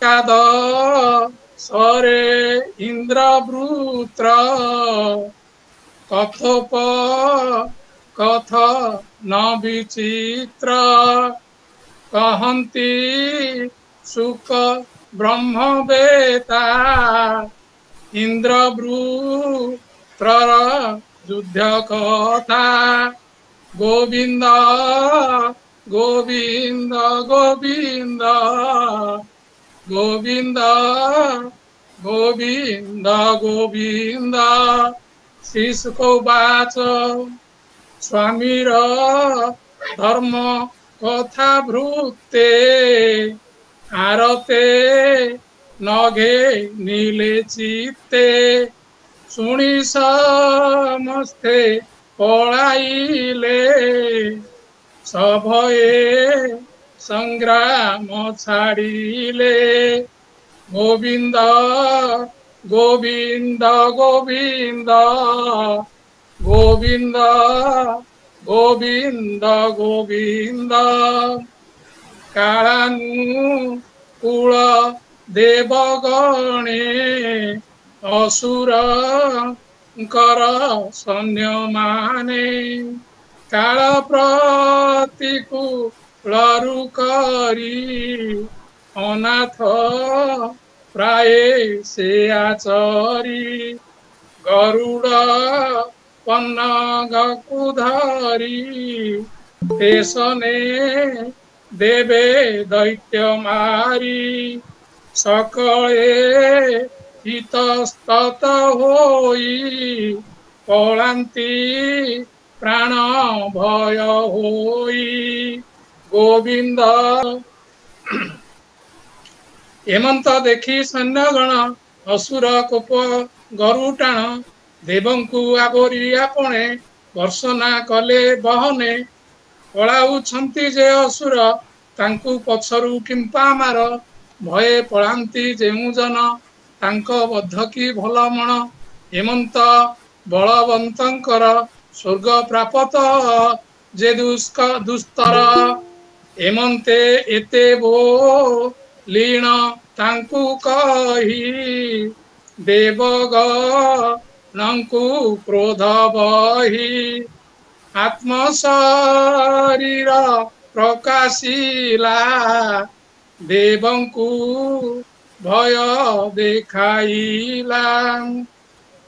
କାଦ ସରେ ଇନ୍ଦ୍ରବୃତ୍ର କଥୋପ କଥ ନ ବିଚିତ୍ର କହନ୍ତି ସୁକ ବ୍ରହ୍ମବେତା ଇନ୍ଦ୍ରବୃତ୍ରର ଯୁଦ୍ଧ କଥା ଗୋବିନ୍ଦ ଗୋବିନ୍ଦ ଗୋବିନ୍ଦ ଗୋବିନ୍ଦ ଗୋବିନ୍ଦ ଗୋବିନ୍ଦ ଶ୍ରୀ ଶୁକ ଉବାଚ ସ୍ୱାମୀର ଧର୍ମ କଥା ବୃତ୍ତେ ଆରତେ ନଘେ নীলে চিত্তে শুনি সমস্তে পড়াইলে সভয়ে সংগ্রাম ছাড়িলে গোবিন্দ গোবিন্দ গোবিন্দ গোবিন্দ গোবিন্দ গোবিন্দ কাଳାনুকূଳ ଦେବଗଣେ ଅସୁରଙ୍କର ସୈନ୍ୟମାନେ କାଳ ପ୍ରତିକୂଳରୁ କରି ଅନାଥ ପ୍ରାୟ ସେ ଆଚରି ଗରୁଡ଼ ପನ್ನଗକୁ ଧରି ତେସନେ ଦେବେ ଦୈତ୍ୟ ମାରି ସକଳେ ଇତସ୍ତତ ହୋଇ ପଳାନ୍ତି ପ୍ରାଣ ଭୟ ହୋଇ ଗୋବିନ୍ଦ ଏମନ୍ତ ଦେଖି ସୈନ୍ୟଗଣ ଅସୁର କୋପ ଗରୁ ଟାଣ ଦେବଙ୍କୁ ଆବୋରି ଆପଣେ ବର୍ଷନା କଲେ ବହନେ ପଳାଉଛନ୍ତି ଯେ ଅସୁର ତାଙ୍କୁ ପଛରୁ କିମ୍ପା ମାର ଭୟେ ପଳାନ୍ତି ଯେଉଁ ଜନ ତାଙ୍କ ବଧ କି ଭଲ ମଣ ଏମନ୍ତ ବଳବନ୍ତଙ୍କର ସ୍ୱର୍ଗ ପ୍ରାପତ ଯେ ଦୁସ୍ତର ଏମନ୍ତେ ଏତେ ବୋଲିଣ ତାଙ୍କୁ କହି ଦେବଗଣଙ୍କୁ କ୍ରୋଧ ବହି ଆତ୍ମ ଶରୀର ପ୍ରକାଶିଲା ଦେବଙ୍କୁ ଭୟ ଦେଖାଇଲା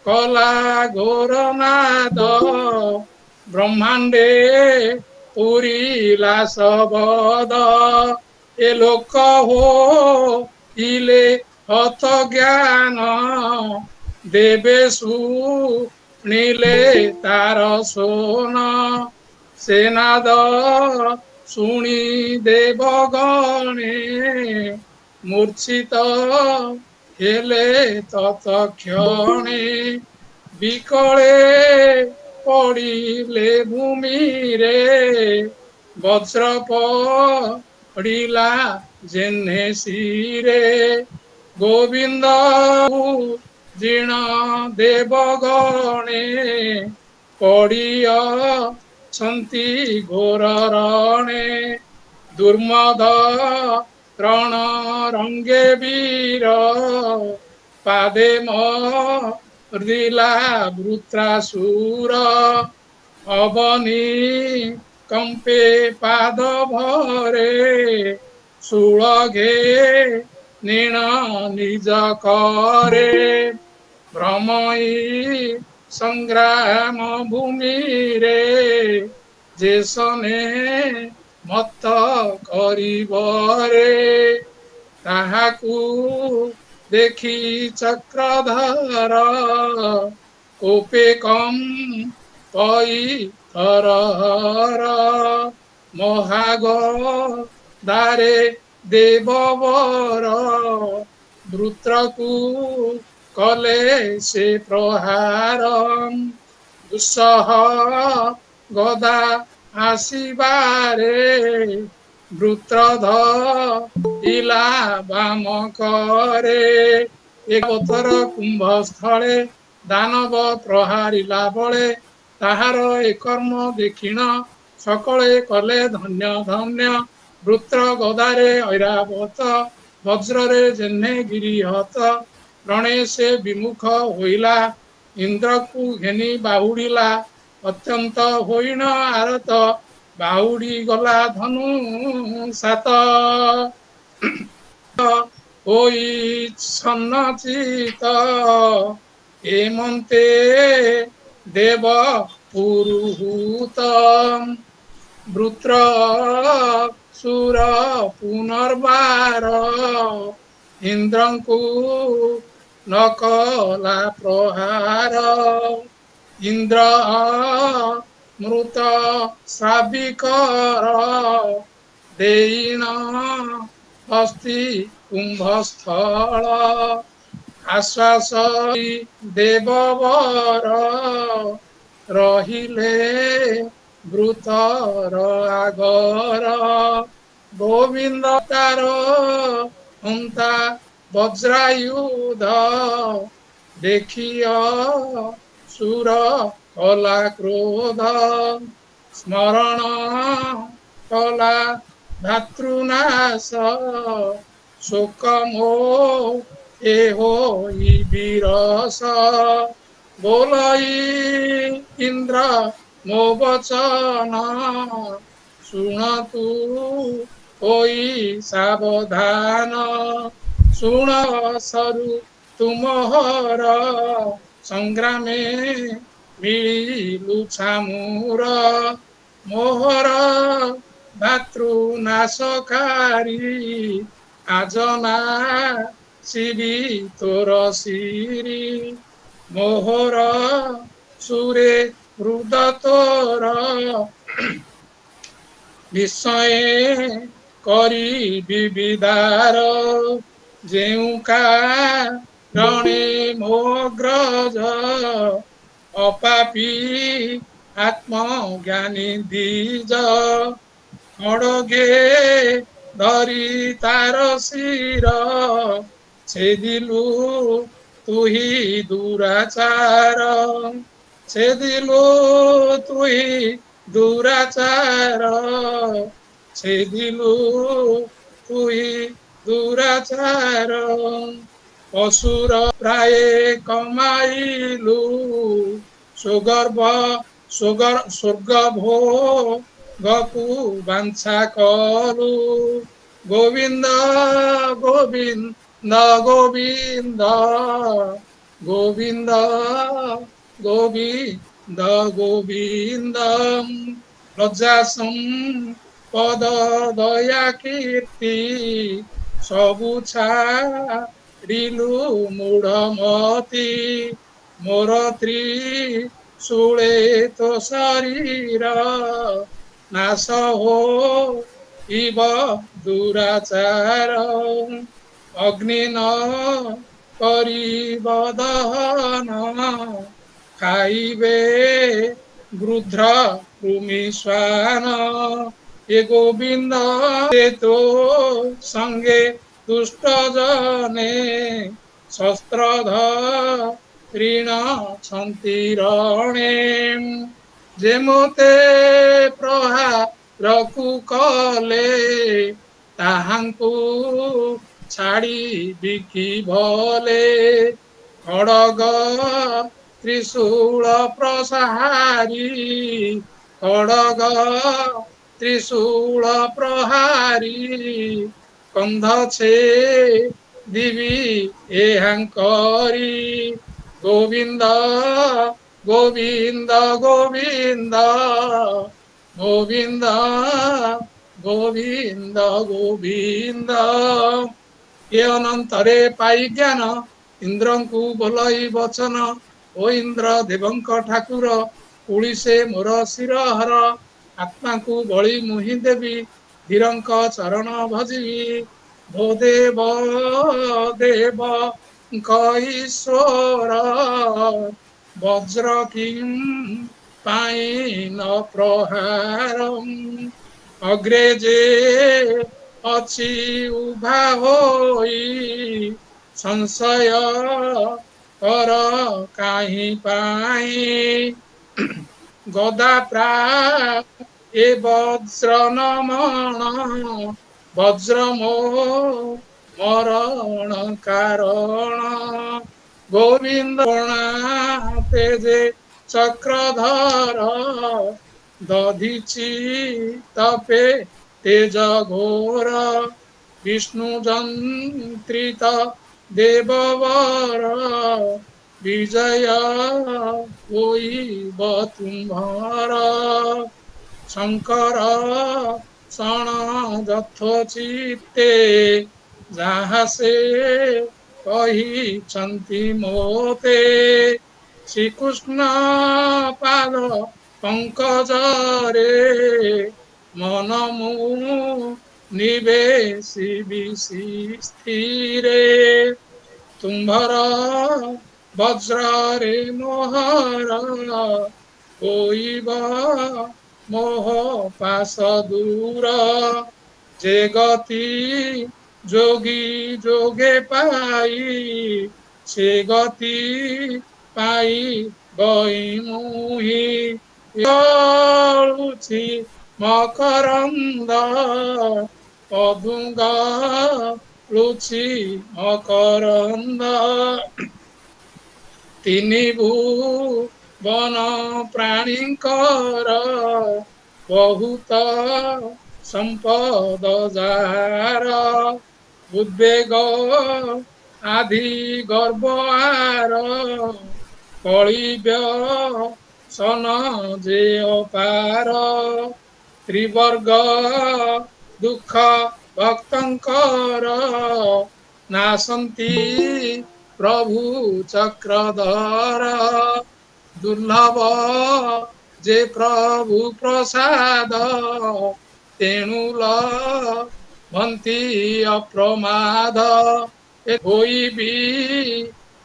କଲା ଘୋର ନାଦ ବ୍ରହ୍ମାଣ୍ଡେ ପୁରିଲା ଶବଦ ଏ ଲୋକ ହୋଇଲେ ହତ ଜ୍ଞାନ ଦେବେ ଶୁଣିଲେ ତାର ଶୋନ ସେନାଦ ଶୁଣି ଦେବଗଣେ ମୂର୍ଚ୍ଛିତ ହେଲେ ତତକ୍ଷଣେ ବିକଳେ ପଡ଼ିଲେ ଭୂମିରେ ବଜ୍ର ପଡ଼ିଲା ଯେହ୍ନେ ଶିରେ ଗୋବିନ୍ଦ ଜିଣ ଦେବଗଣେ ପଡ଼ିଅଛନ୍ତି ଘୋର ରଣେ ଦୁର୍ମଦ ରଣ ରଙ୍ଗେ ବୀର ପାଦେ ମର୍ଦିଲା ବୃତ୍ରାସୁର ଅବନୀ କମ୍ପେ ପାଦ ଭରେ ଶୂଳଘେ ନୀଣ ନିଜ କରେ ଭ୍ରମଇ ସଂଗ୍ରାମ ଭୂମିରେ ଯେସନେ ମତ କରିବରେ ତାହାକୁ ଦେଖି ଚକ୍ରଧର କୋପେ କମ୍ ପଇ ହର ମହାଗ ଦାରେ ଦେବବର ବୃତ୍ରକୁ କଲେ ସେ ପ୍ରହାର ଦୁଃସହ ଗଦା ଆସିବାରେ ବୃତ୍ରଧ ଇଲା ବାମ କରେ ଏକଥର କୁମ୍ଭ ସ୍ଥଳେ ଦାନବ ପ୍ରହାରିଲା ବଳେ ତାହାର ଏ କର୍ମ ଦେଖିଣ ସକଳେ କଲେ ଧନ୍ୟ ଧନ୍ୟ ବୃତ୍ର ଗଦାରେ ଐରାବତ ବଜ୍ରରେ ଯେହ୍ନେ ଗିରିହତ ରଣେ ସେ ବିମୁଖ ହୋଇଲା ଇନ୍ଦ୍ରକୁ ଘେନି ବାହୁଡ଼ିଲା ଅତ୍ୟନ୍ତ ହୋଇଣ ଆରତ ବାହୁଡ଼ି ଗଲା ଧନୁ ସାତ ହୋଇ ସନ୍ନଚିତ ଏମନ୍ତେ ଦେବ ପୁରୁହୂତ ବୃତ୍ର ସୁର ପୁନର୍ବାର ଇନ୍ଦ୍ରଙ୍କୁ ନ କଲା ପ୍ରହାର ଇନ୍ଦ୍ର ମୃତ ଶାବିକର ଦେଇନ ହସ୍ତି କୁମ୍ଭସ୍ଥଳ ଆଶ୍ୱାସ ଦେବବର ରହିଲେ ବୃତର ଆଗର ଗୋବିନ୍ଦ ତାର ହନ୍ତା ବଜ୍ରାୟୁଧ ଦେଖିଅ ସୁର କଲା କ୍ରୋଧ ସ୍ମରଣ କଲା ଭାତୃନାଶ ଶୋକ ମୋ ଏ ହୋଇ ବିରସ ବୋଲଇ ଇନ୍ଦ୍ର ମୋ ବଚନ ଶୁଣତୁ ହୋଇ ସାବଧାନ ଶୁଣ ସରୁ ତୁମହର ସଂଗ୍ରାମେ ମିଳିଲୁ ଛାମୁର ମୋହର ଭାତୃନାଶକାରୀ ଆଜନା ଶିବି ତୋର ଶିରି ମୋହର ସୁରେ ହୃଦ ତୋର ବିଷୟ କରି ବିବିଦାର ଯେଉଁ କାରଣେ ମୋ ଗ୍ରଜ ଅପାପି ଆତ୍ମଜ୍ଞାନୀ ଦ୍ୱିଜ ଖଡ଼ଗେ ଧରି ତାର ଶିର ଛେଦିଲୁ ତୁହି ଦୁରାଚାର ଛେଦିଲୁ ତୁହି ଦୁରାଚାର ଛେଦିଲୁ ତୁହି ଦୁରାଚାର ଅସୁର ପ୍ରାୟ କମାଇଲୁ ସ୍ୱର୍ଗ ଭୋଗକୁ ବାଞ୍ଛା କଲୁ ଗୋବିନ୍ଦ ଗୋବିନ୍ଦ ଗୋବିନ୍ଦ ଗୋବିନ୍ଦ ଗୋବିନ୍ଦ ଗୋବିନ୍ଦ ଲଜ୍ଜା ସମ୍ପଦ ଦୟା କୀର୍ତ୍ତି ସବୁ ଛାଡ଼ିଲୁ ମୂଢ଼ମତି ମୋର ତ୍ରିଶୂଳେ ତୋ ଶରୀର ନାଶ ହୋଇବ ଦୁରାଚାର ଅଗ୍ନି ନ କରିବ ଦହନ ଖାଇବେ ବୃଦ୍ଧ କୃମି ଶ୍ୱାନ ଏ ଗୋବିନ୍ଦ ତୋ ସଙ୍ଗେ ଦୁଷ୍ଟ ଜନେ ଶସ୍ତ୍ର ଋଣ ଛନ୍ତି ରଣେ ଯେମତେ ପ୍ରହାରକୁ କଲେ ତାହାଙ୍କୁ ଛାଡ଼ିବି କି ଭଲେ ଖଡ଼ଗ ତ୍ରିଶୂଳ ପ୍ରସାରୀ ଖଡ଼ଗ ତ୍ରିଶୂଳ ପ୍ରହାରୀ କନ୍ଧ ଛେଦିବି ଏହାଙ୍କରି ଗୋବିନ୍ଦ ଗୋବିନ୍ଦ ଗୋବିନ୍ଦ ଗୋବିନ୍ଦ ଗୋବିନ୍ଦ ଗୋବିନ୍ଦ ଏ ଅନନ୍ତରେ ପାଇ ଜ୍ଞାନ ଇନ୍ଦ୍ରଙ୍କୁ ବୋଲଇ ବଚନ ଓ ଇନ୍ଦ୍ର ଦେବଙ୍କ ଠାକୁର ପୁଳିସେ ମୋର ଶିରହର ଆତ୍ମାକୁ ବଳି ମୁହିଁ ଦେବି ଧୀରଙ୍କ ଚରଣ ଭଜିବି ଭୋ ଦେବ ଦେବ ଈଶ୍ୱର ବଜ୍ର କିଂ ପାଇଁ ନ ପ୍ରହାର ଅଗ୍ରେ ଯେ ଅଛି ଉଭା ହୋଇ ସଂଶୟ କର କାହିଁ ପାଇଁ ଗଦା ପ୍ରାୟ ଏ ବଜ୍ର ନମଣ ବଜ୍ର ମୋ ମରଣ କାରଣ ଗୋବିନ୍ଦ ତେଜେ ଚକ୍ରଧର ଦଧିଛି ତପେ ତେଜ ଘୋର ବିଷ୍ଣୁ ଯନ୍ତ୍ରିତ ଦେବବର ବିଜୟ ହୋଇବ ତୁମ୍ଭର ଶଙ୍କର ଶଣ ଯଥୋଚିତେ ଯାହା ସେ କହିଛନ୍ତି ମୋତେ ଶ୍ରୀକୃଷ୍ଣ ପାଦ ପଙ୍କଜରେ ମନ ମୁଁ ନିବେଶିବି ସ୍ଥିରେ ତୁମ୍ଭର ବଜ୍ରରେ ମୋହର ହୋଇବ ମୋହ ପାଶ ଦୂର ଯେ ଗତି ଯୋଗୀ ଯୋଗେ ପାଇ ସେ ଗତି ପାଇ ଗଇ ମୁହିଁ ଚଳୁଛି ମକରନ୍ଦ ଅଧୁଙ୍ଗ ଲୁଛି ମକରନ୍ଦ ତିନି ଭୁବନ ପ୍ରାଣୀଙ୍କର ବହୁତ ସମ୍ପଦ ଯାର ଉଦ୍ବେଗ ଆଦି ଗର୍ବ ଆର କଳିବ୍ୟ ସନ ଯେ ଅପାର ତ୍ରିବର୍ଗ ଦୁଃଖ ଭକ୍ତଙ୍କର ନାସନ୍ତି ପ୍ରଭୁ ଚକ୍ରଧର ଦୁର୍ଲଭ ଯେ ପ୍ରଭୁ ପ୍ରସାଦ ତେଣୁ ଲଭନ୍ତି ଅପ୍ରମାଦ ହୋଇବି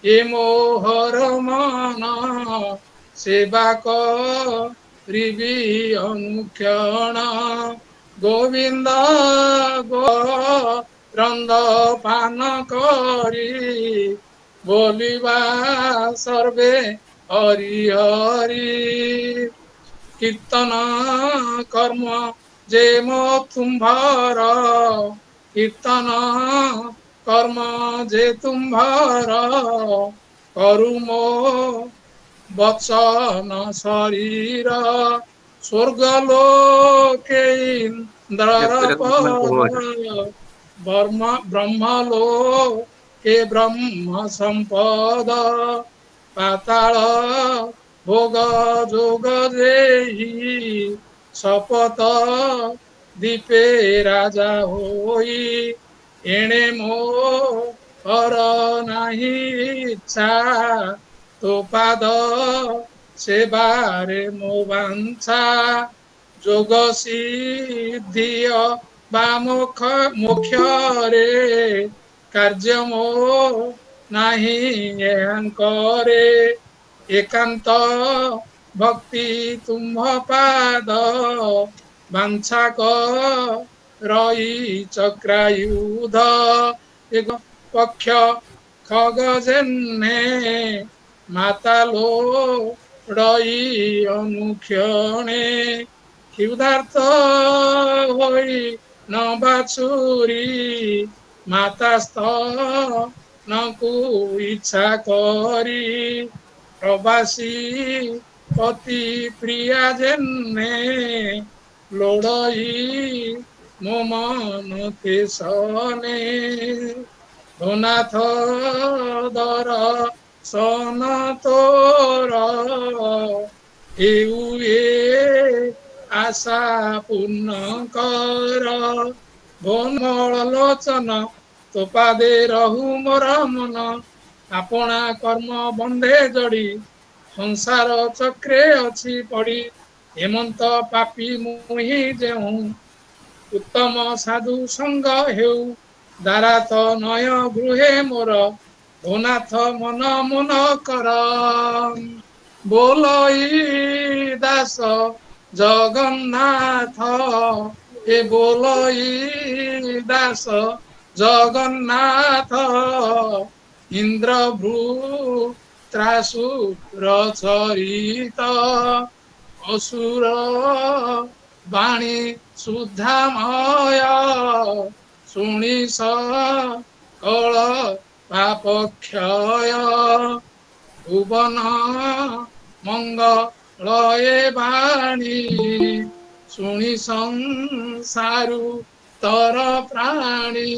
ଏ ମୋହର ମନ ସେବା କରିବି ଅନୁକ୍ଷଣ ଗୋବିନ୍ଦ ରନ୍ଦ ପାନ କରି ବୋଲିବା ସର୍ବେ ହରି ହରି କୀର୍ତ୍ତନ କର୍ମ ଯେ ମୋ ତୁମ୍ଭର କୀର୍ତ୍ତନ କର୍ମ ଯେ ତୁମ୍ଭର କରୁ ମୋ ବଚନ ଶରୀର ସ୍ୱର୍ଗ ଲୋକେ ଇନ୍ଦ୍ରର ବ୍ରହ୍ମଲୋକେ ବ୍ରହ୍ମ ସମ୍ପଦ ପାତାଳ ଭୋଗ ଯୋଗ ଦେହି ଶପଥ ଦୀପେ ରାଜା ହୋଇ ଏଣେ ମୋ ହର ନାହିଁ ଇଚ୍ଛା ତୋ ପାଦ ସେବାରେ ମୋ ବାଞ୍ଛା ଯୋଗ ସିଦ୍ଧିୟ ବା ମୋକ୍ଷରେ କାର୍ଯ୍ୟ ମୋ ନାହିଁ ଏହାଙ୍କରେ ଏକାନ୍ତ ଭକ୍ତି ତୁମ୍ଭ ପାଦ ବାଞ୍ଛା ରଇ ଚକ୍ରାୟୁଧ ଏକ ପକ୍ଷ ଖଗଜେହ୍ନେ ମାତାଲୋ ରଇ ଅନୁକ୍ଷଣେ କ୍ଷୁଧାର୍ଥ ହୋଇ ନ ବାଛୁରୀ ମାତାସ୍ଥ ନକୁ ଇଚ୍ଛା କରି ପ୍ରବାସୀ ପତି ପ୍ରିୟା ଯେହ୍ନେ ଲୋଡ଼ଇ ମୋ ମନ ତେସନେ ଧନାଥ ଦର ସନ ତୋର ହେଉ ଏ ଆଶା ପୂର୍ଣ୍ଣ କର ଭୋମଳ ଲୋଚନ ତୋ ପାଦେ ରହୁ ମୋର ମନ ଆପଣା କର୍ମ ବନ୍ଧେ ଜଡ଼ି ସଂସାର ଚକ୍ରେ ଅଛି ପଡ଼ି ହେମନ୍ତ ପାପୀ ମୁହିଁ ଯେଉଁ ଉତ୍ତମ ସାଧୁ ସଙ୍ଗ ହେଉ ଦାରାତ ନୟ ଗୃହେ ମୋର ଧନାଥ ମନ ମନ କର ବୋଲଇ ଦାସ ଜଗନ୍ନାଥ ଏ ବୋଲଇ ଦାସ ଜଗନ୍ନାଥ ଇନ୍ଦ୍ର ଭୃ ତ୍ରାସୁର ଚରିତ ଅସୁର ବାଣୀ ସୁଧାମୟ ଶୁଣିସ कल पाप क्षय भुवन मंगलये वाणी शुणी संसारु तर प्राणी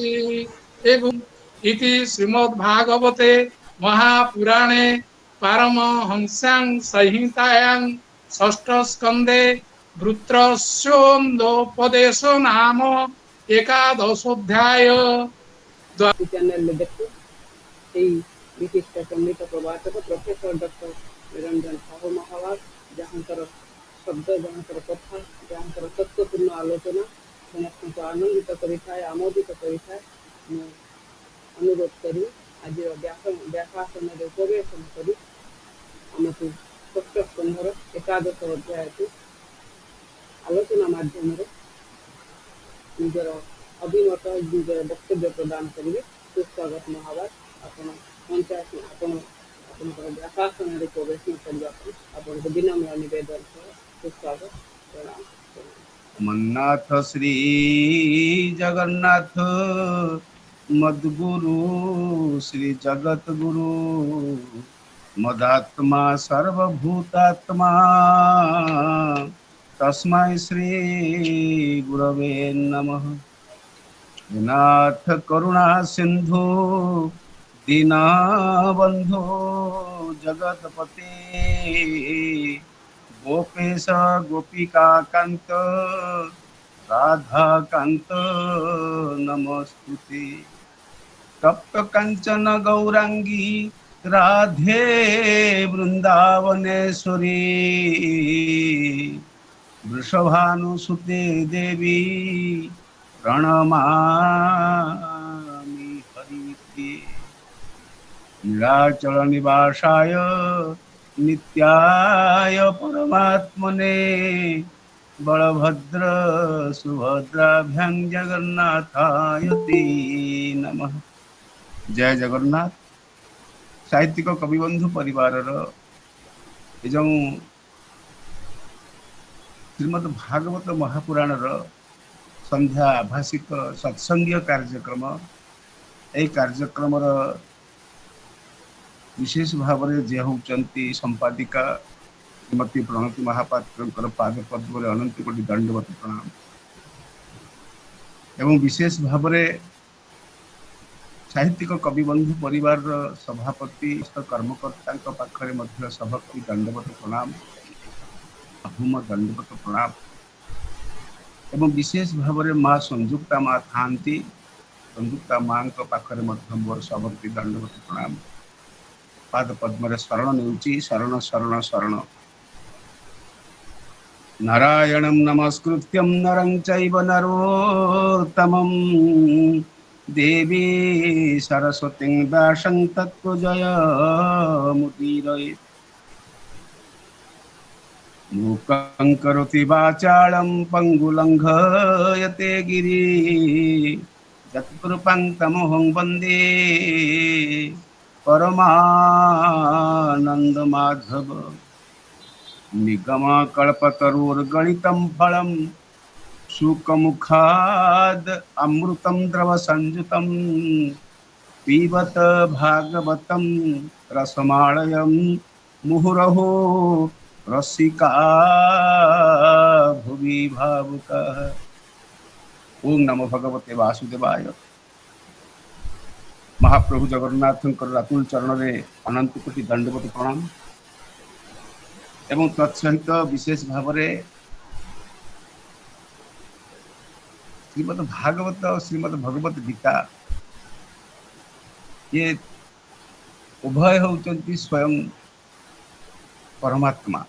एवं इति श्रीमद्भागवते महापुराणे पारमहंस्यां संहितायां षष्ठ स्कंदे वृत्रस्योन्दोपदेशो नाम एकादशोऽध्याय। चैनल देखो এই বিশিষ্ট সঙ্গীত প্রবাচক প্রফেসর ডক্টর নিরঞ্জন সাহু মহাভাগ ଯାହାଙ୍କର ଶବ୍ଦ ଯାହାଙ୍କର କଥା ଯାହାଙ୍କର ତତ୍ତ୍ୱପୂର୍ଣ୍ଣ ଆଲୋଚନା ସମସ୍ତଙ୍କୁ ଆନନ୍ଦିତ କରିଥାଏ ଆମୋଦିତ କରିଥାଏ। ମୁଁ ଅନୁରୋଧ କରି ଆଜିର ବ୍ୟାସାସନରେ ଉପବେଶନ କରି ଆମକୁ ଷଷ୍ଠ ସ୍କନ୍ଧର ଏକାଦଶ ଅଧ୍ୟାୟକୁ ଆଲୋଚନା ମାଧ୍ୟମରେ ନିଜର ଅଭିମତ ନିଜର ବକ୍ତବ୍ୟ ପ୍ରଦାନ କରିବେ। ସୁସ୍ୱାଗତ ମହାଭାଗ ଆପଣ ଆପଣଙ୍କର ବ୍ୟାସାସନରେ ପ୍ରବେଶନ କରିବା ପାଇଁ ଆପଣଙ୍କୁ ବିନମ୍ର ନିବେଦନ ସହ ସୁସ୍ୱାଗତ ପ୍ରଣାମ। मन्नाथ श्री जगन्नाथ मद्गुरु श्री जगत गुरु मदात्मा सर्वभूतात्मा तस्मै श्री गुरवे नमः। नाथ करुणा सिंधु दीनबंधु जगतपते गोपेश गोपिका कांत राधा कांत नमस्तुते। तप्त कंचन गौरांगी राधे वृंदावनेश्वरी वृषभानुसुते देवी प्रणमामि हरिप्रिये। नीलाचल निवासाय नित्याय परमात्मने बलभद्र सुभद्राभ्यां जगन्नाथाय ते नमः। जय जगन्नाथ। साहित्यिक कविबंधु परिवार जो श्रीमद् भागवत महापुराण संध्या आभाषिक सत्संगीय कार्यक्रम यह कार्यक्रम विशेष भाव में जे होती संपादिका श्रीमती प्रणति महापात्र पाद पद्म अनंत कोटि दंडवत प्रणाम एवं विशेष भाव में साहित्यिक कविबंधु परिवार सभापति कर्मकर्ता पाखरे सभक्ति दंडवत प्रणाम अभूम दंडवत प्रणाम एवं विशेष भाव में माँ संयुक्ता माँ था संयुक्ता माँ पाखरे मोर सभक्ति दंडवत प्रणाम पाद पद्म शरण नेउची शरण शरण शरण। नारायणं नमस्कृत्यं नरं चैव नरोत्तमं देवी सरस्वतीं व्यासं ततो जयमुदीरये। मूकं करोति वाचालं पङ्गुलङ्घयते गिरिं यत्कृपां तमहं वन्दे परमानंद माधव। निगम कल्पतरुर्गणितं फलं शुकमुखाद् अमृतं द्रव संयुतं पिबत भागवतं रसमालयं मुहुरहो रसिका भुवि भावुकः। ओं नमो भगवते वासुदेवाय। महाप्रभु जगन्नाथ रातुल चरण में अनंत कोटि दंडवत प्रणाम एवं तत्सहित विशेष भाव में श्रीमद् भागवत और श्रीमद् भगवत गीता ये उभय होती स्वयं परमात्मा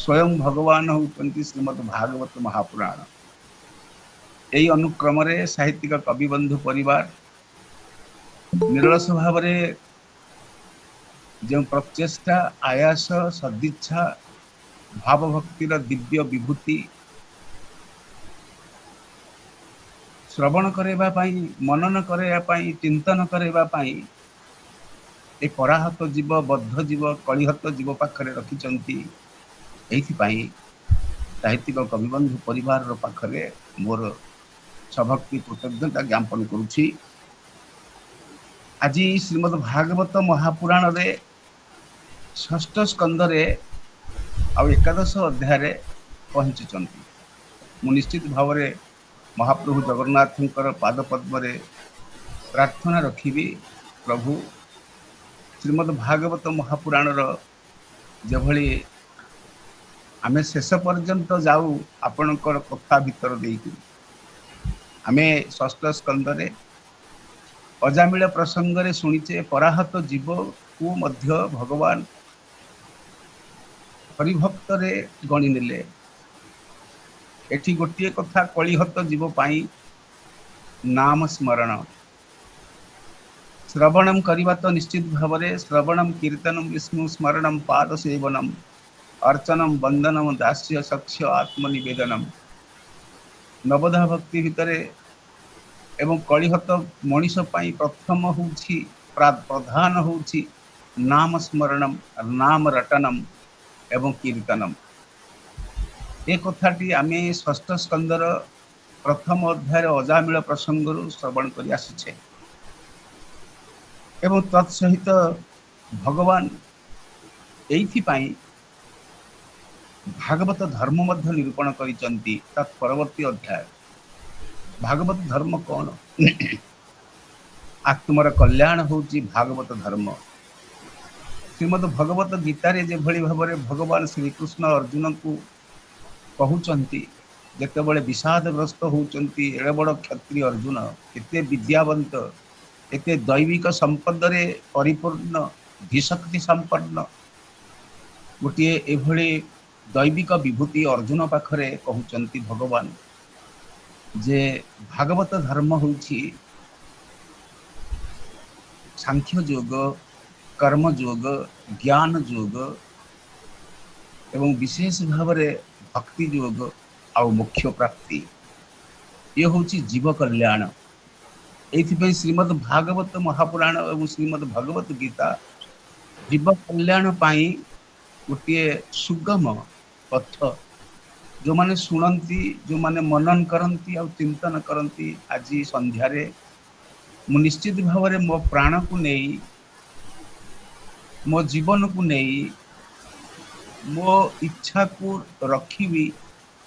स्वयं भगवान होती श्रीमद् भागवत महापुराण। यही अनुक्रम साहित्यिक कविबंधु परिवार निरलस भाव जो प्रचेषा आयास सदिच्छा भावभक्तिर दिव्य विभूति श्रवण करने मनन करने चिंतन करने ए पराहत जीव बद्ध जीव कलिहत जीव पाखरे रखिंट। साहित्यिक कविबंधु परिवार पाखरे मोर सभक्ति कृतज्ञता ज्ञापन करुछि। आज श्रीमद् भागवत महापुराण रे षष्ठ स्कंद रे आ एकादश अध्याय पहुंची मु निश्चित भाव में महाप्रभु जगन्नाथ पाद पद्म रे प्रार्थना रखी प्रभु श्रीमद् भागवत महापुराण जभली आमे शेष पर्यंत जाऊ आपणकर कथा भितर देकी आमे षष्ठ स्कंद रे अजामिल प्रसंग रे शुणीचे पराहत जीव को मध्य भगवान हरिभक्त रे गणी नेले। एठी गोटे कथा कलिहत जीव पाई नाम स्मरण श्रवणम करिबा तो निश्चित भाव में श्रवणम कीर्तनम विष्णु स्मरणम पाद सेवनम अर्चनम वंदनम दास्य सख्य आत्मनिवेदनम नवधा भक्ति भितरे एवं कलिहत मनीष पाई प्रथम होउछि प्रधान होउछि नाम स्मरणम नाम रटनम एवं कीर्तनम। ए कथाटी आमे षष्ठ स्कंदर प्रथम अध्याय अजामिल प्रसंग श्रवण कर आसिछे एवं तत्सहित भगवान एइथि पाई भागवत धर्म मध्य निरूपण करिसंती। तत्परवर्ती अध्याय भागवत धर्म कौन आत्मर कल्याण होची भागवत धर्म। श्रीमद् भगवत गीतारे जे भली भाव में भगवान श्री कृष्ण अर्जुन को कहउचंती जेतेबेले विषादग्रस्त होउचंती एड़े बड़ क्षत्रिय अर्जुन एते विद्यावंत एते दैविक संपद रे परिपूर्ण धीशक्ति संपन्न गोटे एभली दैविक विभूति अर्जुन पाखरे कहउचंती भगवान जे भागवत धर्म होउछि सांख्य योग कर्म योग ज्ञान योग एवं विशेष भाव में भक्ति योग आउ मोक्ष प्राप्ति ये होउछि जीव कल्याण। एथिपई श्रीमद् भागवत महापुराण और श्रीमद् भगवत गीता जीव कल्याण पाई गोटे सुगम पथ जो माने सुनती जो माने मनन करती आ चिंतन करती आज संध्यारे मु निश्चित भाव में मो प्राण को नहीं मो जीवन को नहीं मो इच्छा को रखी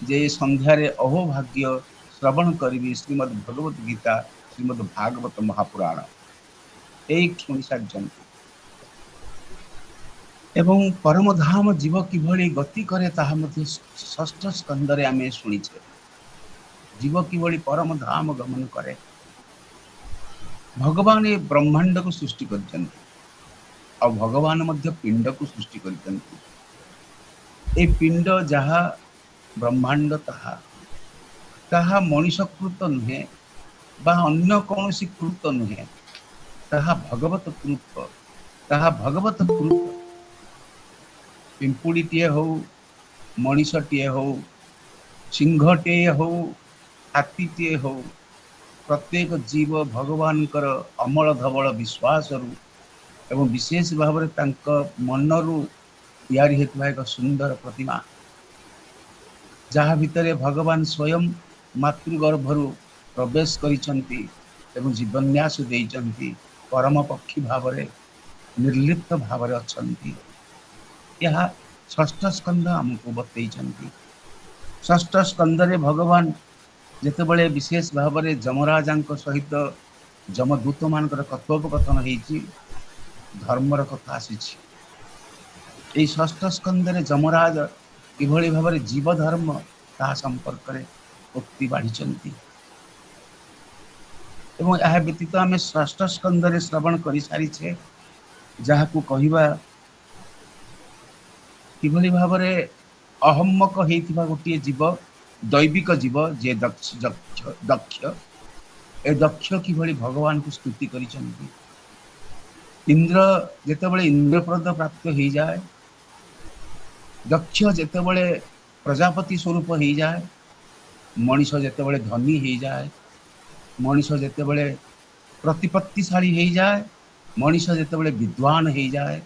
जे संध्यारे अहोभाग्य श्रवण करी श्रीमद् भगवत गीता श्रीमद् भागवत महापुराण एक शुणी सारी एवं परमधाम जीव किभली गति करे ताहा मध्य षष्ठ स्कंद रे आमे शुणीचे। जीव किभली परमधाम गमन करे भगवान ये ब्रह्मांड को सृष्टि करछन्ति और भगवान मध्य पिंड को सृष्टि करछन्ति। ए पिंड जहा ब्रह्मांड ताहा मनुष्यकृत नुहे बा अन्य कौनसी कृत नुहे ताहा भगवत कृत ताहा भगवत कृत पिंपुड़ीटे हो मनीषटे हो सिंहटे हो हाथीटे हो प्रत्येक जीव भगवान अमल धवल विश्वास एवं विशेष भाव में मनरू यारी हेतुवा एक सुंदर प्रतिमा जहाँ भितर भगवान स्वयं मातृगर्भरु प्रवेश करिसंती एवं जीवन्यास देइचंती परम पक्षी भाव में निर्लिप्त भाव में अछंती। यह षष्ठ स्कंद आमको बतईचंती। षष्ठ स्कंद रे भगवान जेतेबेले विशेष भाव में जमराजा सहित जमदूत मान कथोपकथन होइछि धर्मर कथा आसी षष्ठ स्कंद रे जमराज किभली भाव में जीव धर्म ता संपर्क में उक्ति बाढ़ी एवं यह व्यतीत आम षष्ठ स्कंद रे श्रवण कर सारी जहाँ को कहवा किभली भाव में अहम्मक होइथिबा गोटे जीव दैविक जीव जे दक्ष ए दक्ष किभली भगवान को स्तुति करिसंती। इंद्र जेतेबेले इंद्रप्रद प्राप्त हो जाए दक्ष जेतेबेले प्रजापति स्वरूप हो जाए मनीष जेतेबेले धनी हो जाए मनीष जेतेबेले प्रतिपत्तिशाली हो जाए मनीष जेतेबेले विद्वान हो जाए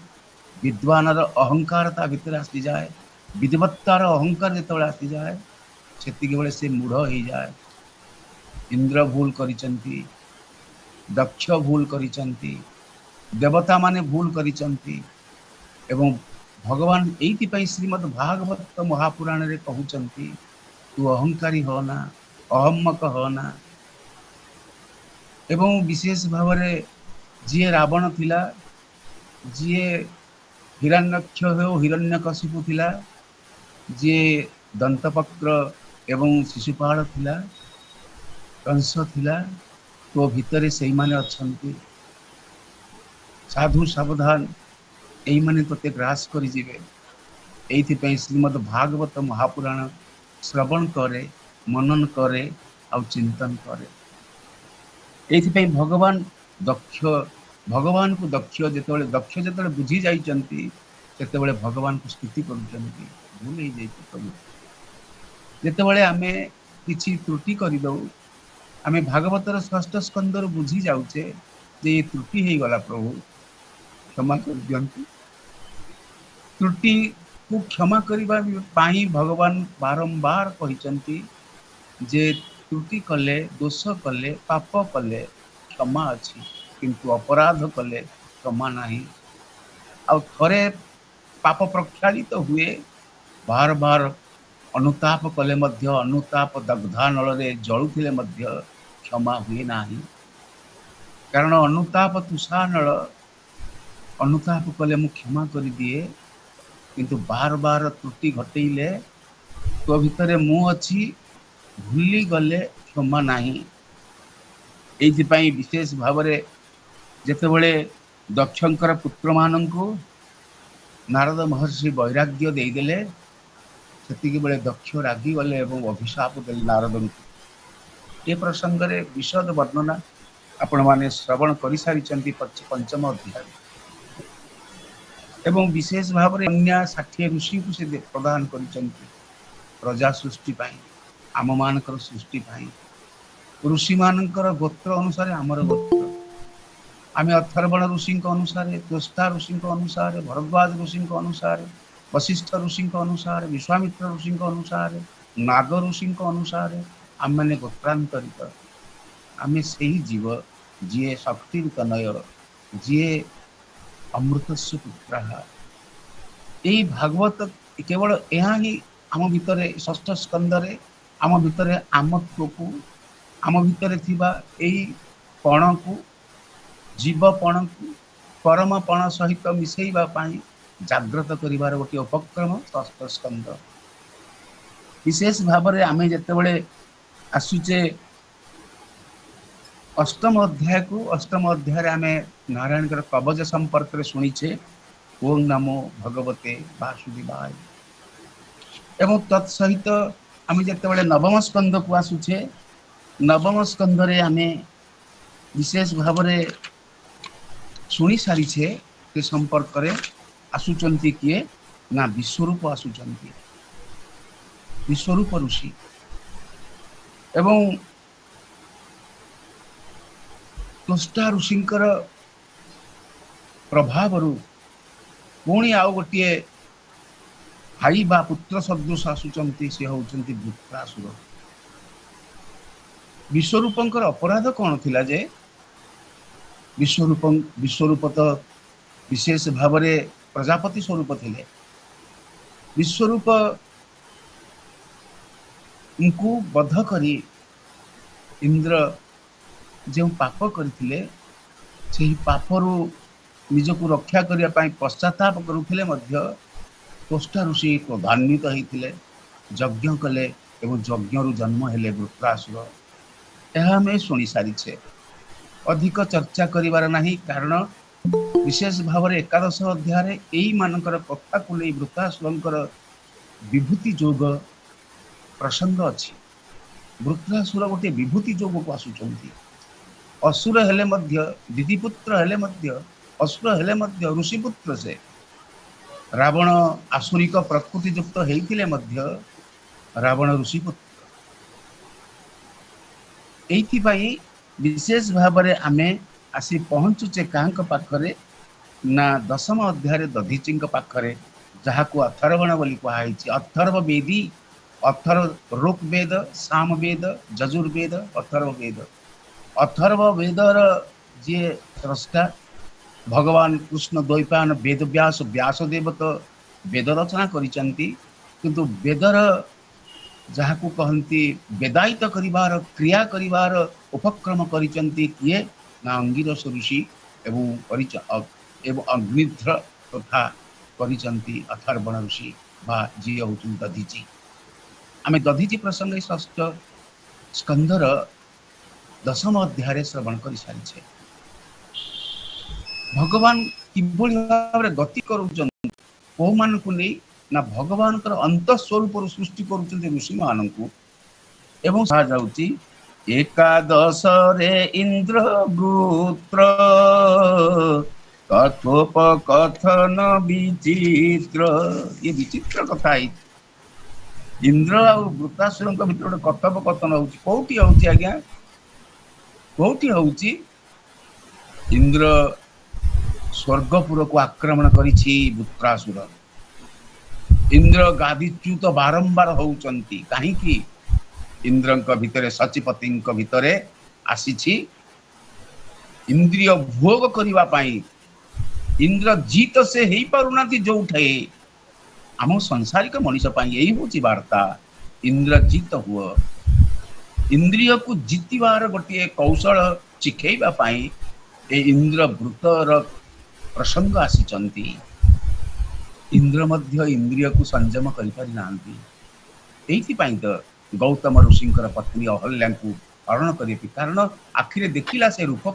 विद्वानर अहंकारता भितर आसी जाए विद्वत्तार अहंकार जेतेबेले आसी जाए सेतिके बेले से मूढ़ हो जाए। इंद्र भूल करिसंती दक्ष भूल करिसंती, देवता माने भूल करिसंती एवं भगवान एइति श्रीमद् भागवत महापुराण रे कहउचंती तू अहंकारी होना, अहम्मक होना। एवं विशेष भाव में जी रावण थिला, जी हिरण्यक्ष हो हिरण्यकशिपु थिला, जी दंतपक्र एवं शिशुपाल थिला, कंस थिला, तो भितरे सेई माने अछंती। साधु सावधान एई माने तोते ग्रास करि जिवे। एइथिपई श्रीमद् भागवत महापुराण श्रवण करे, मनन करे और चिंतन करे। एइथिपई भगवान को दक्ष जेतेबेले बुझी जाइचंती सेतेबेले भगवान को स्तुति करूचंती। भूल ही जाइछि प्रभु, जेतेबेले आमे किछि त्रुटि करि दउ, आमे भागवतर षष्ठ स्कंदर बुझी जाउचे जे ये त्रुटि हे गला, प्रभु क्षमा कर दियंतु। त्रुटि को क्षमा करिबा पाई भगवान बारंबार कहिचंती जे त्रुटि कले, दोष कले, पाप कले क्षमा अछि, किंतु अपराध कले क्षमा नहीं। आ थरे पाप प्रक्षालित हुए, बार बार अनुताप कले मध्य, अनुताप दग्धा नଳରେ जळुथिले मध्य क्षमा हुए नाही। कारण अनुताप तुषा नळ, अनुताप कले मु क्षमा कर दिए, किंतु बार बार त्रुटि घटेइले तो भितरे मु अछि, भूली गले क्षमा नाही। एइथिपई विशेष भाव में जेतेबेले दक्षंकर पुत्र मानंकु नारद महर्षि वैराग्य देदेले, सेतिके बेले दक्ष रागी गले एवं अभिशाप देले नारद। ये प्रसंग रे विशद वर्णना आपण माने श्रवण करि सारिचंती पंचम अध्याय। एवं विशेष भाव में अन्य 60 ऋषि को से प्रदान करिचंती प्रजा सृष्टि पाई, आम मानकर सृष्टि पाई। ऋषि मानकर गोत्र अनुसार आमर गोत्र, आमे अथर्वण ऋषि अनुसार, त्वष्टा ऋषि अनुसार, भरद्वाज ऋषि अनुसार, वशिष्ठ ऋषि अनुसार, विश्वामित्र ऋषि अनुसार, नाग ऋषि अनुसार आम मैंने गोत्रांतरित। आमे सही जीव जी शक्ति तनय, जी अमृतस्व पुत्र। यही भागवत केवल यहाँ ही आम भितर षष्ठ स्कंदरे आम भितर आमत्व को, आम भितर थिबा एई पण को, जीवपण को परमपण सहित मिसेइबा पाई जागृत करिवार गोटे उपक्रम षष्ठ स्कंद। विशेष भाव में आमे जेतेबेले आसुचे अष्टम अध्याय को, अष्टम अध्याय आमे नारायण कवच संपर्क में शुणीचे, ओम नमो भगवते वासुदेवाय। एवं तत्सहित आमे जेतेबेले नवम स्कंद को आसुचे, नवम स्कंद रे आमे विशेष भाव में शुणी सारीछे के संपर्क रे आसुचंती किए ना विश्वरूप आसुचंती, विश्वरूप ऋषि। एवं त्वष्टा ऋषिंकर प्रभाव पुणी आउ गोटे भाई बा पुत्र सदृश आसुचंती, से होचंती वृत्रासुर। विश्वरूपंकर अपराध कौन थिला जे विश्वरूप तो विशेष भाव में प्रजापति स्वरूप थिले। विश्वरूप उनको बध करी इंद्र जो पाप करथिले, से पापरू निजको रक्षा करने पाई पश्चाताप करुथिले मध्य त्वष्टा ऋषि क्रोधान्वित होइथिले, यज्ञ कले एवं यज्ञ जन्म हेले वृत्रासुर। यह आम शुणी सारीछे, अधिक चर्चा करिवार नहीं। कारण विशेष भाव में एकादश अध्याय यही मानकर कथा को नहीं वृत्रासुरंकर विभूति जोग प्रसंग अच्छी। वृत्रासुर गोटे विभूति जोग को आसुचंती। असुर हेले मध्य, दिदिपुत्र हेले मध्य, असुर हेले मध्य ऋषिपुत्र से। रावण आसुरिक प्रकृति युक्त होइथिले मध्य रावण ऋषिपुत्र। एइथिपाई विशेष भाव में आमे आसी पहुँचुचे कांक पाखरे ना दशम अध्याय दधीची पाखरे, जहाँ को अथर्वण बोली कहुई। अथर्व वेदी, अथर्व ऋग्वेद, सामवेद, यजुर्वेद, अथर्व वेद। अथर्व वेदर जी स्रष्टा भगवान कृष्ण द्वैपायन वेद व्यास व्यासदेव तो वेद रचना करिसंती किंतु वेदर जहाँ को कहती वेदायित करिवार क्रिया करिवार उपक्रम करिसंती किए ना अंगिरस ऋषि एवं अग्निध्र तथा करिसंती अथर्वण ऋषि बा जी होउछन दधीची आमे दधीची प्रसंग षष्ठ स्कंदर दशम अध्याय श्रवण कर सारी भगवान किभली भाव गति करुछन को मान को नहीं ना भगवान अंत स्वरूप सृष्टि करुछन ऋषि मान को एवं कहा जाउची एकादश रे इंद्र वृत्र कथोपकथन विचित्र ये विचित्र कथा है इंद्र और वृत्तासुर भीतर गोटे कथोपकथन होउची कोठी होउची आज्ञा कोठी होउची इंद्र स्वर्गपुर को आक्रमण करिछि वृत्रासुर इंद्र गादीच्युत बारंबार होउचंती काहे कि इंद्रंक भितरे सचिपति भितरे आसीछि इंद्रिय भोग करिवा पाई इंद्र जीत से हेई पारुनाती जोठे आम संसारिक मनीष यही हूँ वार्ता इंद्र जीत हुआ इंद्रिय को जीतवार गोटे कौशल शिखेबा ए इंद्र वृतर प्रसंग आसी इंद्र मध्य इंद्रिय को संयम करि नांती एइथिपाई तो गौतम ऋषिंकर पत्नी अहल्या को हरण करिए कारण आखिरे देखिला से रूप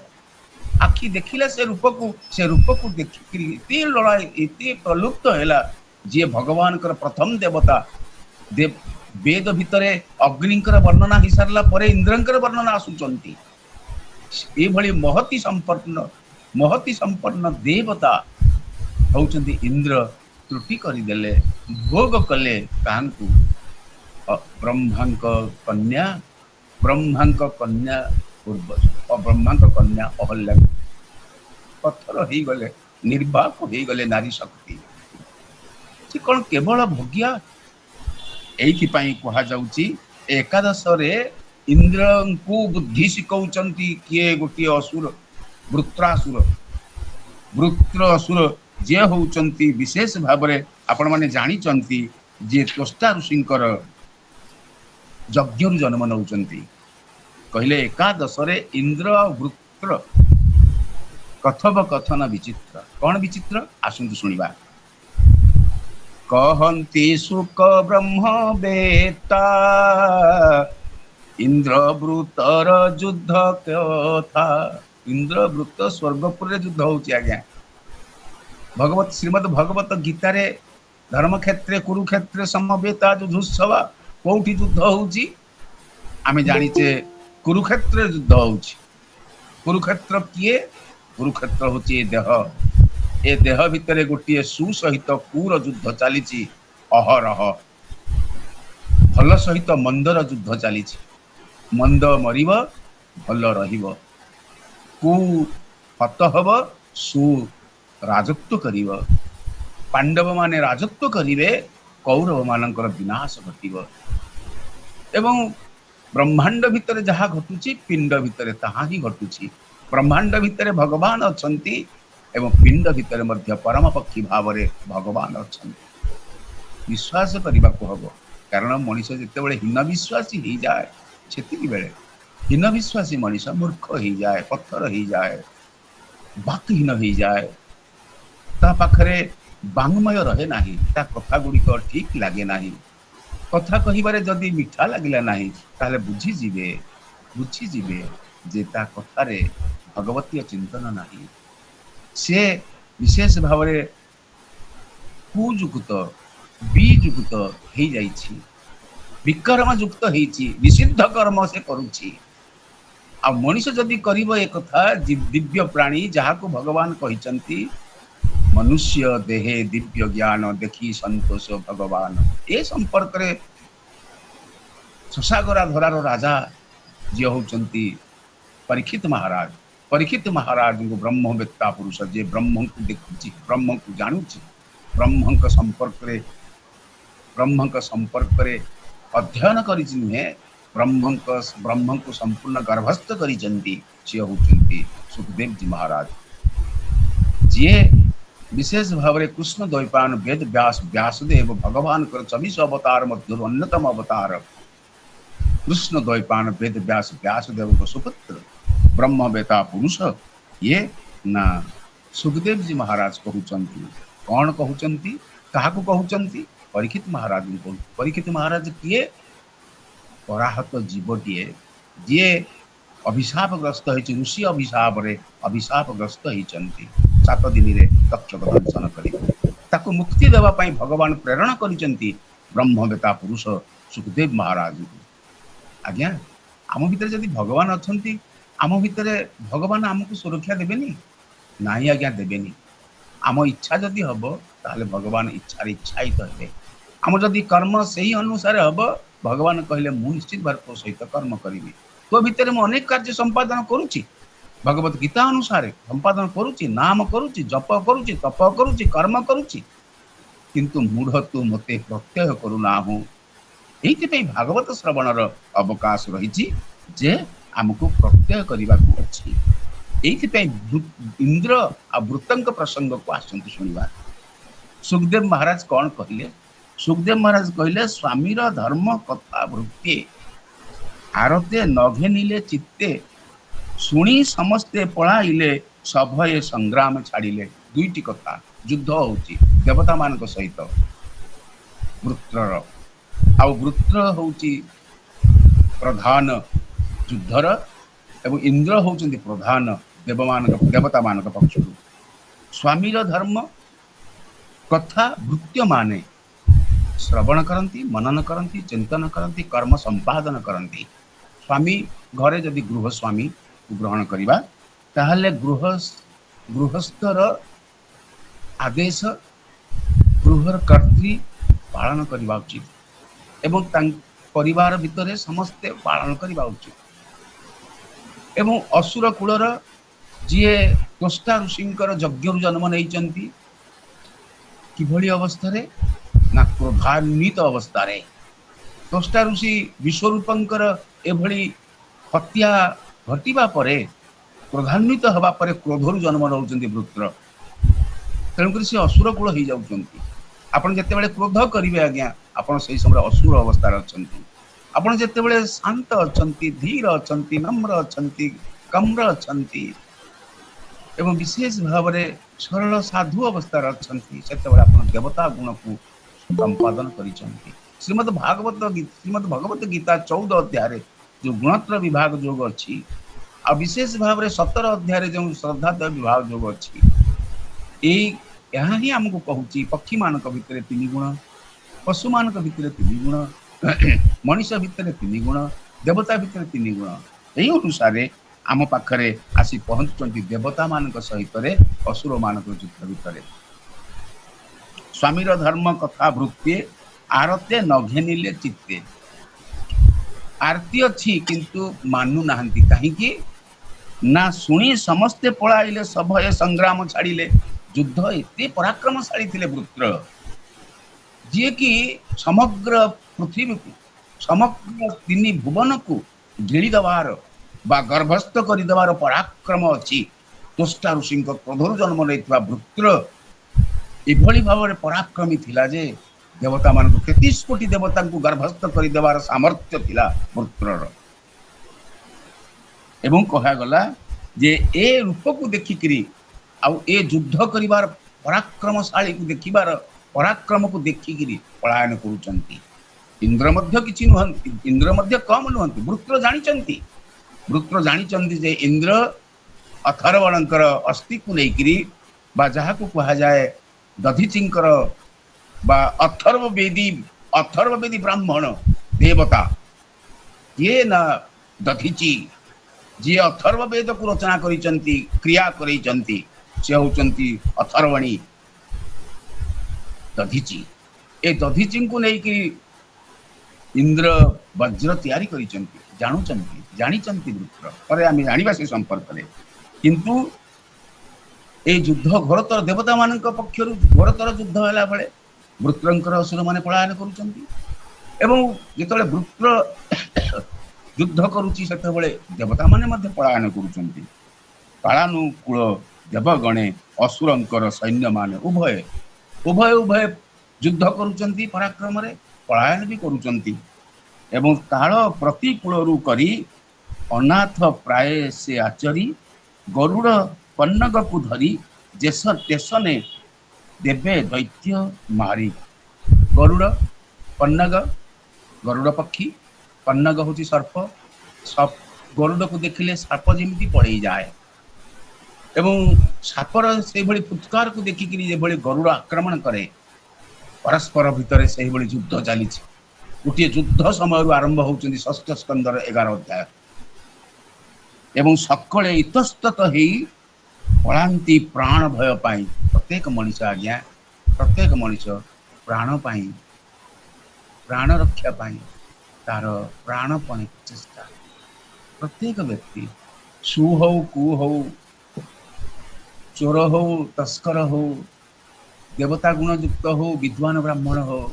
आखि देखिला से रूप को देखि लड़ा एते प्रलुप्त हैला जी भगवान प्रथम देवता वेद भितरे अग्निंकर वर्णना हो सारा पर इंद्रंकर वर्णना आसुचंती ए भली महती संपन्न देवता होउचंती इंद्र त्रुटि करदेले भोग कले काहंकु ब्रह्मांक कन्या पूर्व और ब्रह्मांक कन्या अहल्या पत्थर हो गले निर्वाक हो गले नारी शक्ति कौन केवल भोग्या एइथिपाई कहा जाउची एकादश रे इंद्र को बुद्धि शिखौचंती किए गोटे असुर वृत्रासुर जे होउचंती विशेष भाव रे आपण माने जानी चंती जे त्वष्टा ऋषिंकर यज्ञ जन्म नौचंती कहले एकादश रे इंद्र वृत्र कथोपकथन विचित्र कौन विचित्र आसंतु सुनिबा कहन्ति सुख ब्रह्म बेता इंद्रवृतर युद्ध कथा इंद्रवृत स्वर्गपुर युद्ध होची आज्ञा भगवत श्रीमद भगवत गीता रे धर्म क्षेत्र कुरुक्षेत्र समवेता युद्धोत्सव कोठी युद्ध होची आमे जानिचे कुरुक्षेत्र युद्ध होची कुरुक्षेत्र किए कुरुक्षेत्र होची देह ए देह भितर गोटे सुसहित कूर युद्ध चली अहरह भल सहित मंदर युद्ध चली मंद मरिब भल रहिब कु हत हब सु राजत्व करिब पांडव माने राजत्व करिवे कौरव मानकर विनाश घटिब एवं ब्रह्मांड भितर जहाँ घटुची पिंड भितर ताहा ही घटुची ब्रह्मांड भितर भगवान अछंती एवं पिंड भितर मध्य परम पक्षी भाव रे भगवान अछंती विश्वास करने को हम कारण मनीष जिते हीन विश्वासी हो जाए सेतिकी बेले हीन विश्वासी मनीष मूर्ख हो जाए पत्थर हो जाए बाकहीन हो जाए ता पाखरे बांगमय रहे नाही ता कथा गुड़िक ठीक लगे नाही कथा कहिबारे जदि मीठा लगिला नाही ताले बुझीजिबे जे ता कथारे भगवतीय चिंतन नाही से विशेष भाव में कुजुक्त विजुक्त हो जाइछि विकर्म युक्त होइछि विसिद्ध कर्म से करुछि आ मनुष्य जदि करिब ए कथा दिव्य प्राणी जहाँ को भगवान कहिचंती मनुष्य देहे दिव्य ज्ञान देखी संतोष भगवान ए संपर्क रे सुसागरा धरार राजा जे होचंती परीक्षित महाराज को ब्रह्मवेत्ता पुरुष जे ब्रह्म को देखुची ब्रह्म को जानुची ब्रह्म संपर्क रे अध्ययन करिछि नुहे ब्रह्म को संपूर्ण गर्भस्थ करिसेंती से होचंती सुखदेव जी महाराज जी विशेष भाव में कृष्ण द्वैपायन वेद व्यास व्यासदेव भगवान कर 24 अवतार मध्य अन्यतम अवतार कृष्ण द्वैपायन वेद व्यास व्यासदेव को सुपुत्र ब्रह्मवेता पुरुष ये ना सुखदेव जी महाराज कहउचंती कौन कहउचंती काहाकू कहउचंती परीक्षित महाराज को परीक्षित महाराज किए पराहत जीवटीए जी अभिशापग्रस्त होती ऋषि अभिशाप रे अभिशापग्रस्त होती 7 दिन रे तक्षक दंशन करी ताको मुक्ति देवा पाई भगवान प्रेरणा करिसेंती ब्रह्मवेता पुरुष सुखदेव महाराज को आज्ञा आम भितर जदि भगवान अछंती आम भितर भगवान आमको सुरक्षा देबेनी नाही आज्ञा देबेनी आम इच्छा जदि हबो ताले भगवान इच्छा इच्छायित हेबे आम जदि कर्म सही अनुसार हबो भगवान कहले मु निश्चित भाव तो सहित कर्म करिवि तो भितर मु अनेक कार्य संपादन करूची भगवत गीता अनुसार संपादन करूची नाम करूची जप करूची तप करूची कर्म करूची किंतु मूढ़ तू मते प्रत्यय करू नाहु एइते भागवत श्रवणर अवकाश रही जे आमको प्रत्यय करने को अच्छी एइते इंद्र आ वृत्तंक प्रसंग को आसंतु सुनिबा सुखदेव महाराज कौन कहले सुखदेव महाराज कहले स्वामीर धर्म कथा वृत्ति आरते नघे नीले चित्ते शुणी समस्ते पळाइले सभये संग्राम छाड़िले दुईटी कथा युद्ध होची देवता मान सहित वृत्रर आ वृत्र होची प्रधान युद्धर एवं इंद्र होचंती प्रधान देवता मान पक्ष स्वामीर धर्म कथा वृत्य माने श्रवण करती मनन करती चिंतन करती कर्म संपादन करती स्वामी घरे जदि गृह स्वामी ग्रहण करिबा ताहले गृहस्थर आदेश गृहर कर्त्री पालन करबा उचित एवं परिवार भितर समस्ते पालन करबा उचित एवं असुर कुलर जीए त्वष्टा ऋषिंकर यज्ञ जन्म नहीं किभली अवस्था रे ना क्रोधान्वित अवस्था रे त्वष्टा ऋषि विश्वरूपंकर एभली हत्या घटिबा परे क्रोधान्वित हवा परे क्रोधरु जन्म नउचंती वृत्र तेणुकर से असुर कुल हो जाउचंती आपण जेतेबेले क्रोध करिवे आज्ञा आपण सही समय असुर अवस्था रे अछंती आपण जेतेबेले शांत अछंती धीर अछंती नम्र अछंती कम्र अछंती एवं विशेष भाव में सरल साधु अवस्था रे अछंती सेतेबेले आपण देवता गुण को संपादन करिसंती श्रीमद् भगवत गीता 14 अध्याय जो गुणत्र विभाग जोग अच्छी आ विशेष भाव में 17 अध्याय जो श्रद्धा विभाग जोग अच्छी यहाँ ही आमको कहूँ पक्षी मान भितर 3 गुण पशु मान भितर 3 गुण मनीष भितर 3 गुण देवता भितर 3 गुण यही अनुसार आम पाखरे आसी पहुँचुंट देवता मान सहित असुर मान युद्ध भितर स्वामीर धर्म कथा वृत्ति आरते नघेनिले चित्ते आरती अच्छी किंतु मानु नाहंती कहीं ना शुणी समस्ते पळाइले सभये संग्राम छाड़िले युद्ध एते पराक्रमशाली थिले वृत्र जी कि समग्र पृथ्वी को समग्र 3 भुवन को ढेली दबार बा गर्भस्थ कर देवार पराक्रम अच्छी त्वष्टा ऋषि क्रोधर जन्म नहीं वृत्र एभली भाव में पराक्रमी थिला जे देवता मान 33 कोटी देवता को गर्भस्थ कर देवार सामर्थ्य थिला वृत्रर एवं कहा गला जे ए रूप को देखिकरी आउ ए युद्ध करिवार पराक्रमशाली को देखिबार पराक्रम को देखिकरी पलायन करूचंती इंद्र मध्य किछि नुहंती इंद्र मध्य कम नुहंती वृत्र जानिचंती जे इंद्र अथर्वणंकर अस्थि को लेकरी बा जहा को कहा जाए दधीचिंकर बा अथर्ववेदी ब्राह्मण देवता ये ना दधीची जी अथर्ववेद को रचना करिचंती क्रिया करिचंती से होचंती अथर्वणी दधीची ए दधीची को लेकरी इंद्र वज्र तैयारी करिचंती जानिचंती वृत्र पर आम जानिबा से संपर्क में किंतु ए युद्ध घोरतर देवता मान पक्षर घोरतर युद्ध होला बेले वृत्रंकर असुर माने पलायन करुचंती एवं जेतले वृत्र ଯୁଦ୍ଧ କରୁଛି ସେତେବେଳେ ଦେବତା ମାନେ ମଧ୍ୟ ପଳାୟନ କରୁଛନ୍ତି। ପାଳାନୁକୂଳ ଦେବଗଣେ ଅସୁରଙ୍କର ସୈନ୍ୟମାନେ ଉଭୟ ଉଭୟ ଉଭୟ ଯୁଦ୍ଧ କରୁଛନ୍ତି, ପରାକ୍ରମରେ ପଳାୟନ ବି କରୁଛନ୍ତି। ଏବଂ କାଳ ପ୍ରତିକୂଳରୁ କରି ଅନାଥ ପ୍ରାୟ ସେ ଆଚରି ଗରୁଡ଼ ପନ୍ନଗକୁ ଧରି ଦେଶନେ ଦେବେ ଦୈତ୍ୟ ମାରି। ଗରୁଡ଼ ପନ୍ନଗ, ଗରୁଡ଼ ପକ୍ଷୀ, ପନ୍ନଗ ହେଉଛି ସର୍ପ। ଗରୁଡ଼କୁ ଦେଖିଲେ ସାପ ଯେମିତି ପଳେଇଯାଏ ଏବଂ ସାପର ସେଇଭଳି ଫୁତ୍କାରକୁ ଦେଖିକିରି ଯେଭଳି ଗରୁଡ଼ ଆକ୍ରମଣ କରେ, ପରସ୍ପର ଭିତରେ ସେଇଭଳି ଯୁଦ୍ଧ ଚାଲିଛି। ଗୋଟିଏ ଯୁଦ୍ଧ ସମୟରୁ ଆରମ୍ଭ ହେଉଛନ୍ତି ଷଷ୍ଠ ସ୍କନ୍ଧର 11 ଅଧ୍ୟାୟ। ଏବଂ ସକଳେ ଇତସ୍ତତ ହେଇ ପଳାନ୍ତି ପ୍ରାଣ ଭୟ ପାଇଁ। ପ୍ରତ୍ୟେକ ମଣିଷ ଆଜ୍ଞା, ପ୍ରତ୍ୟେକ ମଣିଷ ପ୍ରାଣ ପାଇଁ, ପ୍ରାଣ ରକ୍ଷା ପାଇଁ ତାର ପ୍ରାଣପଣେ ଚେଷ୍ଟା। ପ୍ରତ୍ୟେକ ବ୍ୟକ୍ତି ସୁ ହଉ, କୁ ହଉ, ଚୋର ହଉ, ତସ୍କର ହଉ, ଦେବତା ଗୁଣଯୁକ୍ତ ହଉ, ବିଦ୍ୱାନ ବ୍ରାହ୍ମଣ ହଉ,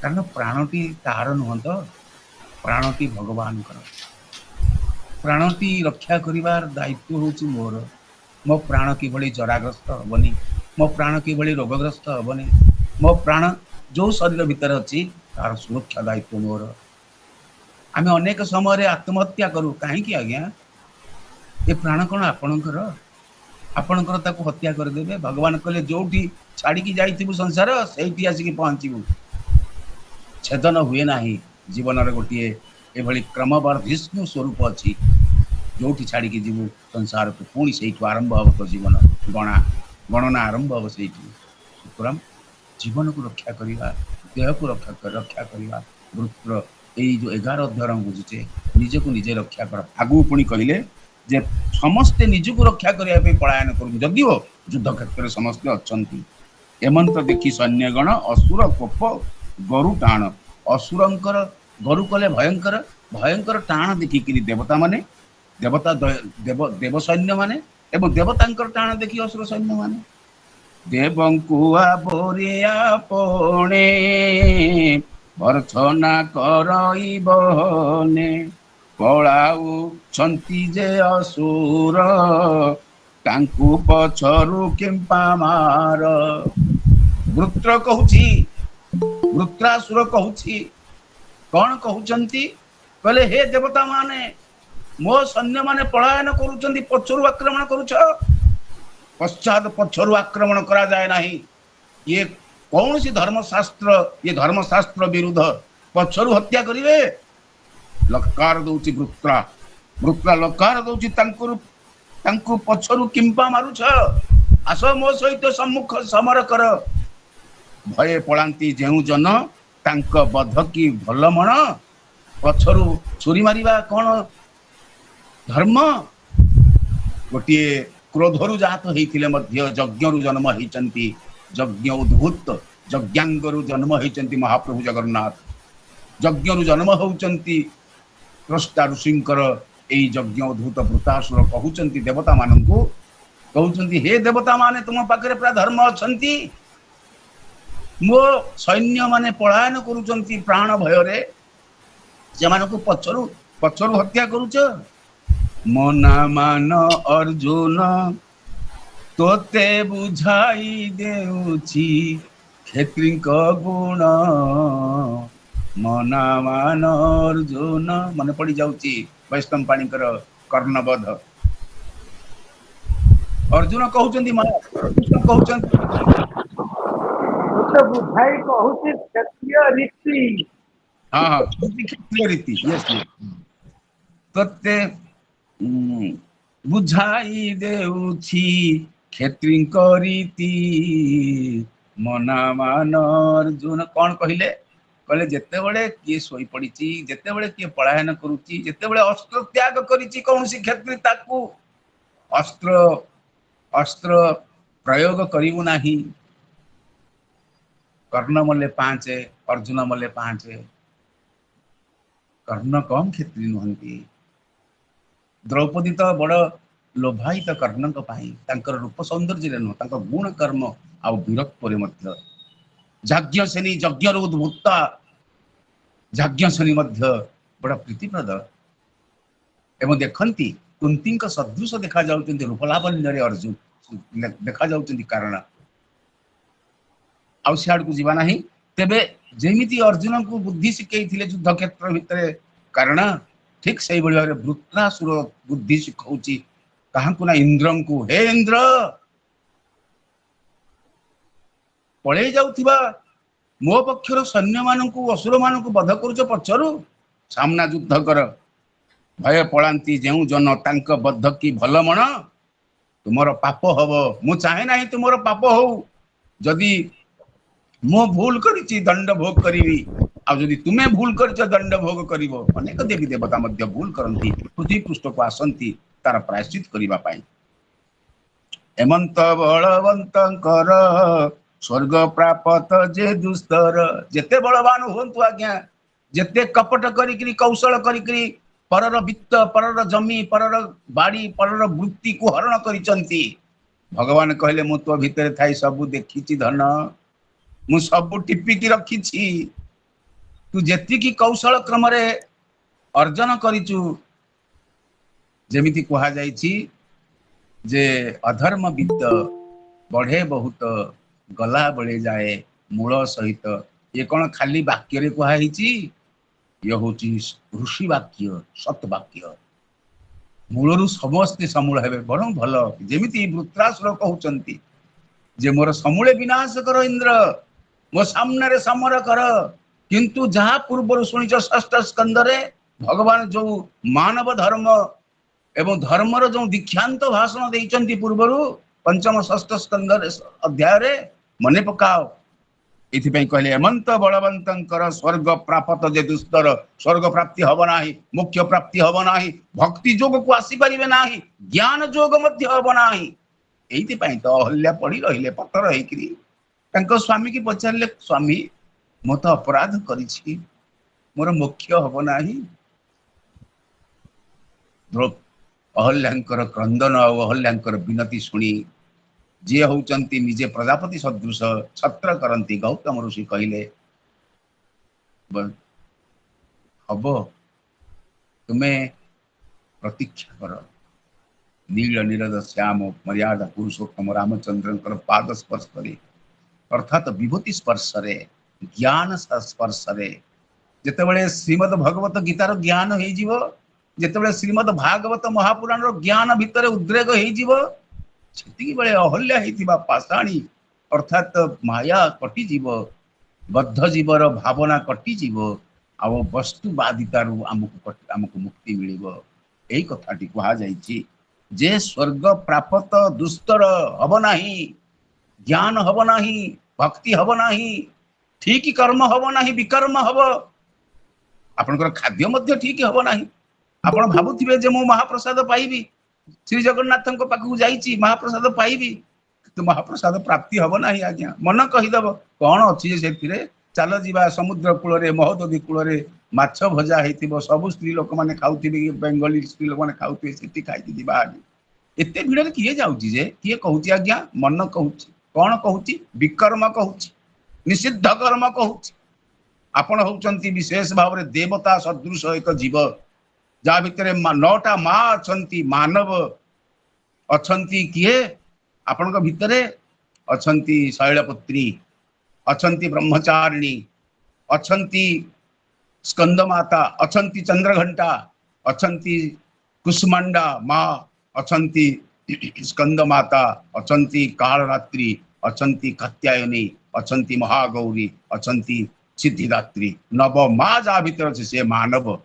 କାରଣ ପ୍ରାଣଟି ତାହାର ନୁହଁ ତ, ପ୍ରାଣଟି ଭଗବାନଙ୍କର। ପ୍ରାଣଟି ରକ୍ଷା କରିବାର ଦାୟିତ୍ୱ ହେଉଛି ମୋର। ମୋ ପ୍ରାଣ କିଭଳି ଜରାଗ୍ରସ୍ତ ହେବନି, ମୋ ପ୍ରାଣ କିଭଳି ରୋଗଗ୍ରସ୍ତ ହେବନି, ମୋ ପ୍ରାଣ ଯେଉଁ ଶରୀର ଭିତରେ ଅଛି ତାର ସୁରକ୍ଷା ଦାୟିତ୍ୱ ମୋର। ଆମେ ଅନେକ ସମୟରେ ଆତ୍ମହତ୍ୟା କରୁ, କାହିଁକି ଆଜ୍ଞା? ଏ ପ୍ରାଣ କ'ଣ ଆପଣଙ୍କର? ଆପଣଙ୍କର ତାକୁ ହତ୍ୟା କରିଦେବେ। ଭଗବାନ କହିଲେ ଯୋଉଠି ଛାଡ଼ିକି ଯାଇଥିବୁ ସଂସାର, ସେଇଠି ଆସିକି ପହଞ୍ଚିବୁ। ଛେଦନ ହୁଏ ନାହିଁ। ଜୀବନରେ ଗୋଟିଏ ଏଭଳି କ୍ରମବର୍ଦ୍ଧିଷ୍ଣୁ ସ୍ୱରୂପ ଅଛି। ଯୋଉଠି ଛାଡ଼ିକି ଯିବୁ ସଂସାରକୁ, ପୁଣି ସେଇଠୁ ଆରମ୍ଭ ହେବ ତ ଜୀବନ ଗଣନା ଆରମ୍ଭ ହେବ ସେଇଠୁ। ସୁତରାଂ ଜୀବନକୁ ରକ୍ଷା କରିବା, ଦେହକୁ ରକ୍ଷା କରିବା, ବୃତ୍ର ଏଇ ଯେଉଁ 11 ଅଧ୍ୟାୟ ବୁଝୁଛେ, ନିଜକୁ ନିଜେ ରକ୍ଷା କର। ଆଗକୁ ପୁଣି କହିଲେ ଯେ ସମସ୍ତେ ନିଜକୁ ରକ୍ଷା କରିବା ପାଇଁ ପଳାୟନ କରନ୍ତି, ଯଦିଓ ଯୁଦ୍ଧ କ୍ଷେତ୍ରରେ ସମସ୍ତେ ଅଛନ୍ତି। ଏମନ୍ତ ଦେଖି ସୈନ୍ୟଗଣ ଅସୁର କୋପ ଗରୁ ଟାଣ। ଅସୁରଙ୍କର ଗରୁ କଲେ ଭୟଙ୍କର, ଭୟଙ୍କର ଟାଣ ଦେଖିକିରି ଦେବତାମାନେ, ଦେବ ସୈନ୍ୟମାନେ ଏବଂ ଦେବତାଙ୍କର ଟାଣ ଦେଖି ଅସୁର ସୈନ୍ୟମାନେ ଦେବଙ୍କୁ ଆବୋରି ଆପଣେ ଭର୍ତ୍ସନା କରଇବନେ। ପଳାଉଛନ୍ତି ଯେ ଅସୁର ତାଙ୍କୁ ପଛରୁ କିମ୍ପା ମାର। ବୃତ୍ର କହୁଛି, ବୃତ୍ରାସୁର କହୁଛି, କ'ଣ କହୁଛନ୍ତି? କହିଲେ ହେ ଦେବତା ମାନେ, ମୋ ସୈନ୍ୟମାନେ ପଳାୟନ କରୁଛନ୍ତି, ପଛରୁ ଆକ୍ରମଣ କରୁଛ। ପଛରୁ ଆକ୍ରମଣ କରାଯାଏ ନାହିଁ। ଇଏ କୌଣସି ଧର୍ମଶାସ୍ତ୍ର, ଇଏ ଧର୍ମଶାସ୍ତ୍ର ବିରୁଦ୍ଧ। ପଛରୁ ହତ୍ୟା କରିବେ। ଲକାର ଦଉଛି ବୃତ୍ରା ଲକାର ଦଉଛି ତାଙ୍କୁ ପଛରୁ କିମ୍ପା ମାରୁଛ। ଆସ ମୋ ସହିତ ସମ୍ମୁଖ ସମର କର। ଭয়ে ପଳାନ୍ତି ଯେଉଁ ଜନ ତାଙ୍କ ବଧ କି ଭଲ ମଣ। ପଛରୁ ଛୁରୀ ମାରିବା କ'ଣ ଧର୍ମ? ଗୋଟିଏ କ୍ରୋଧରୁ ଜାତ ହେଇଥିଲେ ମଧ୍ୟ ଯଜ୍ଞରୁ ଜନ୍ମ ହେଇଛନ୍ତି। ଯଜ୍ଞ ଉଦ୍ଭୁତ ଯଜ୍ଞାଙ୍ଗରୁ ଜନ୍ମ ହେଇଛନ୍ତି ମହାପ୍ରଭୁ ଜଗନ୍ନାଥ। ଯଜ୍ଞରୁ ଜନ୍ମ ହେଉଛନ୍ତି ସ୍ରଷ୍ଟା ଋଷିଙ୍କର। ଏଇ ଯଜ୍ଞ ଉଦ୍ଭୁତ ବୃତ୍ରାସୁର କହୁଛନ୍ତି ଦେବତା ମାନଙ୍କୁ, କହୁଛନ୍ତି ହେ ଦେବତା ମାନେ, ତୁମ ପାଖରେ ପୁରା ଧର୍ମ ଅଛନ୍ତି। ମୋ ସୈନ୍ୟମାନେ ପଳାୟନ କରୁଛନ୍ତି ପ୍ରାଣ ଭୟରେ, ସେମାନଙ୍କୁ ପଛରୁ ହତ୍ୟା କରୁଛ। ମନା ମାନ ଅର୍ଜୁନ ତୋତେ ବୁଝାଇ ଦେଉଛି କ୍ଷେତ୍ରୀଙ୍କ ଗୁଣ। ମନା ମାନ ଅର୍ଜୁନ, ମନେ ପଡି ଯାଉଛି ବୈଷ୍ଣବ ପାଣିଙ୍କର କର୍ଣ୍ଣବଧ। ଅର୍ଜୁନ କହୁଛନ୍ତି, କୃଷ୍ଣ କହୁଛନ୍ତି, ବୁଝାଇ କହୁଛି କ୍ଷତ୍ରିୟ ରୀତି। ହଁ କ୍ଷତ୍ରିୟ ରୀତି। ତୋତେ ବୁଝାଇ ଦେଉଛି କ୍ଷତ୍ରୀଙ୍କ ରୀତି। ମନା ମାନ ଅର୍ଜୁନ। କ'ଣ କହିଲେ? କହିଲେ ଯେତେବେଳେ କିଏ ଶୋଇପଡ଼ିଛି, ଯେତେବେଳେ କିଏ ପଳାୟନ କରୁଛି, ଯେତେବେଳେ ଅସ୍ତ୍ର ତ୍ୟାଗ କରିଛି କୌଣସି କ୍ଷତ୍ରୀ, ତାକୁ ଅସ୍ତ୍ର ପ୍ରୟୋଗ କରିବୁ ନାହିଁ। କର୍ଣ୍ଣ ମଲେ 5, ଅର୍ଜୁନ ମଲେ 5। କର୍ଣ୍ଣ କମ୍ କ୍ଷତ୍ରୀ ନୁହନ୍ତି। ଦ୍ରୌପଦୀ ତ ବଡ଼ ଲୋଭାୟିତ କର୍ଣ୍ଣଙ୍କ ପାଇଁ, ତାଙ୍କର ରୂପ ସୌନ୍ଦର୍ଯ୍ୟରେ ନୁହଁ, ତାଙ୍କ ଗୁଣ କର୍ମ ଆଉ ବୀରତ୍ୱରେ ମଧ୍ୟ। ଯାଜ୍ଞସେନୀ, ଯଜ୍ଞର ଉଦ୍ଭୁକ୍ତା ଯାଜ୍ଞସେନୀ ମଧ୍ୟ बड़ा प्रीतिप्रद एवं देखती कुंती सदृश देखा जाउछन्ति रूपलावण्य अर्जुन देखा जाउछन्ति कारण आउ सियाड़ को जीवा नहीं तेबे जेमिति अर्जुन को बुद्धि शिखई युद्ध क्षेत्र भितर कारण ठीक से भाव में वृत्रासुर बुद्धि शिखाऊची कहां ना इंद्रम को हे इंद्र पड़े जाउथिबा मो पक्षर सैन्य मानू असुर मान बध करुच पछरु सामना युद्ध कर भय पड़ाती जो जन तांक बद्ध की भल मन तुमर पाप हब मु चाहे ना तुमर पाप हो जदि मु भूल करिछि दंड भोग करी आदि तुम्हें भूल कर दंड भोग कर अनेक देवी देवता मध्य भूल करती पृथ्वी पृष्ठ को आसती तार प्रायश्चित करने एमंत बलवंत स्वर्ग प्राप्त जे दुस्तर जेते बलवान हुंतु आज्ञा जेते कपट करी कौशल करी परर वित्त परर जमी परर बाड़ी परर वृत्ति को हरण करिसंती भगवान कहले मु तो भितर थाई सब देखिछि धन मु सब टिपिकी रखिछि तू जेतिकी कौशल क्रम रे अर्जन करिचु जेमिति कहा जाइछि जे अधर्म वित्त बढ़े बहुत गला बढ़े जाए मूल सहित ये कौन खाली वाक्य रे कहा हिछि ये होची ऋषि वाक्य सत वाक्य मूलरु समस्ते समूल हेबे बरं भल जेमिति वृत्रासुर कहउचंती जे मोर समूले विनाश कर इंद्र मो सामने रे समर कर किंतु जहाँ पूर्व शुणिच षष्ठ स्कंद रे भगवान जो मानव धर्म एवं धर्मर जो दीक्षांत भाषण देइचंती पूर्वरु पंचम षष्ठ स्कंद अध्याय रे मने पकाओ इथिपई कहले हेमंत बलवंतंकर स्वर्ग प्राप्त जे दुस्तर स्वर्ग प्राप्ति हब नाही मुख्य प्राप्ति हब नाही भक्ति जोग को आसी परिबे नाही ज्ञान जोग मध्य हब नाही एइथिपई तो अहल्या पड़ी रहिले पत्थर हेकरी तांको स्वामी की पचारले स्वामी मो तो अपराध करिछि मोर मुख्य हब नाही अहल्यांकर क्रंदन और अहल्यांकर विनती शुणी जे होचंती निजे प्रजापति सदृश छत्र करंती गौतम ऋषि कहले हब तुम्हें प्रतीक्षा कर नील नीरद श्याम मर्यादा पुरुषोत्तम रामचंद्र पाद स्पर्श करे अर्थात विभूति स्पर्श रे ज्ञान स्पर्श रे जेतेबेले श्रीमद भगवत गीतार ज्ञान हो जिवो जेतेबेले श्रीमद भागवत महापुराण रो ज्ञान भितर उद्रेक हो जिवो सेतिकी बेले अहल्या हेतिबा पाषाणी अर्थात माया कटि जीव बद्ध जीवर भावना कटि जीव आ वस्तुवादितारू आमको मुक्ति मिलिबो एई कथाटी कहा जाइछि जे स्वर्ग प्राप्त दुस्तर हब नाही ज्ञान हब नाही भक्ति हब नाही ठीक कर्म हब नाही विकर्म हब आपनकर खाद्य मध्य ठीक हब नाही आपण भाबुथिबे जे मो महाप्रसाद पाइबी श्री जगन्नाथ पाखक जाइछि महाप्रसाद पाइबी तो महाप्रसाद प्राप्ति हब नाही आज्ञा मन कहीदेव कौन अच्छी से चल जीवा समुद्र कूल रे महोदधी कूल रे माछ भजा हेतिबो सब स्त्री लोक माने खाउथिबे बेंगली स्त्री लोक माने खाउथिबे सेति खाइति दिबा आगे एते भिड़ रे किए जाउछि जे किए कहउछि आज्ञा मन कहउछि कौन कहउछि विकर्म कहउछि निषिद्ध कर्म कहउछि आपण होउचंती विशेष भाव रे देवता सदृश एक जीव जा भितर 9टा माँ अछंती मानव अछंती किए आपण को भितरे अछंती शैलपुत्री अछंती ब्रह्मचारिणी अछंती स्कंद माता अछंती चंद्रघंटा अछंती कुष्मांडा माँ अछंती स्कंद माता अछंती कालरात्रि अछंती कात्यायनी अछंती महागौरी अछंती सिद्धिदात्री नव माँ जा भितर से मानव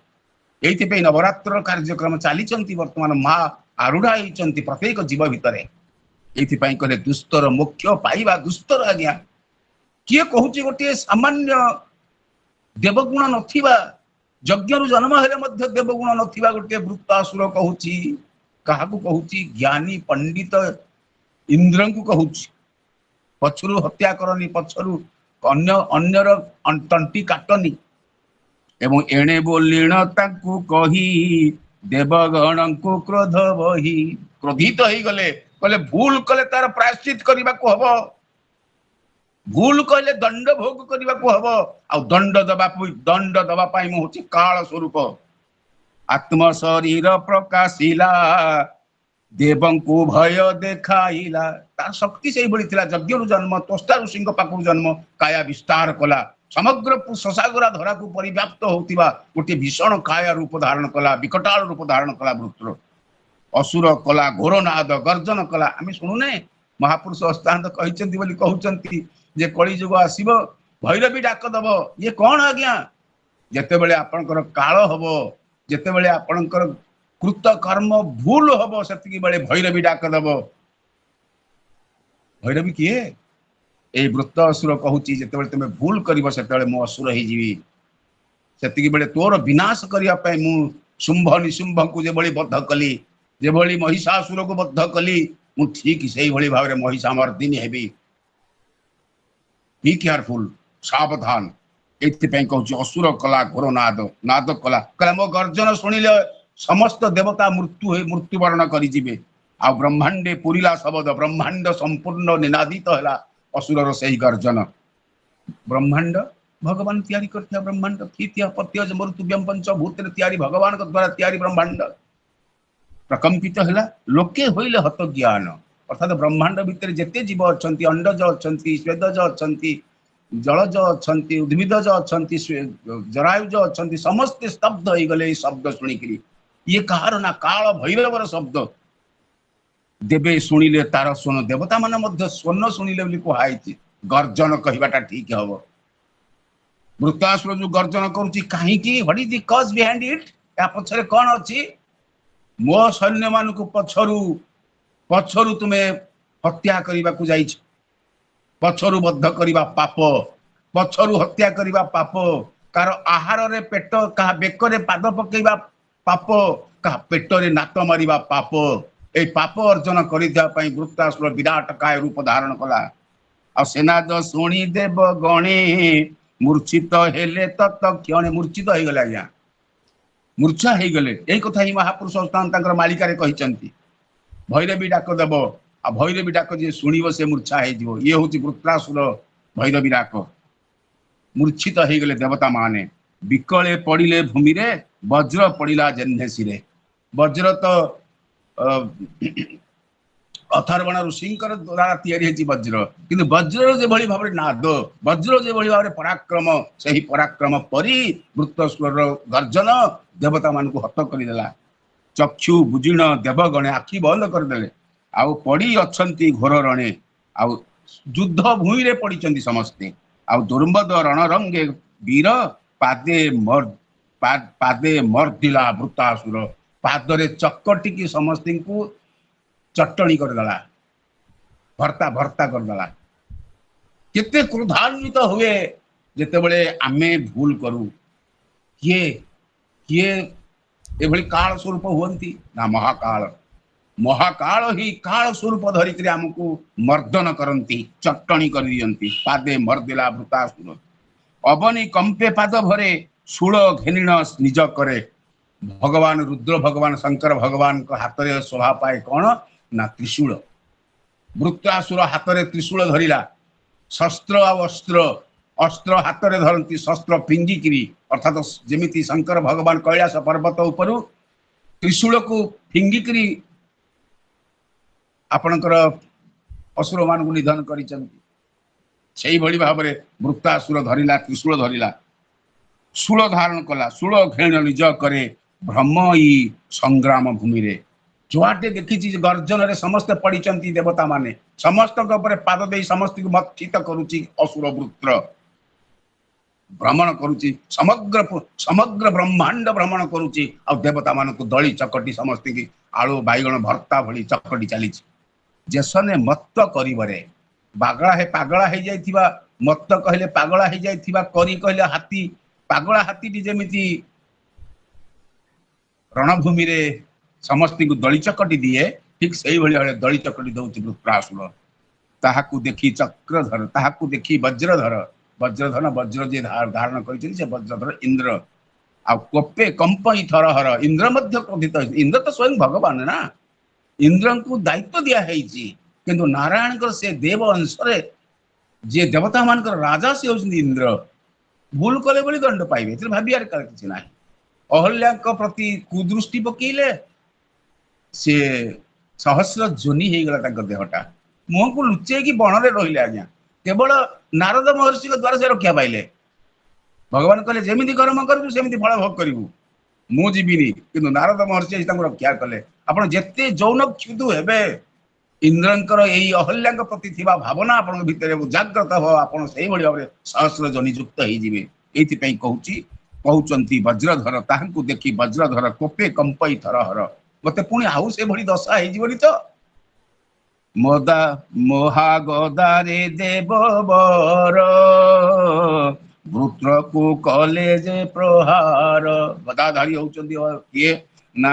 ये नवरात्र कार्यक्रम चली वर्तमान माँ आरूढ़ा होती प्रत्येक जीव भितर ये कहले दुस्तर मोक्ष पाइबा दुस्तर आज्ञा किए कहूँ गोटे सामान्य देवगुण नथिबा यज्ञ जन्म हेले मध्य देवगुण नथिबा गोटे वृत्तासुर कहूँ क्या कहूँ ज्ञानी पंडित इंद्र को कहूँ पछरु हत्या करनी पछरु अन्यर तंटी काटनी एवं एणे बोलीण ताकू कही देवगण को क्रोध बही क्रोधित हो गले कहले भूल कले तार प्रायश्चित करने को हब भूल कहले दंड भोग करने को हब आ दंड दबा मु होची काल स्वरूप आत्म शरीर प्रकाशिला देवंकु भय देखाइला तार शक्ति से भली थिला यज्ञ जन्म तोष्टा ऋषि पाखु जन्म काया विस्तार कला समग्र शशागरा धरा को परिव्याप्त होतिबा गोटे भीषण काया रूप धारण कला विकटाल रूप धारण कला वृत्र असुर कला घोरनाद गर्जन कला आम शुणुने महापुरुष अस्तांत कहते जे कली जुग आसब भैरवी डाक दब ये कौन आज्ञा जिते बड़े आपणकर काल हम जिते बड़े आपणकर कृत कर्म भूल हम से बड़े भैरवी डाक दब भैरवी किए ए वृत्त असुर कहूँ जिते तुम भूल कर से मो असुर होती बेले तोर विनाश करने मु शुंभ निशुंभ को जो बद्ध कली जो महिषासुर को बद्ध कली मु ठीक से भाव में महिषामर्दिनी हेबी बी केयरफुल सावधान एथिपाई कहूँ असुर कला घोर नाद नाद कला कहला मो गर्जन शुणिले समस्त देवता मृत्युवरण करें आ ब्रह्मांडे पुरीला शब्द ब्रह्मांड संपूर्ण निनादित है असुरर से गर्जन ब्रह्मांड भगवान तैयारी करथिया ब्रह्मांड फीतिया पत्य मृत्युव्यम पंचभूत तैयारी भगवान द्वारा तैयारी ब्रह्मांड प्रकंपित है लोके होइले हत ज्ञान अर्थात ब्रह्मांड भितर जेते जीव अछंती अंडज अछंती स्वेदज अछंती जलज अछंती उद्भिदज अछंती जरायुज अछंती समस्त स्तब्ध हो गले शब्द शुणिकी ये कहार ना काल भैरवर शब्द देवे शुणिले तार स्वन देवता मान स्वन शुणिले कहुई गर्जन कहवाटा ठीक हम वृत्तासुर जो गर्जन करुच्ची कहीं what is the cause behind it या पछरे कौन अच्छी मो सैन्य मान पछरु पछरु तुम्हें हत्या करने को जाइछ पछरु बद्ध करवा पाप पछरु हत्या करवा पाप कार आहार रे पेट कहा बेकरे पाद पकेवा पाप कहा पेटरे नाक मारिबा पाप ए पाप अर्जन करने वृत्तासुर विराट काय रूप धारण कला आ सेनाद शुणी देव गणे मूर्छित हेले तत क्षणे मूर्छित हो गले आज्ञा मूर्छा हो गले यही कथा ही महापुरुष स्थान मालिका कहते भैरवी डाक देव आ भैरवी डाक जी शुणव से मूर्छा हो ये हूँ वृत्रासुर भैरवी डाक मूर्छित हो गले देवता माने विकले पड़िले भूमि रे वज्र पड़ा जेन्हे सिरे वज्र तो अथर्वण ऋषि द्वारा या वज्र किंतु वज्र जो भाव में नाद वज्र जो भाव में पराक्रम से ही पराक्रम परी वृत्तसुर गर्जन देवता मान हत करदेला चक्षु बुजीण देवगणे आखि बंद करदे आउ पड़ी अच्छी घोर रणे आउ युद्ध भूमि रे पड़ी समस्ते आउ दुर्मद रणरंगे वीर पादे मर्दिला वृत्तासुर पादरे चकटिकी समस्त को चटणी करदेला भर्ता भर्ता करदेला केते क्रोधान्वित हुए जेते बड़े आमे भूल करू किए किए एभली काल स्वरूप हुंती ना महाकाल महाकाल ही काल स्वरूप धरिक आमको मर्दन करती चटणी कर दियंती पादे मर्दिला वृत्तासुर अबनी कंपे पाद भरे शूल घेनिण निज करे भगवान रुद्र भगवान शंकर भगवान को हाथ में शोभा पाए कौन ना त्रिशूल वृत्तासुर हाथ में त्रिशूल धरिला शस्त्र अस्त्र अस्त्र हाथ में धरती शस्त्र फिंगिकी अर्थात जमीती शंकर भगवान कैलाश पर्वत उपरू त्रिशूल को फिंगिकी आपणकर असुर मान निधन कर भाव में वृत्तासुर धरिला त्रिशूल धरिला शूल धारण कला शूल घेण निज करे भ्रमयी संग्राम भूमि रे जुआटे देखी गर्जन रे समस्त पड़ी देवता माने समस्त पाद दे समस्त को मत्थित करुच्ची असुर वृत्र भ्रमण करुच्ची समग्र समग्र ब्रह्मांड भ्रमण करुच्ची आ देवता मान को दली चकटी समस्त की आलू बैगण भर्ता भली चकटी चली जेसने मत्त करे बागला है पागला हो जाइथिबा मत्त कहले पागला हो जाइथिबा करी कहले हाथी पागला हाथी जेमिति रणभूमि रे समस्त को दली चकटी दिए ठीक से भाई दली चकटी दौर वृत्रासुर ताहाकू देखी चक्रधर ताहाकू देखी वज्रधर वज्रधर वज्र जे धारण कर वज्रधर इंद्र आ कोपे कंपई थरहर इंद्र मध्य क्रोधित इंद्र तो स्वयं भगवान ना इंद्र को दायित्व दिखाई किंतु नारायण से देव अंश जे देवता मान राजा से होती इंद्र भूल कले बोली दंड पाइबे भावियार किसी ना अहल्या प्रति कुदृष्टि पकईले सी सहस्र जोनी हो गला देहटा मुह को लुचे बण में रही आज्ञा केवल नारद महर्षि द्वारा से रक्षा पाइले भगवान कहले जमी कर्म करू सेमती फल भोग करू मु जीविनी किंतु नारद महर्षि रक्षा कले आपण जेते जौन क्षुदु हेबे इंद्रंकर यही अहल्या प्रति थिबा भावना आपण भितर जाग्रत हो आपण सही भली भाव सहस्र जनी युक्त हो जिवे एथि पई कहउचंती वज्रधर ताहांकु देखि वज्रधर कोपे कंपई थरहर मते पुणी आउ से भली दशा हो जीवनी तो मोदा मोहा गोदारे देवबर वृत्र को कॉलेज प्रहार गदाधारी होचंदी किए ना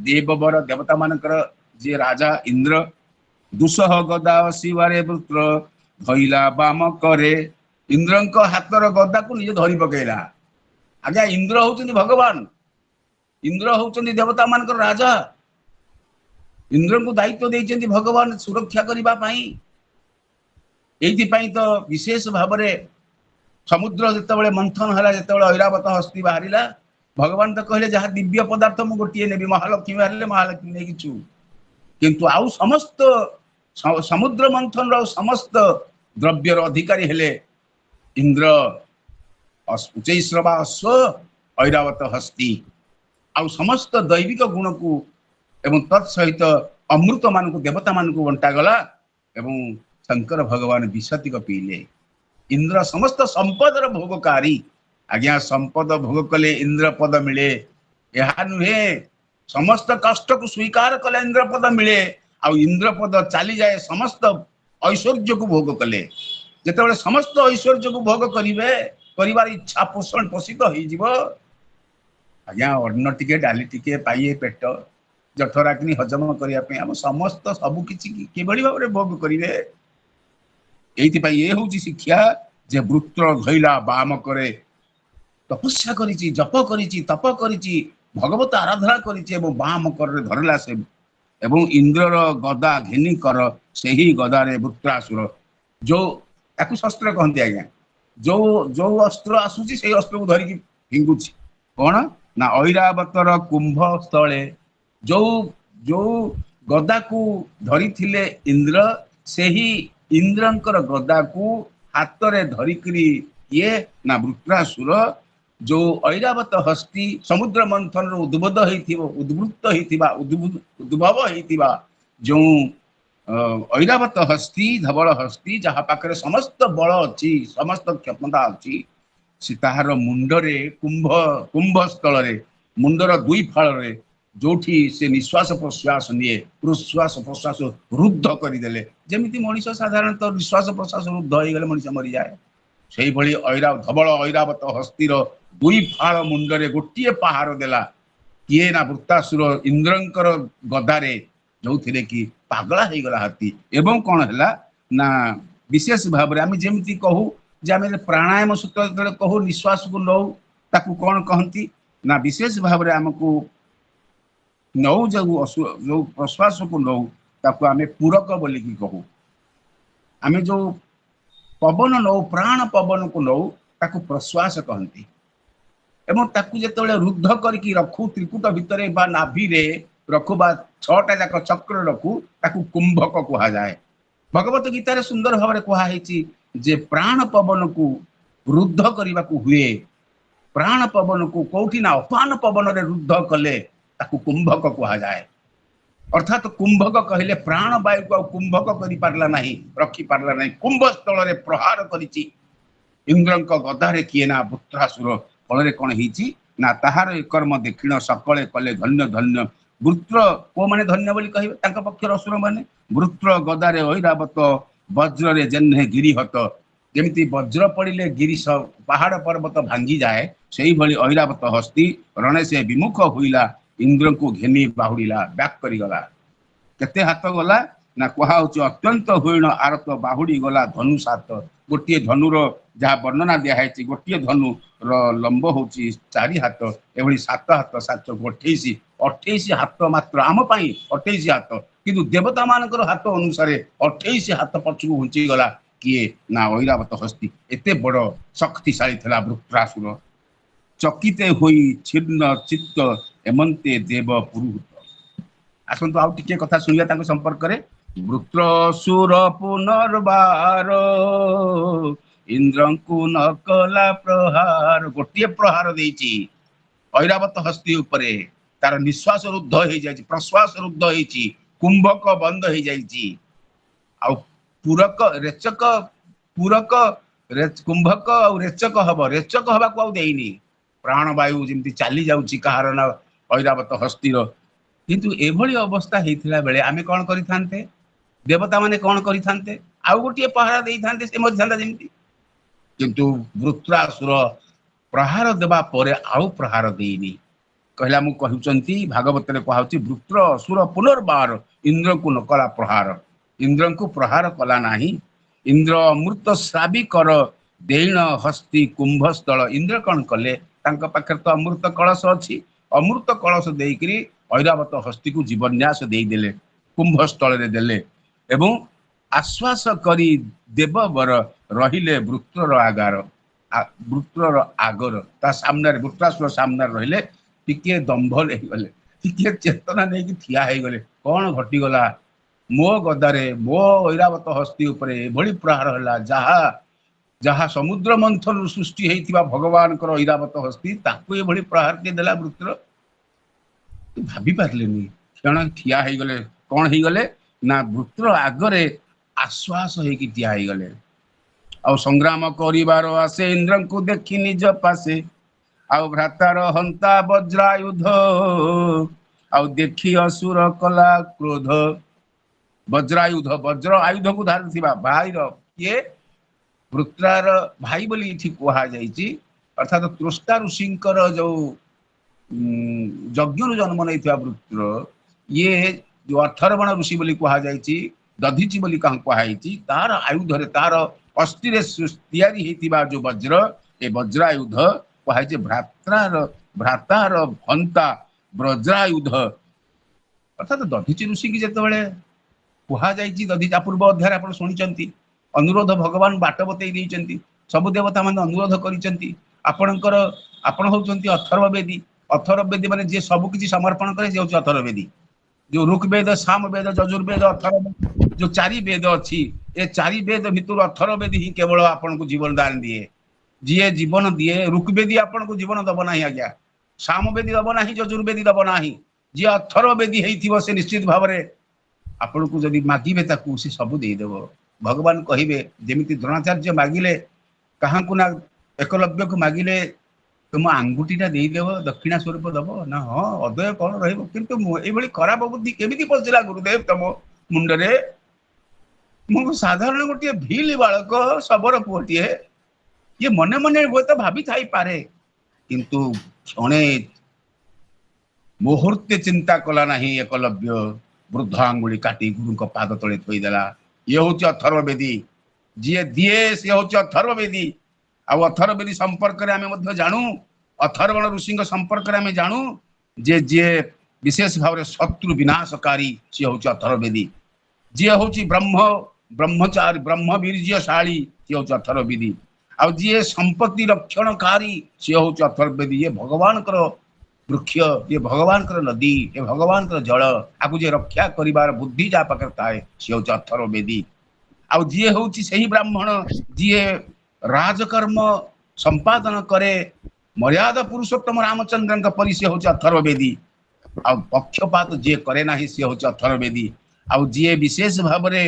देवबर देवता मानकर जे राजा इंद्र दुसह गदा शिवारे वृत्र धइला बाम करे इंद्रंक हातर गदा को निजे धरी पकेला आज्ञा इंद्र होचंदी भगवान इंद्र होचंदी देवता मानकर राजा इंद्र को दायित्व देइचंदी भगवान सुरक्षा करिबा पई एथि पई तो विशेष भाव में समुद्र जिते मंथन है जिते ऐरावत हस्ती बाहरिला भगवान तो कहले जहाँ दिव्य पदार्थ मु गोटे नेबी महालक्ष्मी बाहर महालक्ष्मी नहीं किछु किंतु आउ समस्त समुद्र मंथन रो समस्त द्रव्यर अधिकारी हेले इंद्र उच्चैश्रवा अश्व ऐरावत हस्ती आउ समस्त दैविक गुण को एवं तत्सहित अमृत मान को देवता मान को बंटा गला एवं शंकर भगवान विषतिक पीले इंद्र समस्त संपदर भोगकारी आज्ञा संपद भोग कले इंद्र पद मिले यह नुहे समस्त कष्ट को स्वीकार कले इंद्र पद मिले आउ इंद्र पद चली जाए समस्त ऐश्वर्य को भोग कले जिते समस्त ऐश्वर्य को भोग करिवे परिवार इच्छा पोषण पोषित हो आज्ञा अन्न टिके डाली टिके पाइए पेट जठराग्नि हजम करने आम समस्त सबकि किभली भाव में भोग करेंगे ये हूँ शिक्षा जे वृत्र धइला बाम करे तपस्या करिछि जप करिछि तप करिछि भगवत आराधना करिछि एवं बाम कर धरला से एवं इंद्रर गदा घेनी कर से ही गदारे वृत्रासुर जो ताकू शस्त्र कहते आज्ञा जो जो अस्त्र आसुची से अस्त्र को धरिकी फिंगुछि कौन ना ऐरावतर कुंभ स्थले जो जो गदा को धरी थिले इंद्र से ही इंद्रंकर गदा को हाथ रे धरिकरी ये ना वृत्रासुर जो ऐरावत हस्ती समुद्र मंथन उद्बुद्ध होइथिबो उद्वृत्त होइथिबा उद्भव होइथिबा जो ऐरावत हस्ती धवल हस्ती जहाँ पाखरे समस्त बल अच्छी समस्त क्षमता अच्छी से ताहार मुंडरे कुंभ कुंभ स्थल रे मुंडर दुई फाल रे जोठी से निश्वास प्रश्वास निये प्रश्वास प्रश्वास रुद्ध करदेले जमीती मनीष साधारणतः निश्वास प्रश्वास रुद्ध हो गले मनीष मरी जाए से भली धवल ऐरावत हस्तीर दुई फाल मुंडरे गोटे पहाड़ देला किए ना वृत्तासुर इंद्रंकर गदारे जो थे कि पागला हो गला हाथी एवं कौन है ना विशेष भाव में आम जमी कहू जे आम प्राणायाम सूत्र जो कहू निश्वास को नौ ताकू कौन कहती ना विशेष भाव में आमको नौ जो प्रश्वास को नौ ताकू आम पूरक बोलिकी कहू आम जो पवन नौ प्राण पवन को नौ ताकू प्रश्वास कहती एवं ताकू जिते रुद्ध करके रखू त्रिकुट भितर बा नाभि रे रखू बा छटा जाक चक्र रखू ताकू कुंभक कहा जाए भगवत गीतार सुंदर भाव में कहुई जे प्राण पवन को रुद्ध करने को हुए प्राण पवन को कौटी ना अपान पवन रे रुद्ध कले ताकू कुंभक कहा जाए अर्थात कुंभक कहले प्राण वायु को कुंभक करि पारला नहीं रखी पारला नहीं कुंभ स्थल रे प्रहार करिछि इंद्रंक गदारे किए ना वृत्रासुर फल कौन होती ना ताहार कर्म देखिण सकले कले धन्य धन्य वृत्र को माने धन्य बोली कहे पक्षर असुर माने वृत्र गदारे ऐरावत वज्र रे जेन्हे गिरिहत जमी वज्र पड़े गिरी पहाड़ पर्वत भांगी जाए से भली ऐरावत हस्ती रणे से विमुख होइला इंद्र को घेनी बाहुड़िला बैक करीगला केते हाथ गला ना कहा अत्यंत हुईण आरत बाहुड़ी गला धनु सात गोटे धनुर जहाँ वर्णना दिखाई गोटे धनु लंब हूँ 4 हाथ एभली 7 हाथ 7 28 28 हाथ मात्र आम 28 हाथ किंतु देवता मानकर हाथ अनुसार 28 हाथ पछकू घुंची गला किए ना ऐरावत हस्ती एते बड़ शक्तिशाली थिला वृत्रासुर ଚକିତେ ହୋଇ ଛିନ୍ନ ଚିତ୍ତ ଏମନ୍ତେ ଦେବ ପୁରୁହୂତ। ଆସନ୍ତୁ ଆଉ ଟିକେ କଥା ଶୁଣିବା ତାଙ୍କ ସମ୍ପର୍କରେ। ବୃତ୍ରସୁର ପୁନର୍ବାର ଇନ୍ଦ୍ରଙ୍କୁ ନ କଲା ପ୍ରହାର। ଗୋଟିଏ ପ୍ରହାର ଦେଇଛି ଐରାବତ ହସ୍ତି ଉପରେ, ତାର ନିଶ୍ୱାସ ରୁଦ୍ଧ ହେଇଯାଇଛି, ପ୍ରଶ୍ୱାସ ରୁଦ୍ଧ ହେଇଛି, କୁମ୍ଭକ ବନ୍ଦ ହେଇଯାଇଛି। ଆଉ ପୂରକ ରେଚକ ପୂରକ କୁମ୍ଭକ ଆଉ ରେଚକ ହବ, ରେଚକ ହବାକୁ ଆଉ ଦେଇନି। ପ୍ରାଣବାୟୁ ଯେମିତି ଚାଲି ଯାଉଛି କାହାର ନା ଐରାବତ ହସ୍ତିର। କିନ୍ତୁ ଏଭଳି ଅବସ୍ଥା ହେଇଥିଲା ବେଳେ ଆମେ କଣ କରିଥାନ୍ତେ? ଦେବତା ମାନେ କଣ କରିଥାନ୍ତେ? ଆଉ ଗୋଟିଏ ପହରା ଦେଇଥାନ୍ତେ, ସେ ମରିଥାନ୍ତା ଯେମିତି। କିନ୍ତୁ ବୃତ୍ରାସୁର ପ୍ରହାର ଦେବା ପରେ ଆଉ ପ୍ରହାର ଦେଇନି। କହିଲା ମୁଁ କହୁଛନ୍ତି ଭାଗବତରେ କୁହାଉଛି ବୃତ୍ର ଅସୁର ପୁନର୍ବାର ଇନ୍ଦ୍ରଙ୍କୁ ନ କଲା ପ୍ରହାର। ଇନ୍ଦ୍ରଙ୍କୁ ପ୍ରହାର କଲା ନାହିଁ। ଇନ୍ଦ୍ର ଅମୃତ ଶ୍ରାବୀ କର ଦେଇଣ ହସ୍ତି କୁମ୍ଭସ୍ଥଳ। ଇନ୍ଦ୍ର କଣ କଲେ? ତାଙ୍କ ପାଖରେ ତ ଅମୃତ କଳସ ଅଛି, ଅମୃତ କଳସ ଦେଇକିରି ଐରାବତ ହସ୍ତିକୁ ଜୀବନ୍ୟାସ ଦେଇଦେଲେ, କୁମ୍ଭସ୍ଥଳରେ ଦେଲେ। ଏବଂ ଆଶ୍ୱାସ କରି ଦେବବର ରହିଲେ ବୃତ୍ରର ଆଗାର। ବୃତ୍ରର ଆଗର ତା ସାମ୍ନାରେ, ବୃତ୍ରାସୁର ସାମ୍ନାରେ ରହିଲେ, ଟିକେ ଦମ୍ଭ ନେଇଗଲେ, ଟିକେ ଚେତନା ନେଇକି ଠିଆ ହେଇଗଲେ। କଣ ଘଟିଗଲା? ମୋ ଗଦାରେ, ମୋ ଐରାବତ ହସ୍ତି ଉପରେ ଏଭଳି ପ୍ରହାର ହେଲା, ଯାହା ସମୁଦ୍ର ମନ୍ଥନରୁ ସୃଷ୍ଟି ହେଇଥିବା ଭଗବାନଙ୍କର ଐରାବତ ହସ୍ତି, ତାକୁ ଏଭଳି ପ୍ରହାର କିଏ ଦେଲା ବୃତ୍ର? ଭାବି ପାରିଲେନି, କ୍ଷଣ ଠିଆ ହେଇଗଲେ। କଣ ହେଇଗଲେ ନା ବୃତ୍ର ଆଗରେ ଆଶ୍ୱାସ ହେଇକି ଠିଆ ହେଇଗଲେ। ଆଉ ସଂଗ୍ରାମ କରିବାର ଆସେ ଇନ୍ଦ୍ରଙ୍କୁ ଦେଖି ନିଜ ପାଶେ, ଆଉ ଭ୍ରାତାର ହନ୍ତା ବଜ୍ରାୟୁଧ, ଆଉ ଦେଖି ଅସୁର କଲା କ୍ରୋଧ। ବଜ୍ରାୟୁଧ, ବଜ୍ର ଆୟୁଧକୁ ଧରିଥିବା ଭାଇର, କିଏ? ବୃତ୍ରାର ଭାଇ ବୋଲି ଏଠି କୁହାଯାଇଛି। ଅର୍ଥାତ ତ୍ରଷ୍ଟା ଋଷିଙ୍କର ଯୋଉ ଯଜ୍ଞରୁ ଜନ୍ମ ନେଇଥିବା ବୃତ୍ର, ଇଏ ଯୋଉ 18 ଋଷି ବୋଲି କୁହାଯାଇଛି, ଦଧିଚି ବୋଲି କାହାକୁ କୁହାଯାଇଛି, ତାର ଆୟୁଧରେ, ତାର ଅସ୍ଥିରେ ତିଆରି ହେଇଥିବା ଯୋଉ ବଜ୍ର, ଏ ବଜ୍ରାୟୁଧ କୁହାଯାଇଛି ଭ୍ରାତାର ହନ୍ତା ବଜ୍ରାୟୁଧ। ଅର୍ଥାତ ଦଧିଚି ଋଷିକି ଯେତେବେଳେ କୁହାଯାଇଛି, ଦଧିଚି ପୂର୍ବ ଅଧ୍ୟାୟରେ ଆପଣ ଶୁଣିଛନ୍ତି, ଅନୁରୋଧ ଭଗବାନ ବାଟ ବତେଇ ଦେଇଛନ୍ତି, ସବୁ ଦେବତା ମାନେ ଅନୁରୋଧ କରିଛନ୍ତି ଆପଣ ହଉଛନ୍ତି ଅଥର୍ବ ବେଦୀ। ଅଥର୍ବ ବେଦୀ ମାନେ ଯିଏ ସବୁ କିଛି ସମର୍ପଣ କରେ, ସେ ହଉଛି ଅଥର୍ବ ବେଦୀ। ଯୋଉ ଋକ୍ ବେଦ, ସାମ ବେଦ, ଯଜୁର୍ବେଦ, ଅଥର୍ବ, ଯୋଉ 4 ବେଦ ଅଛି, ଏ 4 ବେଦ ଭିତରୁ ଅଥର୍ବ ବେଦୀ ହିଁ କେବଳ ଆପଣଙ୍କୁ ଜୀବନ ଦାନ ଦିଏ। ଯିଏ ଜୀବନ ଦିଏ, ଋକ୍ ବେଦୀ ଆପଣଙ୍କୁ ଜୀବନ ଦବ ନାହିଁ ଆଜ୍ଞା, ସାମ ବେଦୀ ଦବ ନାହିଁ, ଯଜୁର୍ବେଦୀ ଦବ ନାହିଁ। ଯିଏ ଅଥର୍ବ ବେଦୀ ହେଇଥିବ, ସେ ନିଶ୍ଚିତ ଭାବରେ ଆପଣଙ୍କୁ ଯଦି ମାଗିବେ ତାକୁ, ସେ ସବୁ ଦେଇଦେବ। ଭଗବାନ କହିବେ, ଯେମିତି ଦ୍ରୋଣାଚାର୍ଯ୍ୟ ମାଗିଲେ କାହାକୁ ନା, ଏକଲବ୍ୟକୁ ମାଗିଲେ ତୁମ ଆଙ୍ଗୁଠିଟା ଦେଇଦେବ, ଦକ୍ଷିଣା ସ୍ୱରୂପ ଦବ ନା? ହଁ, ଅଦୟ କଣ ରହିବ? କିନ୍ତୁ ଏଇଭଳି ଖରାପ ବୁଦ୍ଧି କେମିତି ପଶିଲା ଗୁରୁଦେବ ତମ ମୁଣ୍ଡରେ? ମୁଁ ସାଧାରଣ ଗୋଟିଏ ଭିଲ ବାଳକ, ଶବର ପୁଅଟିଏ, ଇଏ ମନେ ମନେ ହୁଏତ ଭାବି ଥାଇପାରେ, କିନ୍ତୁ କ୍ଷଣେ ମୁହୂର୍ତ୍ତେ ଚିନ୍ତା କଲା ନାହିଁ ଏକଲବ୍ୟ। ବୃଦ୍ଧ ଆଙ୍ଗୁଳି କାଟି ଗୁରୁଙ୍କ ପାଦ ତଳେ ଥୋଇଦେଲା। ଇଏ ହଉଛି ଅଥର୍ବ ବେଦୀ। ଯିଏ ଦିଏ, ସିଏ ହଉଛି ଅଥର୍ବ ବେଦୀ। ଆଉ ଅଥର୍ବ ବେଦୀ ସମ୍ପର୍କରେ ଆମେ ମଧ୍ୟ ଜାଣୁ, ଅଥର୍ବଣ ଋଷିଙ୍କ ସମ୍ପର୍କରେ ଆମେ ଜାଣୁ ଯେ ଯିଏ ବିଶେଷ ଭାବରେ ଶତ୍ରୁ ବିନାଶକାରୀ, ସିଏ ହଉଛି ଅଥର୍ବ ବେଦୀ। ଯିଏ ହଉଛି ବ୍ରହ୍ମଚାରୀ, ବ୍ରହ୍ମବୀର୍ଯ୍ୟଶାଳୀ, ସିଏ ହଉଛି ଅଥର୍ବ ବେଦୀ। ଆଉ ଯିଏ ସମ୍ପତ୍ତି ରକ୍ଷଣକାରୀ, ସିଏ ହଉଛି ଅଥର୍ବ ବେଦୀ। ଇଏ ଭଗବାନଙ୍କର ବୃକ୍ଷ, ଇଏ ଭଗବାନଙ୍କର ନଦୀ, ଏ ଭଗବାନଙ୍କର ଜଳ, ଆକୁ ଯିଏ ରକ୍ଷା କରିବାର ବୁଦ୍ଧି ଯାହା ପାଖରେ ଥାଏ, ସିଏ ହଉଛି ଅଥର୍ବ ବେଦୀ। ଆଉ ଯିଏ ହଉଛି ସେହି ବ୍ରାହ୍ମଣ, ଯିଏ ରାଜକର୍ମ ସମ୍ପାଦନ କରେ ମର୍ୟାଦା ପୁରୁଷୋତ୍ତମ ରାମଚନ୍ଦ୍ରଙ୍କ ପରି, ସିଏ ହଉଛି ଅଥର୍ବ ବେଦୀ। ଆଉ ପକ୍ଷପାତ ଯିଏ କରେ ନାହିଁ, ସିଏ ହଉଛି ଅଥର୍ବ ବେଦୀ। ଆଉ ଯିଏ ବିଶେଷ ଭାବରେ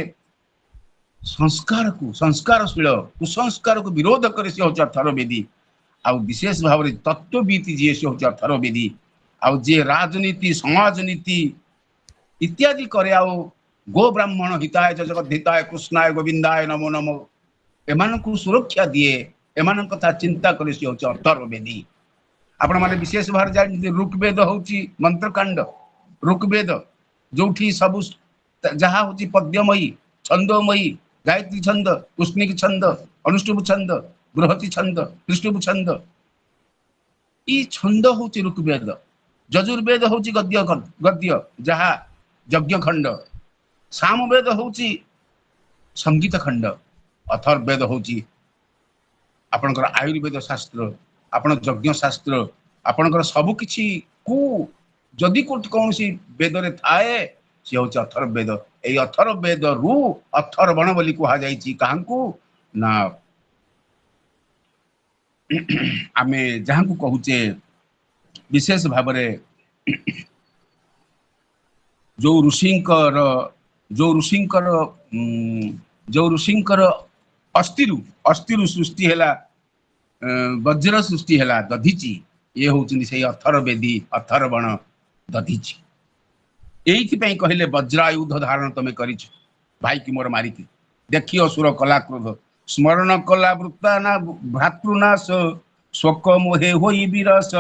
ସଂସ୍କାରଶୀଳ, କୁସଂସ୍କାରକୁ ବିରୋଧ କରେ, ସିଏ ହଉଛି ଅଥର୍ବ ବେଦୀ। ଆଉ ବିଶେଷ ଭାବରେ ତତ୍ତ୍ୱବିତ୍ ଯିଏ, ସେ ହଉଛି ଅଥର୍ବ ବେଦୀ। ଆଉ ଯିଏ ରାଜନୀତି, ସମାଜନୀତି ଇତ୍ୟାଦି କରେ, ଆଉ ଗୋ ବ୍ରାହ୍ମଣ ହିତାୟ ଜଗତ୍ ହିତାୟ କୃଷ୍ଣାୟ ଗୋବିନ୍ଦାୟ ନମୋ ନମୋ, ଏମାନଙ୍କୁ ସୁରକ୍ଷା ଦିଏ, ଏମାନଙ୍କ କଥା ଚିନ୍ତା କରି, ସେ ହଉଛି ଅଥର୍ବ ବେଦୀ। ଆପଣମାନେ ବିଶେଷ ଭାବରେ ଜାଣିଛନ୍ତି, ଋକ୍ ବେଦ ହଉଛି ମନ୍ତ୍ରକାଣ୍ଡ। ଋକ୍ ବେଦ ଯୋଉଠି ସବୁ ଯାହା ହଉଛି ପଦ୍ୟମୟୀ, ଛନ୍ଦମୟୀ, ଗାୟତ୍ରୀ ଛନ୍ଦ, ପୁଷ୍ଣିକ ଛନ୍ଦ, ଅନୁଷ୍ଠୁପ ଛନ୍ଦ, ବୃହତି ଛନ୍ଦ, କୃଷ୍ଣୁପ ଛନ୍ଦ, ଏଇ ଛନ୍ଦ ହଉଛି ଋକ୍ ବେଦ। ଯଜୁର୍ବେଦ ହଉଛି ଗଦ୍ୟ, ଯାହା ଯଜ୍ଞ ଖଣ୍ଡ। ସାମବେଦ ହଉଛି ସଙ୍ଗୀତ ଖଣ୍ଡ। ଅଥର୍ବ ବେଦ ହଉଛି ଆପଣଙ୍କର ଆୟୁର୍ବେଦ ଶାସ୍ତ୍ର, आपण यज्ञ शास्त्र आपणकर सब किछि को जदि कौन सी वेद रे थाए सी हूँ अथर्ववेद ये अथर्ववेद रु अथर्वण बोली कहा जाइछि काहंकु ना आमे जहाँ को कहूचे विशेष भाव में जो ऋषिंकर अस्थिरु सृष्टि है वज्र सृष्टि है दधिची ये होउछिन से अथर्ववेदी अथर्वण दधिची एइथिपई कहले वज्रायुध धारण तमे करिछ भाई की मोर मारिकी देखियो असुर कला क्रोध स्मरण कला वृत्ता ना भ्रातृनाश शोक मोहे होई विरस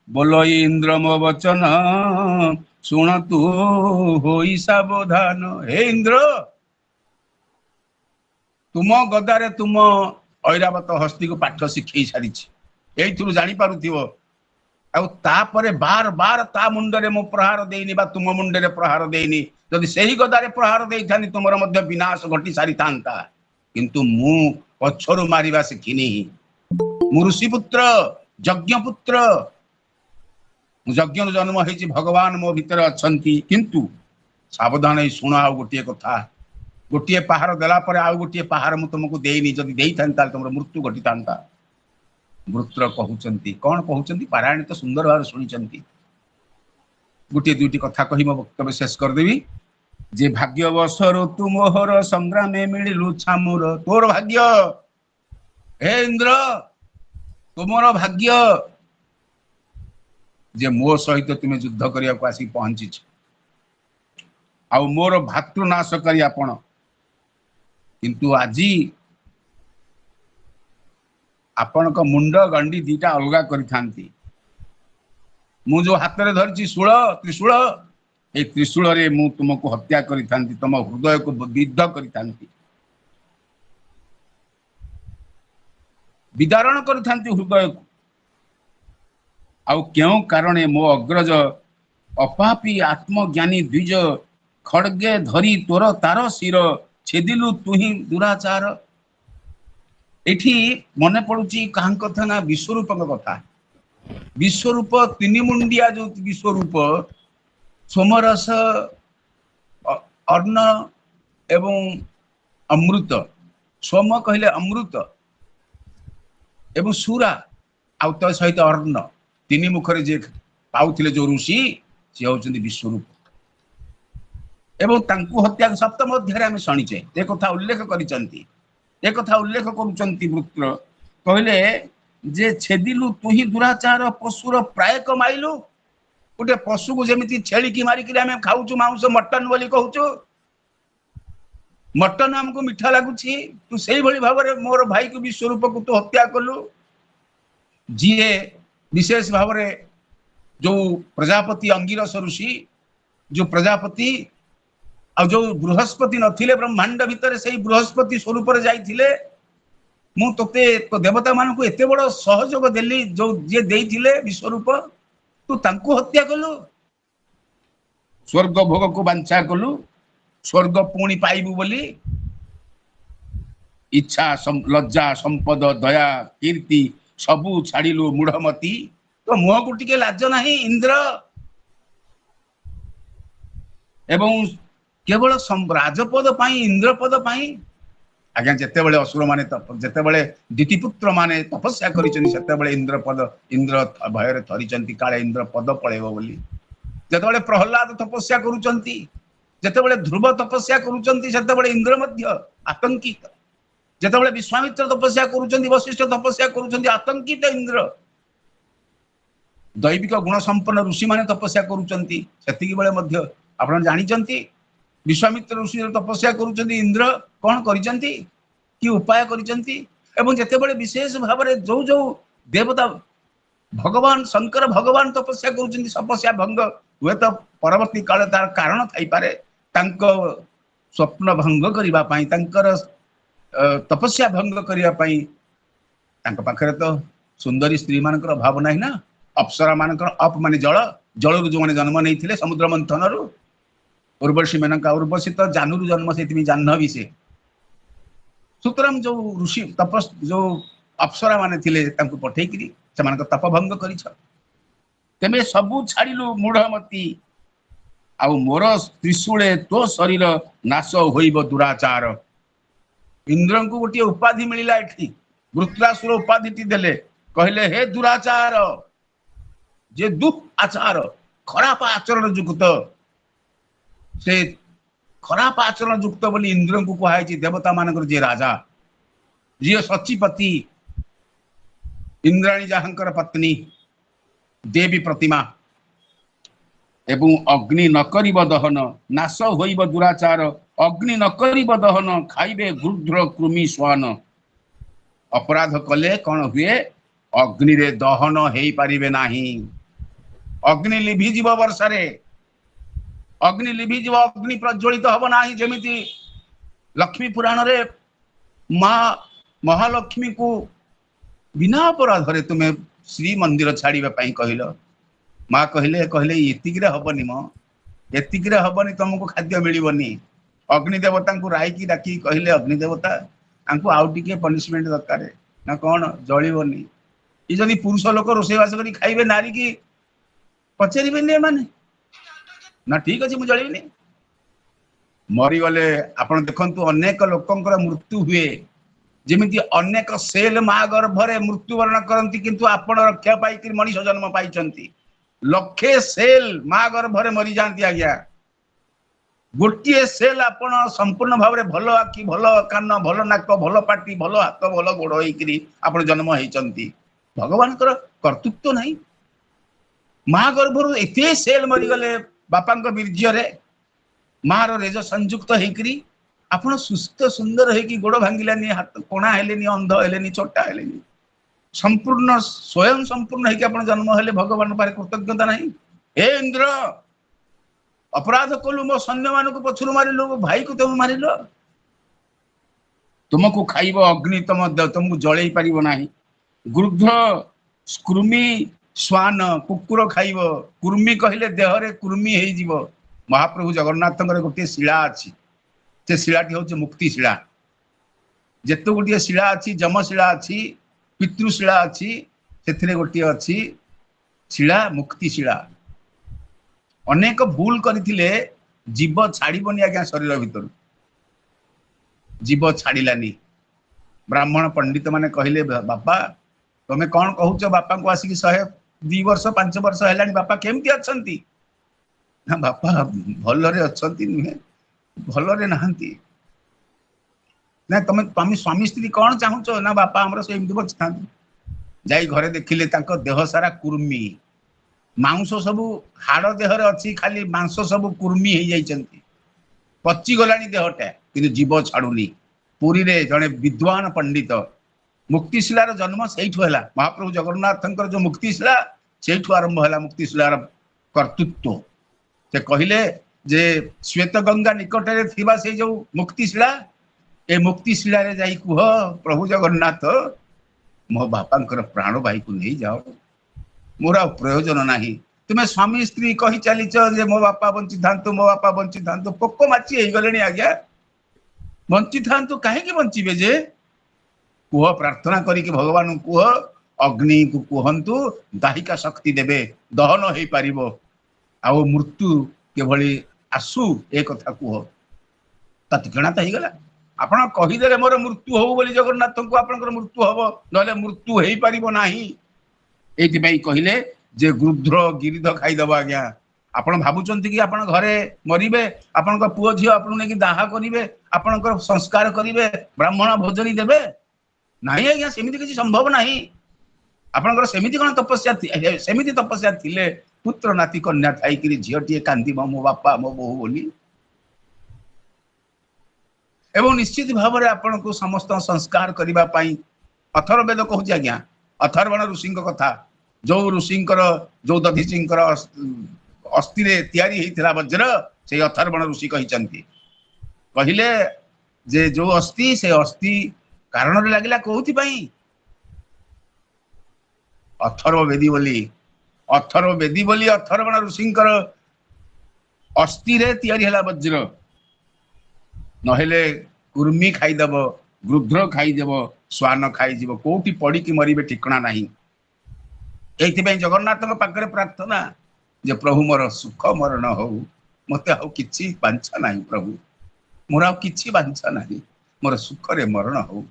बोलो इंद्र मो वचन सुन तू होई सावधान हे इंद्र तुम गदारे तुम ऐरावत हस्ती को पाठ शिखई सारी एइथुरु जानि पारुथिबो तापरे बार बार ता मुंडरे मो प्रहार देइनी बा तुम मुंडरे प्रहार देइनी जदि सही गदारे प्रहार देइथानी तुमर मध्य विनाश घटी सारी तांता किंतु मु पछरु मारिबा शिखिनी मु ऋषिपुत्र यज्ञपुत्र यज्ञ जन्म होइछि भगवान मो भितर अछंती किंतु सावधान ही शुण आ गोटे कथा गोटे पहाड़ देला पर आउ गोटे पहाड़ मु तुमको देइनी जदि देइथान ताल तुमर मृत्यु घटी तांता वृत्र कहउचंती कौन कहउचंती पारायण तो सुंदर भाव सुनिचंती गोटे दुईटी कथा कही मो वक्तव्य शेष कर देबी जे भाग्यवशर तु मोहर संग्रामे मिलिलु छामुर तोर भाग्य हे इंद्र तुमर भाग्य जे मो सहित तुमे युद्ध करिया को आसी पहुंची आ मोर भातृनाश करी आपण किंतु आजी आपण का मुंड गंडी दीटा अलगा करी मु जो हाथ में धरची शूल त्रिशूल ए त्रिशूल रे मु तुमको हत्या करी तुम हृदय को विद्ध करी विदारण करी हृदय को आउ क्यों कारण मो अग्रज अपापी आत्मज्ञानी द्विज खड़गे धरी तोर तार शिर छेदिलु तुही दुराचार एठी मने पड़ुची कहां कथा ना विश्वरूप कथा विश्वरूप तीन मुंडिया जो विश्वरूप सोमरस अर्ण एवं अमृत सोम कहले अमृत एवं सूरा आउ तो सहित अर्ण तीन मुखरे जे पाउथिले जो ऋषि से होचंदी विश्वरूप एवं तांकु हत्या सप्तम अध्याय आम शुणीचे ए कथा उल्लेख करिसंती ए कथा उल्लेख करुचंती वृत्र कहले जे छेदिलु तुही दुराचार पशुर प्राय कमाइलु गोटे पशु को जमी छेली की मारिक आम खाऊचु मांस मटन बोली कहूचु मटन हमको मीठा लगुच तू से भाव में मोर भाई को विश्वरूप को तू हत्या कलु जी विशेष भाव में जो प्रजापति अंगिरस ऋषि जो प्रजापति आ जो बृहस्पति नथिले ब्रह्मांड भितर से बृहस्पति स्वरूप जाइथिले मु तोते तो देवता मान को एते बड़ सहयोग देली जो जे देइथिले विश्वरूप तू तांको हत्या कलु स्वर्ग भोग को वांछा कलु स्वर्ग पुणी पाइबु बोली इच्छा लज्जा संपद दया कीर्ति सबू छाड़िलु मूढ़मती तो मुह को टिके लाज नाही इंद्र एवं केवल राजपद पाई इंद्रपद पाई आज्ञा जिते बड़े असुर माने जिते बड़े दितिपुत्र माने तपस्या करिसनि सेते बड़े इंद्रपद इंद्र भयर थरिचंती काले इंद्रपद पळेबो बोली जेते बड़े प्रहलाद तपस्या करूचंती जेते बड़े ध्रुव तपस्या करूचंती सेते बड़े इंद्र मध्य आतंकित जेते बड़े विश्वामित्र तपस्या करूचंती वशिष्ठ तपस्या करूचंती आतंकित इंद्र दैविक गुण संपन्न ऋषि माने तपस्या करूचंती सेतिकी बेले मध्य आपण जानिचंती विश्वामित्र ऋषि तपस्या करूचंती इंद्र कौन करिचंती कि उपाय करिचंती एवं जेते बड़े विशेष भाव में जो जो देवता भगवान शंकर भगवान तपस्या करूचंती तपस्या भंग हुए तो परवर्ती काल तार कारण थाई पारे तांको स्वप्न भंग करिबा पई तांकर तपस्या भंग करिबा पई तांको पाखरे तो सुंदरी स्त्री मानकर अभाव नाही ना अप्सरा मानकर अप माने जल जल जो माने जन्म नहीं थिले समुद्र मंथन रु उर्वशी मेनका उर्वशी तो जानू जन्म से जाह्नवी से सुतराम जो ऋषि तपस जो अप्सरा माने थिले तांको पठेकरी ସେମାନଙ୍କ ତପଭଙ୍ଗ କରିଛ। ତେମେ ସବୁ ଛାଡ଼ିଲୁ ମୂଢ଼ମତି, ଆଉ ମୋର ତ୍ରିଶୂଳେ ତୋ ଶରୀର ନାଶ ହୋଇବ ଦୁରାଚାର। ଇନ୍ଦ୍ରଙ୍କୁ ଗୋଟିଏ ଉପାଧି ମିଳିଲା ଏଠି, ବୃତ୍ରାସୁର ଉପାଧିଟି ଦେଲେ, କହିଲେ ହେ ଦୁରାଚାର, ଯେ ଆଚାର, ଖରାପ ଆଚରଣ ଯୁକ୍ତ, ସେ ଖରାପ ଆଚରଣ ଯୁକ୍ତ ବୋଲି ଇନ୍ଦ୍ରଙ୍କୁ କୁହାଯାଇଛି। ଦେବତା ମାନଙ୍କର ଯିଏ ରାଜା, ଯିଏ ସଚିପତି, ଇନ୍ଦ୍ରାଣୀ ଯାହାଙ୍କର ପତ୍ନୀ ଦେବୀ ପ୍ରତିମା, ଏବଂ ଅଗ୍ନି ନ କରିବ ଦହନ, ନାଶ ହୋଇବ ଦୁରାଚାର। ଅଗ୍ନି ନ କରିବ ଦହନ, ଖାଇବେ ଗୃଧ୍ର କୃମି ଶ୍ୱାନ। ଅପରାଧ କଲେ କଣ ହୁଏ? ଅଗ୍ନିରେ ଦହନ ହେଇପାରିବେ ନାହିଁ। ଅଗ୍ନି ଲିଭିଯିବ ବର୍ଷାରେ, ଅଗ୍ନି ଲିଭିଯିବ, ଅଗ୍ନି ପ୍ରଜ୍ୱଳିତ ହବ ନାହିଁ। ଯେମିତି ଲକ୍ଷ୍ମୀ ପୁରାଣରେ ମା ମହାଲକ୍ଷ୍ମୀକୁ ବିନା ଅପରାଧରେ ତୁମେ ଶ୍ରୀମନ୍ଦିର ଛାଡ଼ିବା ପାଇଁ କହିଲ, ମା କହିଲେ ଏତିକିରେ ହବନି ମ, ଏତିକିରେ ହବନି, ତମକୁ ଖାଦ୍ୟ ମିଳିବନି। ଅଗ୍ନି ଦେବତାଙ୍କୁ ରାଇକି ଡାକିକି କହିଲେ, ଅଗ୍ନି ଦେବତା ତାଙ୍କୁ ଆଉ ଟିକେ ପନିଶମେଣ୍ଟ ଦରକାର। ନା କଣ? ଜଳିବନି। ଏ ଯଦି ପୁରୁଷ ଲୋକ ରୋଷେଇବାସ କରି ଖାଇବେ, ନାରୀ କି ପଚାରିବେନି ଏମାନେ? ନା ଠିକ ଅଛି, ମୁଁ ଜଳିବିନି। ମରିଗଲେ ଆପଣ ଦେଖନ୍ତୁ, ଅନେକ ଲୋକଙ୍କର ମୃତ୍ୟୁ ହୁଏ। ଯେମିତି ଅନେକ ସେଲ ମା ଗର୍ଭରେ ମୃତ୍ୟୁବରଣ କରନ୍ତି, କିନ୍ତୁ ଆପଣ ରକ୍ଷା ପାଇକି ମଣିଷ ଜନ୍ମ ପାଇଛନ୍ତି। ଲକ୍ଷେ ସେଲ ମା ଗର୍ଭରେ ମରିଯାଆନ୍ତି ଆଜ୍ଞା। ଗୋଟିଏ ସେଲ ଆପଣ ସମ୍ପୂର୍ଣ୍ଣ ଭାବରେ ଭଲ ଆଖି, ଭଲ କାନ, ଭଲ ନାକ, ଭଲ ପାଟି, ଭଲ ହାତ, ଭଲ ଗୋଡ଼ ହେଇକିରି ଆପଣ ଜନ୍ମ ହେଇଛନ୍ତି। ଭଗବାନଙ୍କର କର୍ତ୍ତୃତ୍ୱ ନାହିଁ। ମା ଗର୍ଭରୁ ଏତେ ସେଲ ମରିଗଲେ ବାପାଙ୍କ ବୀର୍ଯ୍ୟରେ, ମାର ରେଜ ସଂଯୁକ୍ତ ହେଇକିରି ଆପଣ ସୁସ୍ଥ ସୁନ୍ଦର ହେଇକି, ଗୋଡ଼ ଭାଙ୍ଗିଲାନି, ହାତ କଣା ହେଲେନି, ଅନ୍ଧ ହେଲେନି, ଛୋଟା ହେଲେନି, ସମ୍ପୂର୍ଣ୍ଣ ସ୍ୱୟଂ ସମ୍ପୂର୍ଣ୍ଣ ହେଇକି ଆପଣ ଜନ୍ମ ହେଲେ। ଭଗବାନ ପାଖରେ କୃତଜ୍ଞତା ନାହିଁ? ହେ ଇନ୍ଦ୍ର, ଅପରାଧ କଲୁ, ମୋ ସୈନ୍ୟ ମାନଙ୍କୁ ପଛରୁ ମାରିଲୁ, ମୋ ଭାଇକୁ ତମେ ମାରିଲ। ତୁମକୁ ଖାଇବ ଅଗ୍ନି, ତମକୁ ଜଳେଇ ପାରିବ ନାହିଁ। ଗୃଧ୍ର କୃମି ଶ୍ୱାନ, କୁକୁର ଖାଇବ। କୃମି କହିଲେ ଦେହରେ କୃମି ହେଇଯିବ। ମହାପ୍ରଭୁ ଜଗନ୍ନାଥଙ୍କର ଗୋଟିଏ ଶିଳା ଅଛି, ସେ ଶିଳାଟି ହଉଛି ମୁକ୍ତି ଶିଳା। ଯେତେ ଗୋଟିଏ ଶିଳା ଅଛି, ଯମଶିଳା ଅଛି, ପିତୃଶିଳା ଅଛି, ସେଥିରେ ଗୋଟିଏ ଅଛି ଶିଳା ମୁକ୍ତି ଶିଳା। ଅନେକ ଭୁଲ କରିଥିଲେ, ଜୀବ ଛାଡ଼ିବନି ଆଜ୍ଞା ଶରୀର ଭିତରୁ। ଜୀବ ଛାଡ଼ିଲାନି। ବ୍ରାହ୍ମଣ ପଣ୍ଡିତ ମାନେ କହିଲେ, ବାପା ତମେ କଣ କହୁଛ? ବାପାଙ୍କୁ ଆସିକି 102 ବର୍ଷ 5 ବର୍ଷ ହେଲାଣି, ବାପା କେମିତି ଅଛନ୍ତି? ନା ବାପା ଭଲରେ ଅଛନ୍ତି ନୁହେଁ, ଭଲରେ ନାହାନ୍ତି। ନା ତମେ ସ୍ୱାମୀ ସ୍ତ୍ରୀ କଣ ଚାହୁଁଛ? ନା ବାପା ଆମର ସେମିତି ବଞ୍ଚିଥାନ୍ତି। ଯାଇ ଘରେ ଦେଖିଲେ ତାଙ୍କ ଦେହ ସାରା କୁର୍ମି, ମାଂସ ସବୁ ହାଡ଼ ଦେହରେ ଅଛି, ଖାଲି ମାଂସ ସବୁ କୁର୍ମି ହେଇଯାଇଛନ୍ତି, ପଚିଗଲାଣି ଦେହଟା, କିନ୍ତୁ ଜୀବ ଛାଡୁନି। ପୁରୀରେ ଜଣେ ବିଦ୍ୱାନ ପଣ୍ଡିତ, ମୁକ୍ତିଶିଳାର ଜନ୍ମ ସେଇଠୁ ହେଲା। ମହାପ୍ରଭୁ ଜଗନ୍ନାଥଙ୍କର ଯୋଉ ମୁକ୍ତିଶିଳା, ସେଇଠୁ ଆରମ୍ଭ ହେଲା ମୁକ୍ତିଶିଳାର କର୍ତ୍ତୃତ୍ୱ। ସେ କହିଲେ ଯେ ଶ୍ଵେତ ଗଙ୍ଗା ନିକଟରେ ଥିବା ସେଇ ଯୋଉ ମୁକ୍ତିଶିଳା, ଏ ମୁକ୍ତିଶିଳାରେ ଯାଇ କୁହ, ପ୍ରଭୁ ଜଗନ୍ନାଥ ମୋ ବାପାଙ୍କର ପ୍ରାଣବାୟୁକୁ ନେଇଯାଅ, ମୋର ଆଉ ପ୍ରୟୋଜନ ନାହିଁ। ତୁମେ ସ୍ୱାମୀ ସ୍ତ୍ରୀ କହି ଚାଲିଛ ଯେ ମୋ ବାପା ବଞ୍ଚିଥାନ୍ତୁ, ମୋ ବାପା ବଞ୍ଚିଥାନ୍ତୁ। ପୋକ ମାଛି ହେଇଗଲେଣି ଆଜ୍ଞା, ବଞ୍ଚିଥାନ୍ତୁ। କାହିଁକି ବଞ୍ଚିବେ ଯେ? କୁହ, ପ୍ରାର୍ଥନା କରିକି ଭଗବାନଙ୍କୁ କୁହ, ଅଗ୍ନିକୁ କୁହନ୍ତୁ ଦାହିକା ଶକ୍ତି ଦେବେ, ଦହନ ହେଇପାରିବ, ଆଉ ମୃତ୍ୟୁ କିଭଳି ଆସୁ ଏ କଥା କୁହ। ତତ୍କ୍ଷଣାତ ହେଇଗଲା। ଆପଣ କହିଦେଲେ ମୋର ମୃତ୍ୟୁ ହଉ ବୋଲି ଜଗନ୍ନାଥଙ୍କୁ, ଆପଣଙ୍କର ମୃତ୍ୟୁ ହବ, ନହେଲେ ମୃତ୍ୟୁ ହେଇପାରିବ ନାହିଁ। ଏଇଥିପାଇଁ କହିଲେ ଯେ ଗୃଧ୍ର ଗିରିଧ ଖାଇଦବ ଆଜ୍ଞା। ଆପଣ ଭାବୁଛନ୍ତି କି ଆପଣ ଘରେ ମରିବେ, ଆପଣଙ୍କ ପୁଅ ଝିଅ ଆପଣଙ୍କୁ ନେଇକି ଦାହ କରିବେ, ଆପଣଙ୍କର ସଂସ୍କାର କରିବେ, ବ୍ରାହ୍ମଣ ଭୋଜନୀ ଦେବେ? ନାହିଁ ଆଜ୍ଞା, ସେମିତି କିଛି ସମ୍ଭବ ନାହିଁ। ଆପଣଙ୍କର ସେମିତି କଣ ତପସ୍ୟା? ସେମିତି ତପସ୍ୟା ଥିଲେ ପୁତ୍ର ନାତି କନ୍ୟା ଥାଇକିରି ଝିଅଟିଏ କାନ୍ଦିବ ମୋ ବାପା ମୋ ବୋହୁ ବୋଲି। ଏବଂ ନିଶ୍ଚିତ ଭାବରେ ଆପଣଙ୍କୁ ସମସ୍ତ ସଂସ୍କାର କରିବା ପାଇଁ ଅଥର୍ବବେଦ କହୁଛି ଆଜ୍ଞା, ଅଥର୍ବଣ ଋଷିଙ୍କ କଥା। ଯୋଉ ଋଷିଙ୍କର, ଯୋଉ ଦଧିଚୀଙ୍କର ଅସ୍ଥିରେ ତିଆରି ହେଇଥିଲା ବଜ୍ର, ସେଇ ଅଥର୍ବଣ ଋଷି କହିଛନ୍ତି। କହିଲେ ଯେ ଯୋଉ ଅସ୍ଥି, ସେ ଅସ୍ଥି କାରଣରେ ଲାଗିଲା କୋଉଥିପାଇଁ? ଅଥର୍ବ ବେଦୀ ବୋଲି। ଅଥର୍ବ ବେଦୀ ବୋଲି ଅଥର୍ବଣ ଋଷିଙ୍କର ଅସ୍ଥିରେ ତିଆରି ହେଲା ବଜ୍ର। ନହେଲେ କୁର୍ମି ଖାଇଦବ, ଗୃଧ୍ର ଖାଇଦେବ, ଶ୍ୱାନ ଖାଇଯିବ, କୋଉଠି ପଡିକି ମରିବେ ଠିକଣା ନାହିଁ। एइथिପାଇଁ जगन्नाथ पाखरे प्रार्थना जे प्रभु मोर सुख मरण हो मते आउ किछि बांछा नाही प्रभु मोर आउ किछि बांछा नाही मोर सुख रे मरण हो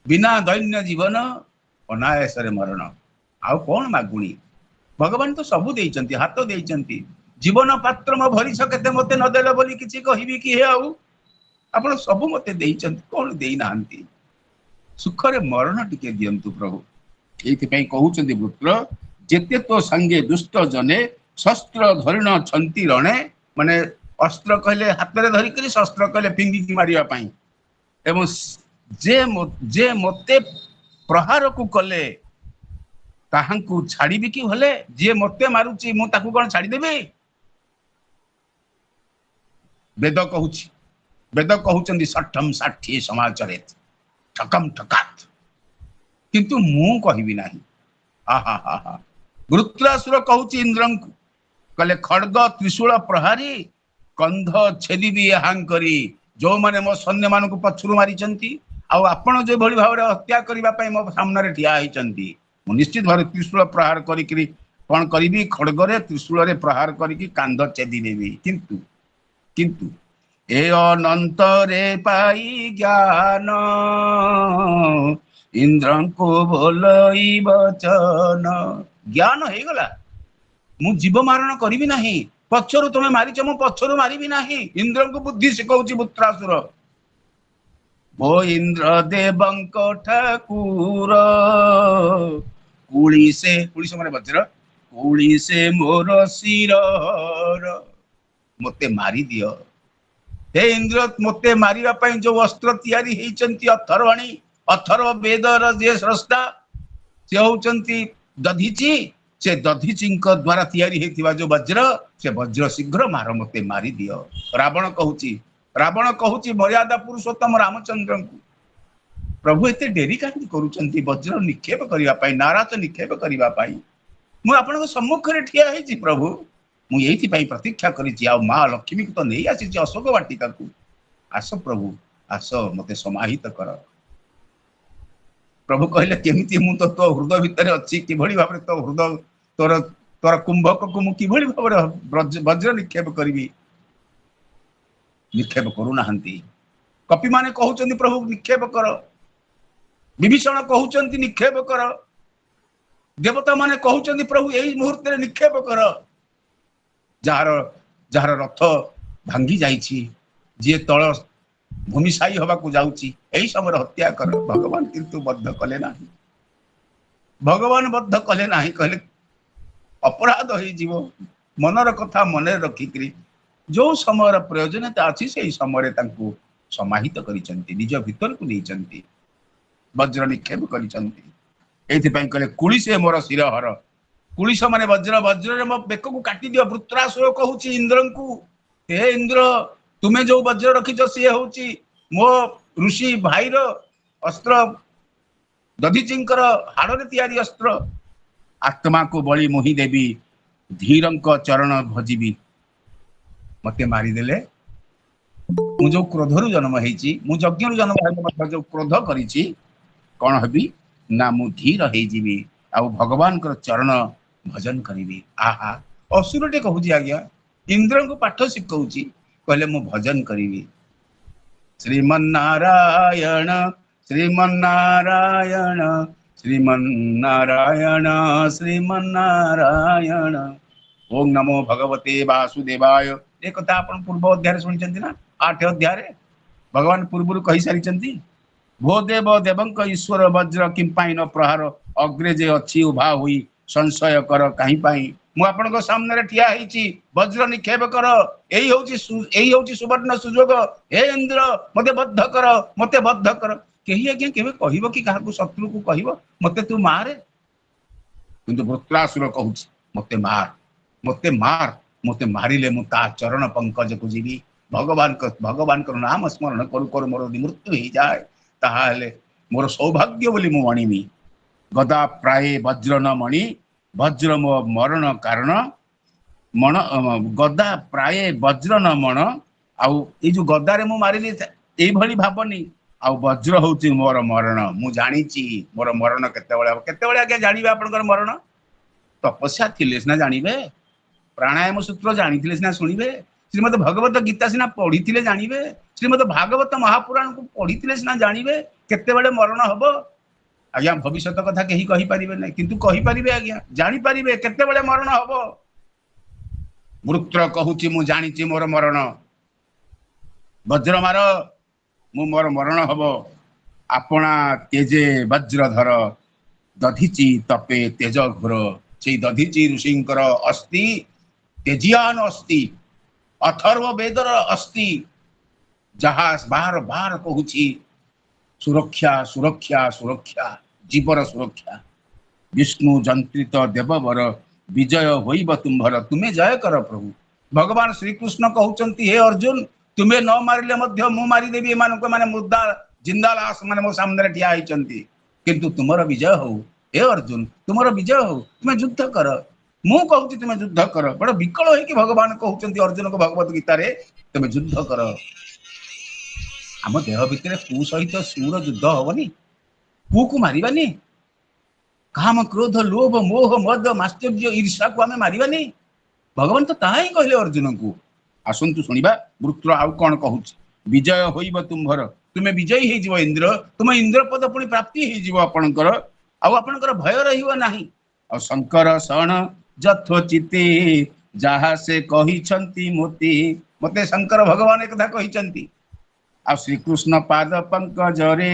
बिना दैन्य जीवन अनायास रे मरण आउ कोन मागुणी भगवान तो सबु देइचंती हाथ देइचंती जीवन पात्र म भरी सकते मते न देले बोली किछि कहिबी कि हे आउ आपण सबु मते देइचंती कोन देइ नांती सुख रे मरण टिके दियंतु प्रभु एइथिପାଇଁ कहउचंती पुत्र जेते तो संगे दुष्ट जने शस्त्र धरिण छंती रणे माने अस्त्र कहले हाथ रे धरि करी शस्त्र कहले फिंगी की मारिया पई एवं जे मते प्रहार को कले ताहांकु छाड़ीबी कि भले जे मते मारुची मु ताकु कोन छाड़ी देबे वेद कहउचंदी सठम साठी समाचारे ठकम ठकात किंतु मु कहिबी नाही आहा हा हा वृत्रासुर कहउची इंद्रंकु कले खड्ग त्रिशूल प्रहारी कंध छेदिबी हां करी जो माने मो सैन्य मानकु पछुरु मारिचंती आउ आपण जे भली भाव हत्या करिबा पई मो सामने रे ठिया हिचंती मु निश्चित भाव त्रिशूल प्रहार करी करी कोन करिबी खड्ग रे त्रिशूल रे प्रहार करी की कांध छेदी देबी किंतु किंतु ए अनंत रे पाई ज्ञान इंद्रंको बोलई वचन ज्ञान हे गला मु जीव मारण करिबी नाही पछरु तुमे मारिच मु पछरु मारिबी नाही इंद्रंको बुद्धि सिखौची पुत्रासुर ओ इंद्र देवंक ठाकुर कुली से माने वज्र कुली से मोर शिरर मते मारी दियो हे इंद्र मते मारिबा पई जो अस्त्र तयारी हेचंती अथर्व वेदर जे स्रष्टा से होचंती दधीची से दधीचीଙ୍କ द्वारा तयारी हेतिबा जो वज्र से वज्र शीघ्र मार मते मारी दियो रावण कहूची मर्यादा पुरुषोत्तम रामचंद्र को प्रभु एते डेरी काहे करूचंती वज्र निक्षेप करिबा पई नाराज निक्षेप करिबा पई मु आपनको सम्मुख रे ठिया हेची प्रभु मु एथि पई प्रतीक्षा करिची आ मां लक्ष्मी को तो नहीं आसी अशोक वाटिका को आस प्रभु आस मते समाहित कर प्रभु कहले केमिति मु तो हृदय भितर अछि कि भली भाबरे तो हृदय तोर तोर कुंभक को मु कि भली भाबरे वज्र निक्षेप करिवि निक्षेप करू नाहंती कपि माने कहउचंदी प्रभु निक्षेप कर विभीषण कहउचंदी निक्षेप कर देवता माने कहउचंदी प्रभु एई मुहूर्त रे निक्षेप कर जार रथ भांगी जाइछि जे तळ भूमिशायी हवा को जाउछि एई समय हत्या कर भगवान किंतु बद्ध कले नाही भगवान बद्ध कले नाही कहले अपराध होई जीव मनर कथा मने रखी करी जो समय प्रयोजनता अछि से समय तांको समाहित करिसंती निज भीतर को नैचंती वज्र निक्षेप करिसंती एथि पई कहले कुली से मोर शिरहर कुलिस माने वज्र वज्र रे मो बेक को काटी दियो वृत्रासुर कहूची इंद्रंकु हे इंद्र तुमे जो वज्र रखिछ से होची मो ऋषि भाईर अस्त्र दधीचिंकर हाड़ रे तयारी अस्त्र आत्मा को बलि मोहि देवी धीरंक चरण भजिबी मते मारी देले मु जो क्रोधरु जन्म हेची मु यज्ञरु जन्म हे जो क्रोध करिछि कोन हबी ना मु धीर हे जीवी आ भगवान कर चरण भजन करिवि आहा असुरटे कहूची आज्ञा इंद्र को पाठ शिखौची कहले मु भजन करिवि श्रीमन्नारायण श्रीमन्नारायण श्रीमन्नारायण श्रीमन्नारायण ओम नमो भगवते वासुदेवाय एक कथा आपण पूर्व अध्याय सुनिचंती ना 8 अध्याय भगवान पूर्वरु कहि सारिचंती भो देव देवंक ईश्वर वज्र किं पाई न प्रहार अग्रे जे अछि उभा हुई संशय कर कहीं पाई मु आपनको सामने रे ठिया हेची वज्र निक्षेप कर एही होची सुवर्ण सुजोग हे इंद्र मते बद्ध कर केही आज्ञा केबे कहिबो कि काहाकू शत्रु को कहिबो मते तू मारे किंतु वृत्रासुर कहूची मते मार मारिले मु ता चरण पंकज को जीवी भगवान को नाम स्मरण करू करू मोर मृत्यु ही जाए ताहाले मोर सौभाग्य बोली मु अणिमी गदा प्राय वज्र न मणि वज्र मो मरण कारण मन गदा प्राय वज्र न मण आउ ए जो गदा रे मु मारिली ए भली भाबनी आउ वज्र होची मोर मरण मु जानिची मोर मरण केते बेले आके जानिबा आपनकर मरण तपस्या थिले सिना जानिबे प्राणायाम सूत्र जानिथिले सिना सुनिबे श्रीमद् भगवत गीता सिना पढ़िथिले जानिबे श्रीमद् भागवत महापुराण को पढ़िथिले सिना जानिबे केते बेले मरण हबो आज्ञा भविष्य कथा कहीं कहि परिबे नै किंतु कहि परिबे आज्ञा जानि परिबे केते बेले मरण हबो वृत्र कहूची मु जानिची मोर मरण वज्र मार मु मोर मरण हबो आपणा तेजे वज्रधर दधिची तपे तेज घोर से दधिची ऋषिंकर अस्ति तेजियान अस्ति अथर्व वेदर अस्ति जहाँ बार बार कहूची सुरक्षा सुरक्षा सुरक्षा जीवर सुरक्षा विष्णु जंत्रित देववर विजय होइब तुम्भर तुम्हें जय कर प्रभु भगवान श्री कृष्ण कहउचंती हे अर्जुन तुम्हें न मारिले मध्य मु मारिदेवी एमानक माने मुद्दा जिंदा लाश माने मो सामने ठिया होइचंती किंतु तुमर विजय हो हे अर्जुन तुमर विजय हो तुम्हें युद्ध कर मु कहूची तुम्हें युद्ध कर बड़ विकल होई कि भगवान कहउचंती अर्जुन को भगवत गीता रे तुम्हें युद्ध कर आम देह भितर कु सहित सुर युद्ध हबनी कु को मारिबानी काम क्रोध लोभ मोह मद माश्चर्य ईर्षा को आम मारिबानी भगवान तो ताही कहले अर्जुन को आसंतु सुनिबा वृत्र आउ कौन कहूची विजय होइब तुम्भर तुम्हें विजयी हे जीव इंद्र तुम इंद्र पद पुणी प्राप्ति हे जीव आपणकर आउ आपणकर भय रहिबो नाही आ शंकर शरण जथोचिते जहा से कहिछंती मोती मते शंकर भगवान एक कथा कहिछंती आ श्री कृष्ण पाद पंकज रे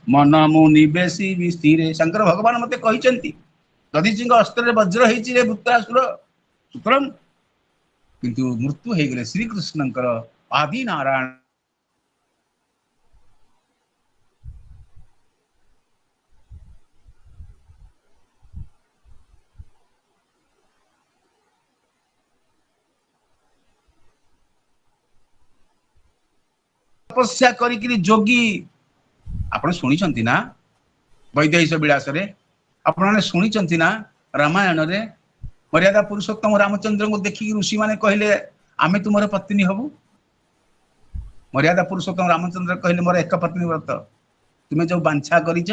मन मु निवेशी विस्थिरे शंकर भगवान मते कहिछंती दधिचिंग अस्त्र रे वज्र हेछि रे वृत्रासुर सुतरां किंतु मृत्यु हे गेले श्री कृष्णंकर आदि नारायण तपस्या करी जोगी आपण शुणी ना वैदेहिक विलास रे आपण शुणी ना रामायण रे मर्यादा पुरुषोत्तम रामचंद्र को देखिक ऋषि माने कहले आमे तुमर पत्नी हबु मर्यादा पुरुषोत्तम रामचंद्र कहले मोर एक पत्नी व्रत तुम्हें जो बांछा करिछ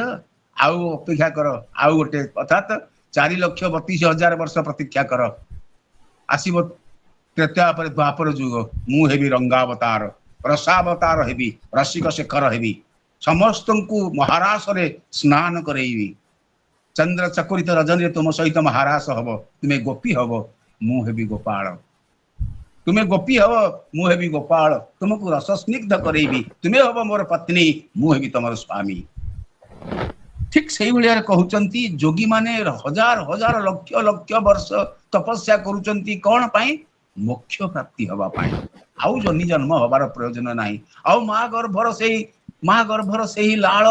आउ अपेक्षा कर आउ गोटे अर्थात 4,32,000 वर्ष प्रतीक्षा कर आसीबो त्रेता पर द्वापर जुग मु हेबी रंगावतार रसावतार हेबी रसिक शेखर हेबी समस्त को महारास रे स्नान करेबी चंद्र चकोरित रजनी तुम सहित महारास हब तुम्हें गोपी हब मु हेबी गोपाल तुम्हें गोपी हब मु हेबी गोपाल तुमको रस स्निग्ध करेबी तुम्हें हब मोर पत्नी मु हेबी तुमर स्वामी ठीक से भाया कहउचंती जोगी माने हजार हजार लक्ष लक्ष वर्ष तपस्या करूचंती कौन पाई मोक्ष प्राप्ति हवा पाई आउ जन्नी जन्म हबार प्रयोजन नाही आउ माँ गर्भर से लाल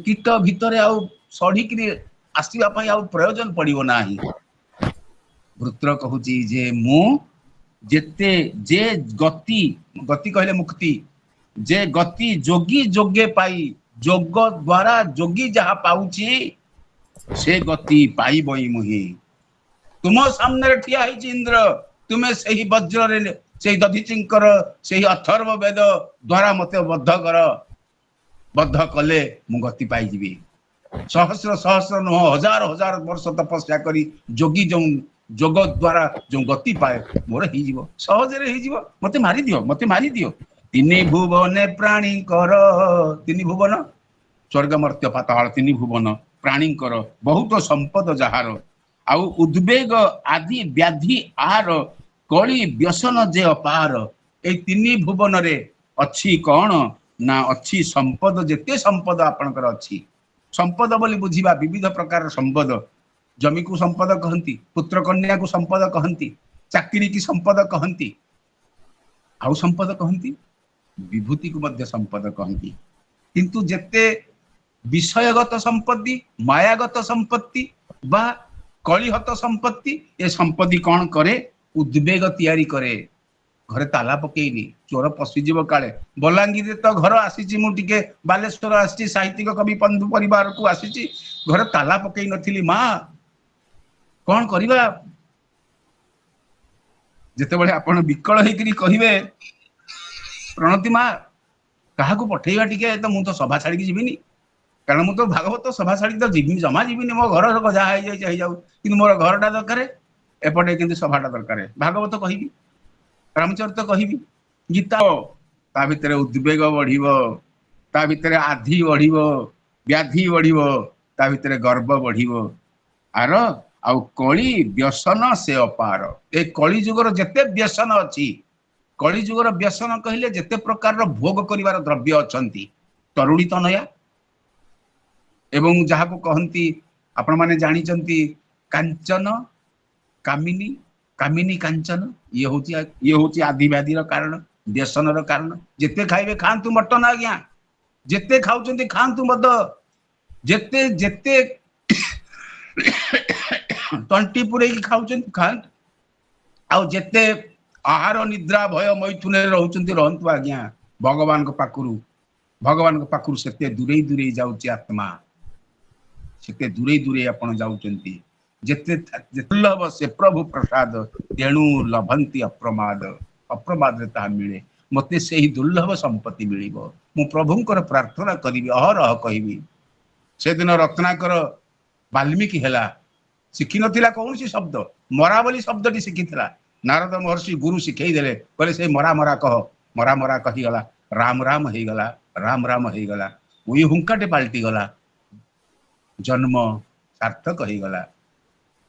कीट भितर आउ सढ़ी आसवा आउ प्रयोजन पड़ो ना वृत्र कहूची जे मु जेते जे गति गति कहले मुक्ति जे गति जोगी जोगे पाई जोग द्वारा जोगी जहा पाउची से गति पाइबई मुहि तुम सामने ठिया है इंद्र तुम्हें से वज्र रे से दधिचिंकर से अथर्व वेद द्वारा मते बद्ध कले मु गति पाई जीवी सहस्र सहस्र नुह हजार हजार वर्ष तपस्या करी जोगी जो जोग द्वारा जो गति पाए मोर ही जीव सहज रे ही जीव मते मारी दियो तिनि भुवने प्राणी कर तिनि भुवन स्वर्ग मर्त्य पाताल तिनि भुवन प्राणी कर बहुत संपद जहार आउ उद्वेग आदि व्याधि आहार कली व्यसन जे अपार ए तिनि भुवन रे अच्छी कौन ना अच्छी संपद जेते संपद आपणकर अच्छी संपद बोली बुझिबा विविध प्रकार संपद जमी को संपद कहती पुत्र कन्या को संपद कहती चाकरी की संपद कहती आउ संपद कहती विभूति को मध्य संपद कहती किंतु जेते विषयगत संपत्ति मायागत संपत्ति बा कलिहत संपत्ति ए संपत्ति कौन करे उद्वेग तैयारी करे घरे ताला पकेनी चोर पशिजीव काले बलांगीर तो घर आसी मुझे बालेश्वर आसी साहित्यिक कवि बंधु परिवार को आसी घरे ताला पकई नथिली माँ कौन करवा जिते बड़े आपण विकल होकरी कहे प्रणति माँ क्या पठेगा टिके तो मुझे सभा छाड़ी जीविनी कारण मु तो भागवत सभा छाड़ी तो जीवी जमा जीविनी मो घर जहाँ हो जाऊ कि मोर घरटा दरकार एपटे कि सभाटा दरकार भागवत कहि रामचरित कहि गीता ता भितर उद्वेग बढ़िबो ता भितर आधि बढ़िबो व्याधि बढ़िबो ता भितर गर्व बढ़िबो आर आउ कली व्यसन से अपार ए कली जुगर जेते व्यसन अछि कली जुगर व्यसन कहले जेते प्रकार भोग करिवार द्रव्य अछंती तरुणी तनया एवं जहाँ को कहती आपण माने जानिचंती कांचन कामिनी कामिनी कांचन ये होची आदि व्याधि कारण व्यसन कारण जेते खाइबे खांतु मटन आज्ञा जेते खाउचंती खांतु मद जेते जेते तंटी पुरे खाउचंती खांत आउ जेते आहार निद्रा भय मैथुन रहउचंती रहंतु आज्ञा भगवान को पाखुरु सेते दूरे दूरे जाउची आत्मा सेते दूरे दूरे आपण जाउचंती जेते दुर्लभ से प्रभु प्रसाद तेणु लभंती अप्रमाद अप्रमाद रे ता मिले मते सेही दुर्लभ संपत्ति मिलिबो मु प्रभुंकर प्रार्थना करिवि अहरह कहिवि से दिन रत्नाकर वाल्मीकि हेला शिखी नथिला कौन सी शब्द मरा बोली शब्दटी शिखिथिला नारद महर्षि गुरु शिखई देले कहले से मरा मरा कह मरा मरा कही गला राम राम हे गला राम राम हे गला ओई हुंकाटे पाल्टी गला जन्म सार्थक हो गला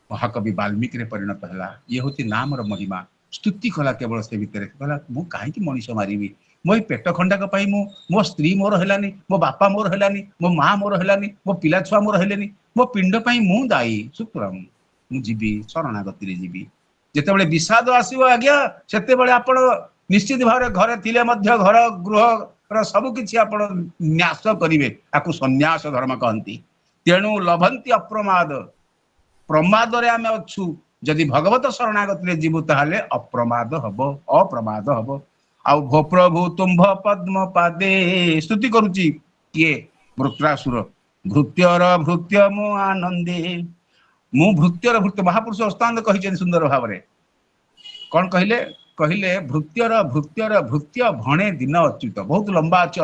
महाकवि वाल्मीकि रे परिणत हला ये होती नाम रो महिमा स्तुति कला केवल से भितर कहला मु काहे कि मनीष मारिबी मो पेट खंडाक पाई मो स्त्री मोर हेलानी मो बापा मोर हेलानी मो माँ मोर हेलानी मो पिला छुआ मोर हेलेनी मो पिंड पाई मु दायी सुतराम मु जीवी शरणागति रे जीवी जेतेबेले विषाद आसीबो आज्ञा सेतेबेले आपण निश्चित भाव घरे थिले मध्य घर गृह सब किछि आपण न्यास करिवे आकु सन्यास धर्म कहंती तेणु लभंती अप्रमाद प्रमाद रे आमे अछु जदि भगवत शरणागति रे जीवु ताहाले अप्रमाद हबो अप्रमाद हबो आउ भो प्रभु तुम्भ पद्म पादे स्तुति करूची किए वृत्रासुर भृत्यर भृत्य मो आनंदे मु भृत्यर भृत्य महापुरुष अष्टांग कहिछन सुंदर भाव रे कोन कहिले कहिले भृत्यर भृत्यर भृत्य भणे दिन अच्युत बहुत लंबा अछि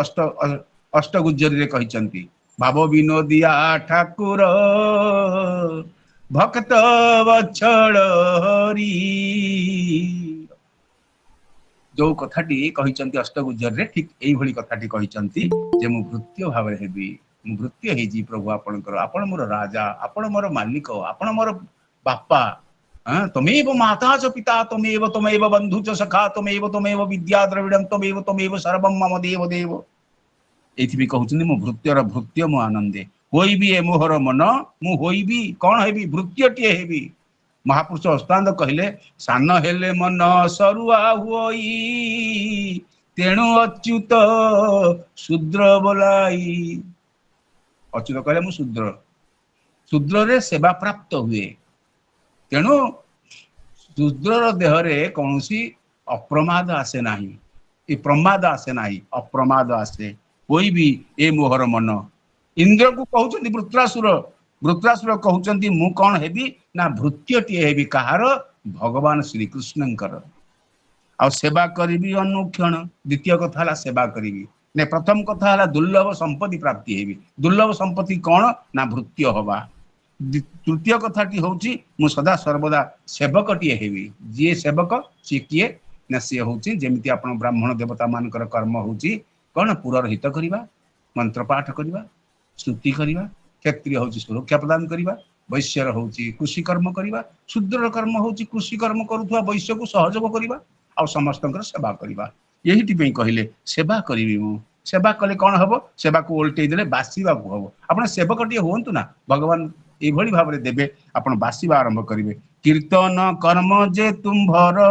अष्ट गुज्जरी रे कहिचंती भाव विनोदिया ठाकुर भक्त वत्सल हरि जो कथाटी कहिचंती अष्टगुज्जर रे ठीक एई भली कथाटी कहिचंती जे मु भृत्य भाव रे हेबी मु भृत्य हे जी प्रभु आपनकर आपण मोर राजा आपण मोर मालिक आपण मोर बापा तमेव माता च पिता तमेव बंधु च सखा तमेव विद्या द्रविड़म तमेव सर्वम मम देव देव एथि भी कहउछनी मु भृत्यर भृत्य मु आनंदे होई भी ए मोहर मन मु होई भी कोन हेबी भृत्यटिए हेबी महापुरुष अष्टांग कहले सान हेले मन सरुआ होई तेणु अच्युत शूद्र बोलाई अच्युत कहले मु शूद्र शूद्र रे सेवा प्राप्त हुए तेणु शूद्र देह रे कौनसी अप्रमाद आसे नाही ए प्रमाद आसे नाही अप्रमाद आसे कोई भी ए मोहर मन इंद्र को कहउचंती वृत्रासुर वृत्रासुर कहउचंती मु कौन हेबी ना भृत्यटिए हेबी कहार भगवान श्री कृष्णंकर आ सेवा करिबी अनुक्षण द्वितीय कथा हला सेवा करिबी ने प्रथम कथा हला दुर्लभ संपत्ति प्राप्ति हेबी दुर्लभ संपत्ति कौन ना भृत्य हवा तृतीय कथाटी होची मु सदा सर्वदा सेवकटिए हेबी जे सेवक से किए ना से होची जेमिति आपण ब्राह्मण देवता मानकर कर्म होची कौन पुरर हित करिबा मंत्र पाठ करिबा स्तुति करिबा क्षत्रिय होची सुरक्षा प्रदान करिबा वैश्यर होची कृषि कर्म करिबा शूद्र कर्म होची कृषि कर्म करूथवा वैश्य को सहयोग करिबा आ समस्तंकर सेवा करिबा एहिटी पे कहिले सेवा करिबी मु सेवा कले कौन हबो सेवा को उल्टे देले बासीबा को हबो आपण सेवकटिए होंतु ना भगवान ए भली भाव रे देबे आपण बासीबा आरंभ करिवे कीर्तन कर्म जे तुम्भर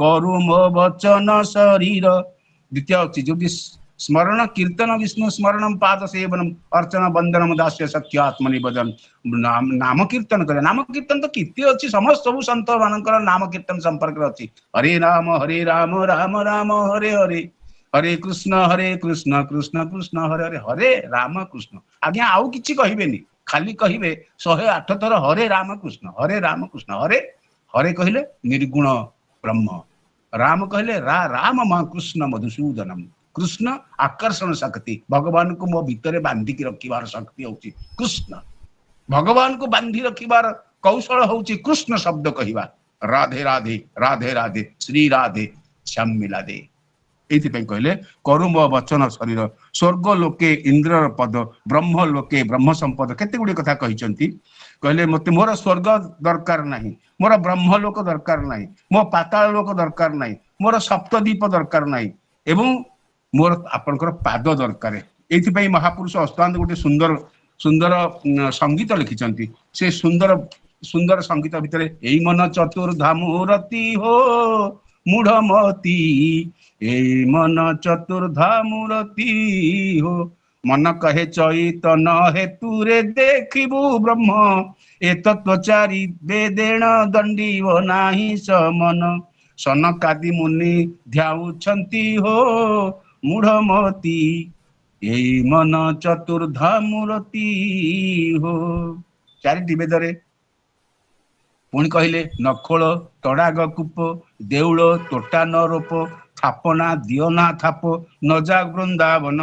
करु मो वचन शरीर द्वितीय अछि जो स्मरण कीर्तन विष्णु स्मरणम पाद सेवनम अर्चना वंदनम दास्य सत्य आत्मनिवेदन नाम कीर्तन करे नाम कीर्तन तो कीर्ति अछि समस्त सब संत मानकर नाम कीर्तन संपर्क अछि हरे राम राम राम हरे हरे हरे कृष्ण कृष्ण कृष्ण हरे हरे हरे राम कृष्ण आज्ञा आउ किछि कहिबेनी खाली कहिबे 108 थर हरे राम कृष्ण हरे हरे कहिले निर्गुण ब्रह्म राम कहले राम मा कृष्ण मधुसूदनम कृष्ण आकर्षण शक्ति भगवान को मो भितर बांधिकी रखिबार शक्ति होची कृष्ण भगवान को बांधी रखिबार कौशल होची कृष्ण शब्द कहिबा राधे राधे राधे राधे श्री राधे श्याम मिला दे एथि पे कहले करु मो वचन शरीर स्वर्ग लोके इंद्र पद ब्रह्म लोके ब्रह्म संपद केते गुडी कथा कहिचंती कहले मते मोर स्वर्ग दरकार नाही मोर ब्रह्म लोक दरकार नाही मो पाताल लोक दरकार नाही मोर सप्तदीप दरकार नाही एवं मोर आपनकर पाद दरकार एथि पे महापुरुष अष्टांग गोटे सुंदर सुंदर संगीत लिखिचंती से सुंदर सुंदर संगीत भितर एई मन चतुर्धामूरति हो मूढ़मती एई मन चतुर्धामूरति हो मन कहे चैतन हेतु रे देखिबु ब्रह्म ए तत्वचारी वेदेण दंडीव नाही समन सनकादि मुनि ध्याउछंती हो मूढ़मती एई मन चतुर्धामूरति हो चारिटी वेदरे पुणी कहले नखोल तड़ाग कूप देउल तोटा न रोप थापना दियोना थाप नजा वृंदावन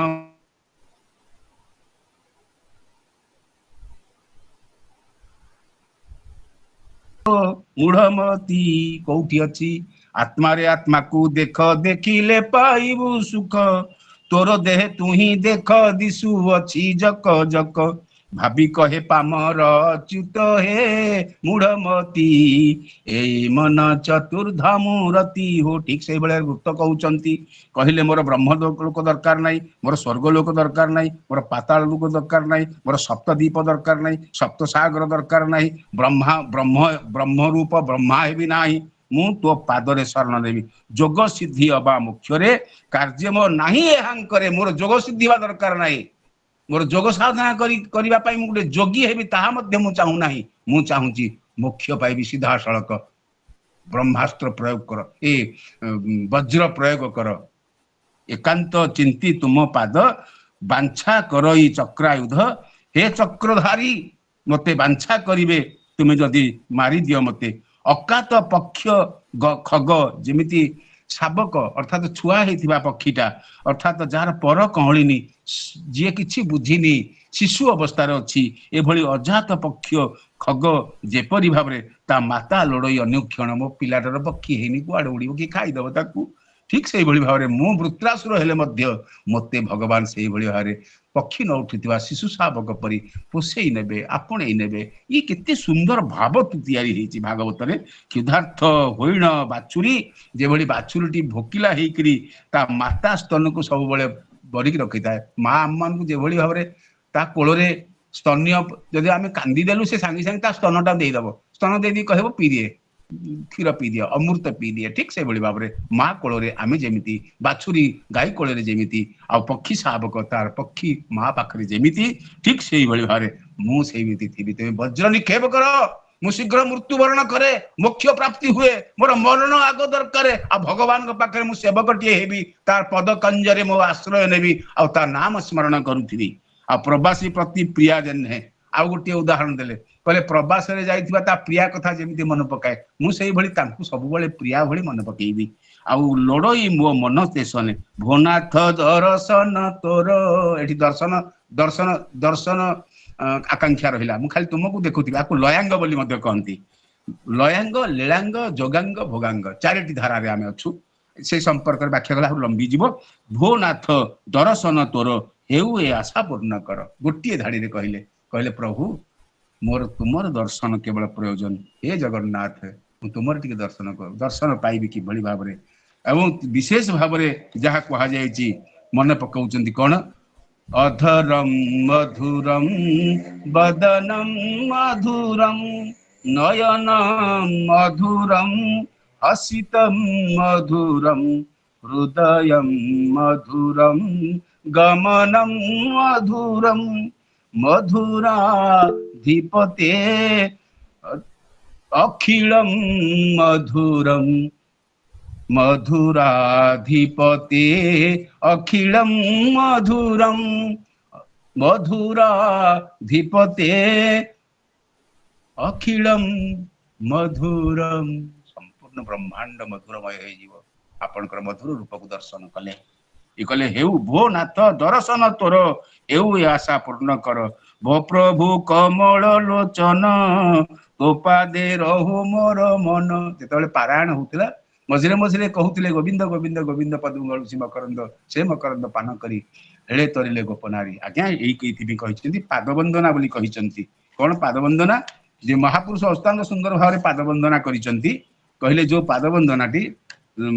मूढ़मती कौटी अच्छी आत्मा रे आत्मा को देख देखिले पाइबु सुख तोर देह तू ही देख दिशु अच्छी जक जक भाभी कहे पामर अच्युत हे मूढ़मती ए मन चतुर्धामूरति हो ठीक से बेले गुप्त कहउचंती कहले मोर ब्रह्म लोक दरकार नाही मोर स्वर्ग लोक दरकार नाही मोर पाताल लोक दरकार नाही मोर सप्तदीप दरकार नाही सप्त सागर दरकार नाही ब्रह्मा ब्रह्म ब्रह्म रूप ब्रह्मा हेबी नाही मु तो पादरे शरण देवी जोग सिद्धि अबा मुख्यरे कार्य मो नाही एहांकरे मोर जोग सिद्धि बा दरकार नाही मोर जोग साधना करिबा पाई मु गोटे जोगी हेबी ताहा मध्ये मु चाहू नाही मु चाहूची मोक्ष पाइबी सीधा सड़क ब्रह्मास्त्र प्रयोग कर ए वज्र प्रयोग कर एकांत चिंती तुम पाद बांछा करई चक्रायुध हे चक्रधारी मते बांछा करिवे तुमे जदि मारी दियो मते अकात पक्ष खग जेमिति शाबक अर्थात छुआ हेथिबा पक्षीटा अर्थात जार पर कहलिनी जे किछि बुझिनी शिशु अवस्था अच्छी एभली अजात पक्ष खग जेपरी भाव ता माता लड़ई अनुक्षण मो पिलाटर पक्षी हेनी कुआड़े उड़ीब कि खाईदब ताकू ठीक से भाव मु वृत्रासुर हेले मध्य मते भगवान से भाव पक्षी न उठुवा शिशु शावक परी पोषई नेबे आपणई नेबे ये केते सुंदर भाव तैयारी हेची भागवत रे क्षुधार्थ होइण बाछुरी जेभली बाछुरीटी भोकिला हेकरी ता माता स्तन को सब बळे बरिक रखिता माँ आम मान को जेभली भाव ता कोଳରେ स्तन्य जदि आमे कांदी देलु से सांगे सांगे ता स्तनटा देई दबो स्तन देई दी कहबो पी दिए क्षीर पी दिए अमृत पी दिए ठीक से भाव में माँ कोଳରେ आमे जेमिति बाछुरी गाई कोଳରେ जेमिति आ पक्षी शावक तार पक्षी माँ पाखरे जेमिति ठीक से भाव मु सेमिति थी तेज वज्र निक्षेप कर मु शीघ्र मृत्युवरण करे मोक्ष प्राप्ति हुए मोर मरण आग दरकार आ भगवान पाखे मु सेवकटीए हेबी तार पद कंजरे मो आश्रय नेबी आ तार नाम स्मरण करुथिबी आ प्रवासी प्रति प्रिया जन्हे आ गोटे उदाहरण देले कहले प्रवास रे जाइथिबा ता प्रिया कथा जेमिति मन पकाए मु सेही भली तांकु सब बेले प्रिया भली मन पकेइबी आ लड़ई मो मन तेसने भोनाथ दर्शन तोर एठी दर्शन दर्शन दर्शन आकांक्षा रहिला मु खाली तुमको देखुथिबी आकु लयांग बोली मध्य कहंती लयांग लीलांग जोगांग भोगांग चारिटी धारा रे आमे अछु से संपर्क व्याख्या कला लंबी जीव भोनाथ दर्शन तोर हेउ ए आशा पूर्ण कर गोटिए धाड़ी रे कहले कहले प्रभु मोर तुमर दर्शन केवल प्रयोजन हे जगन्नाथ तुमर टिके दर्शन कर दर्शन पाइबी कि भली भाव रे एवं विशेष भाव रे जहा कहा जायछि मन पकाउचंती कोन अधरम मधुरम बदनम मधुरम नयनम मधुरम हसितम मधुरम हृदयम मधुरम गमनम मधुरम मधुराधिपते अखिलम मधुरम मधुराधिपते अखिलम मधुरम मधुराधिपते अखिलम मधुरम संपूर्ण ब्रह्मांड मधुरमय हो आपणकर मधुर रूप को दर्शन कले ये कहले हेउ भो नाथ दर्शन तोर हेउ ए आशा पूर्ण कर भो प्रभु कमल लोचन तो पादे रहु मोर मन जेतबेले पारायण होउतिला मझिरे मझिरे कहूतिले गोविंद गोविंद गोविंद पदम गळुसी मकरंद से मकरंद पान करी हेले तोरिले गोपनारी आज्ञा एई कहिथिबी कहिसंती पादवंदना बोली कहिसंती कोन पादवंदना जे महापुरुष अष्टांग सुंदर भाव पाद वंदना करिसंती कहले जो पाद वंदनाटी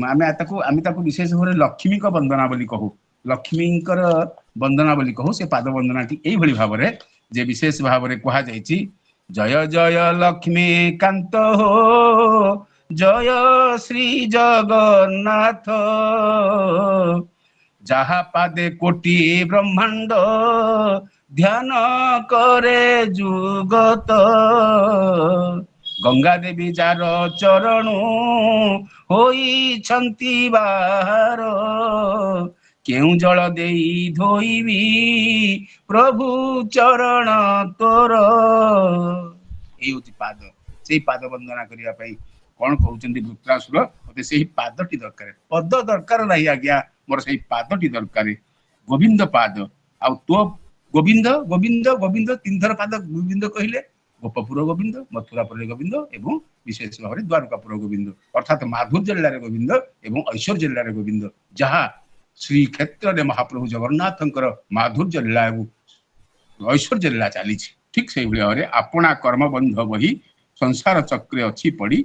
आमे ताकू विशेष भाव लक्ष्मी को वंदना बोली कहू लक्ष्मींकर वंदना बोली कहू से पाद वंदनाटी एई भली भाव रे जे विशेष भाव रे कहा जायछि जय जय लक्ष्मी कांत हो जय श्री जगन्नाथ जहा पादे कोटि ब्रह्मांड ध्यान करे जुगत गंगा देवी जार चरणु होई छंती बाहर केउ जल देई धोईबी प्रभु चरण तोर एई होची पाद सेई पाद वंदना करिया पई कोन कहउचंदी वृत्रासुर मते सेई पादटी दरकार पद दरकार नाही आज्ञा मोर सेई पादटी दरकार गोविंद पाद आ तो गोविंद गोविंद गोविंद तीन थर पाद गोविंद कहले गोपपुर गोविंद मथुरापुर गोविंद एवं विशेष भाव में द्वारकापुर गोविंद अर्थात माधुर्य जिले गोविंद एवं ऐश्वर्य जिले गोविंद जहाँ श्री क्षेत्र में महाप्रभु जगन्नाथंकर माधुर्य लीला ऐश्वर्य लीला चली ठीक से भाव में आपणा कर्मबंध बही संसार चक्रे अच्छी पड़ी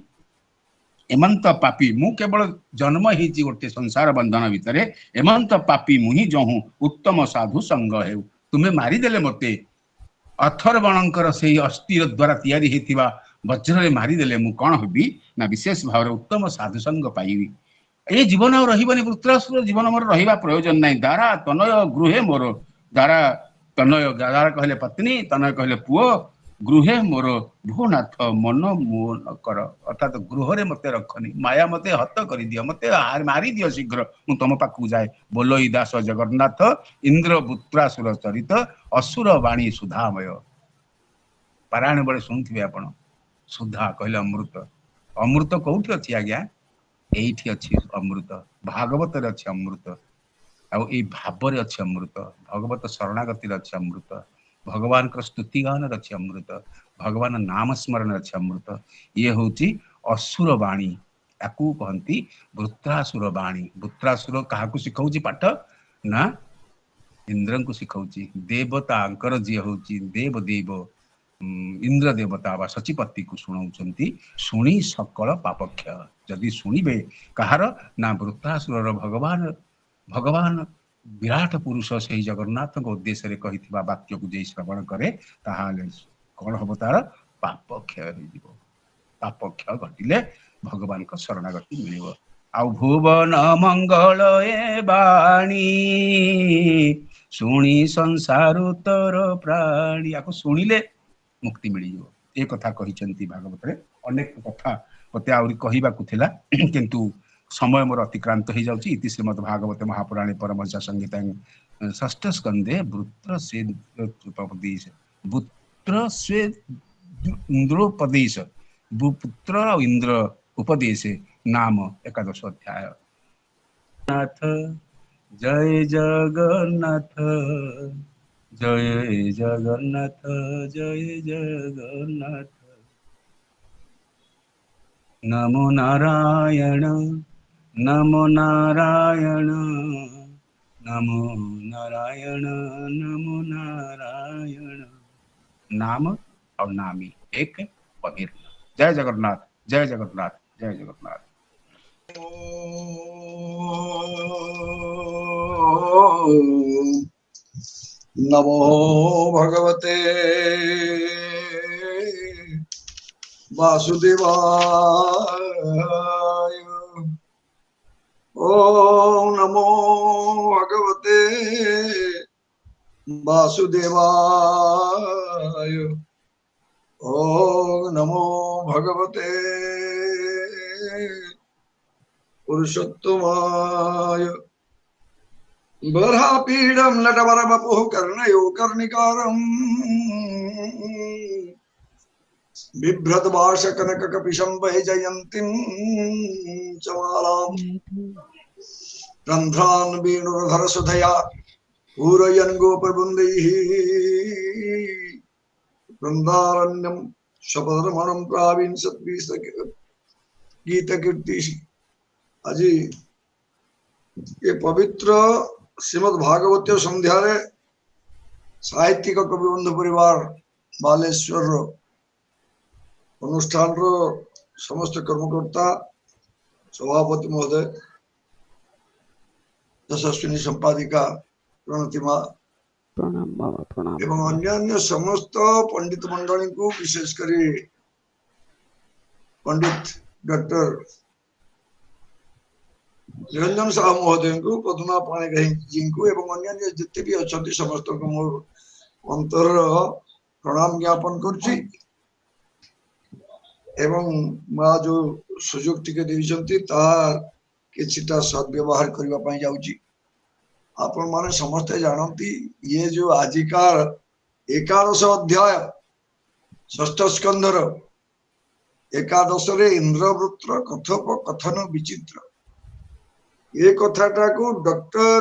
एमंत पापी मु केवल जन्म ही गोटे संसार बंधन भितर एमंत पापी मुही जहूँ उत्तम साधु संग हे तुम्हें मारिदेले मते अथर्वणंकर से अस्थिर द्वारा तैयारी हेतिबा वज्र रे मारिदेले मु कौन हेबी ना विशेष भाव में उत्तम साधु संग पाइबी ए जीवन और रहिबनी वृत्रासुर जीवन मोर रहिबा प्रयोजन नहीं दारा तनय गृहे मोर दारा तनय दारा कहले पत्नी तनय कहले पुओ गृहे मोर भूनाथ मन मोन कर अर्थात गृह रे मते रखनी माया मते हत कर दियो मते मारी दियो शीघ्र मु तुम पाखु जाए बोलोई दास जगन्नाथ इंद्र वृत्रासुर चरित असुर वाणी सुधामय पारायण बड़े शुणुथिबे आपण सुधा कहले अमृत अमृत कोठी अछि आज्ञा एठी अछि अमृत भागवत रे अछि अमृत आ ए भाव रे अछि अमृत भगवत शरणागति रे अछि अमृत भगवान का स्तुति गान अच्छे अमृत भगवान नाम स्मरण अच्छे अमृत ये होची असुर वाणी याकू कहती वृत्रासुर वाणी वृत्रासुर क्या शिखाऊँ पाठ ना इंद्र को शिखाऊँ देवता जी हूँ देव देव इंद्र देवता बा सचिपति को शुणाऊँ शुणी सकल पापक्ष जदि शुणिबे कहार ना वृत्रासुर भगवान भगवान विराट पुरुष से जगन्नाथ उद्देश्य कही वाक्य को जे श्रवण करे कौन हम तार पाप क्षय पाप क्षय घटिले भगवान को शरणागति मिल आ भुवन मंगल ए बाणी शुणी संसार तर प्राणी या शुणिले मुक्ति मिल जाए कथा कही भागवत रे अनेक कथा मत आहरी कहवाकूला किंतु समय मोर अतिक्रांत हो जाउची इति श्रीमद् भागवत महापुराणे परमहंस संहिता षष्ठ स्कंदे वृत्र से उपदेश पुत्र से इंद्रोपदेश पुत्र और इंद्र उपदेश नाम 11 अध्याय नाथ जय जगन्नाथ जय जगन्नाथ जय जगन्नाथ नमो नारायण नमो नारायण नमो नारायण नमो नारायण नाम और नामी एक पवित्र जय जगन्नाथ जय जगन्नाथ जय जगन्नाथ नमो भगवते वासुदेवाय ओम नमो भगवते वासुदेवाय ओम नमो भगवते पुरुषोत्तमाय बर्हापीडं नटवरवपुः कर्णयो कर्णिकारम् बिभ्रतभाषकनककपिशं वैजयन्तीं चमालां रंध्रान वेणुरधर सुधया पूरयन् गोपवृन्दैः वृन्दारण्यं शपथरमणं प्रावीण सत्वीस गीत कीर्ति। आज ये पवित्र श्रीमद् भागवत संध्या साहित्यिक कविबंधु परिवार बालेश्वर अनुष्ठान समस्त कर्मकर्ता सभापति महोदय यशस्विनी संपादिका प्रणतिमा प्रणाम बाबा प्रणाम एवं अन्य समस्त पंडित मंडली को विशेषकर पंडित डॉक्टर निरंजन साहू महोदय को पद्मा पाणिग्राही जी को एवं अन्य जिते भी अच्छा समस्त को मोर अंतर प्रणाम ज्ञापन करुच्ची एवं माँ जो सुजोग टिके देइछंती तार किछिटा सद्व्यवहार करबा पई जाउची। आपण माने समस्त जानती ये जो आजिकार 11 अध्याय षष्ठ स्कंधर एकादश रे इंद्रवृत्र कथोपकथन विचित्र ये कथाटा को डॉक्टर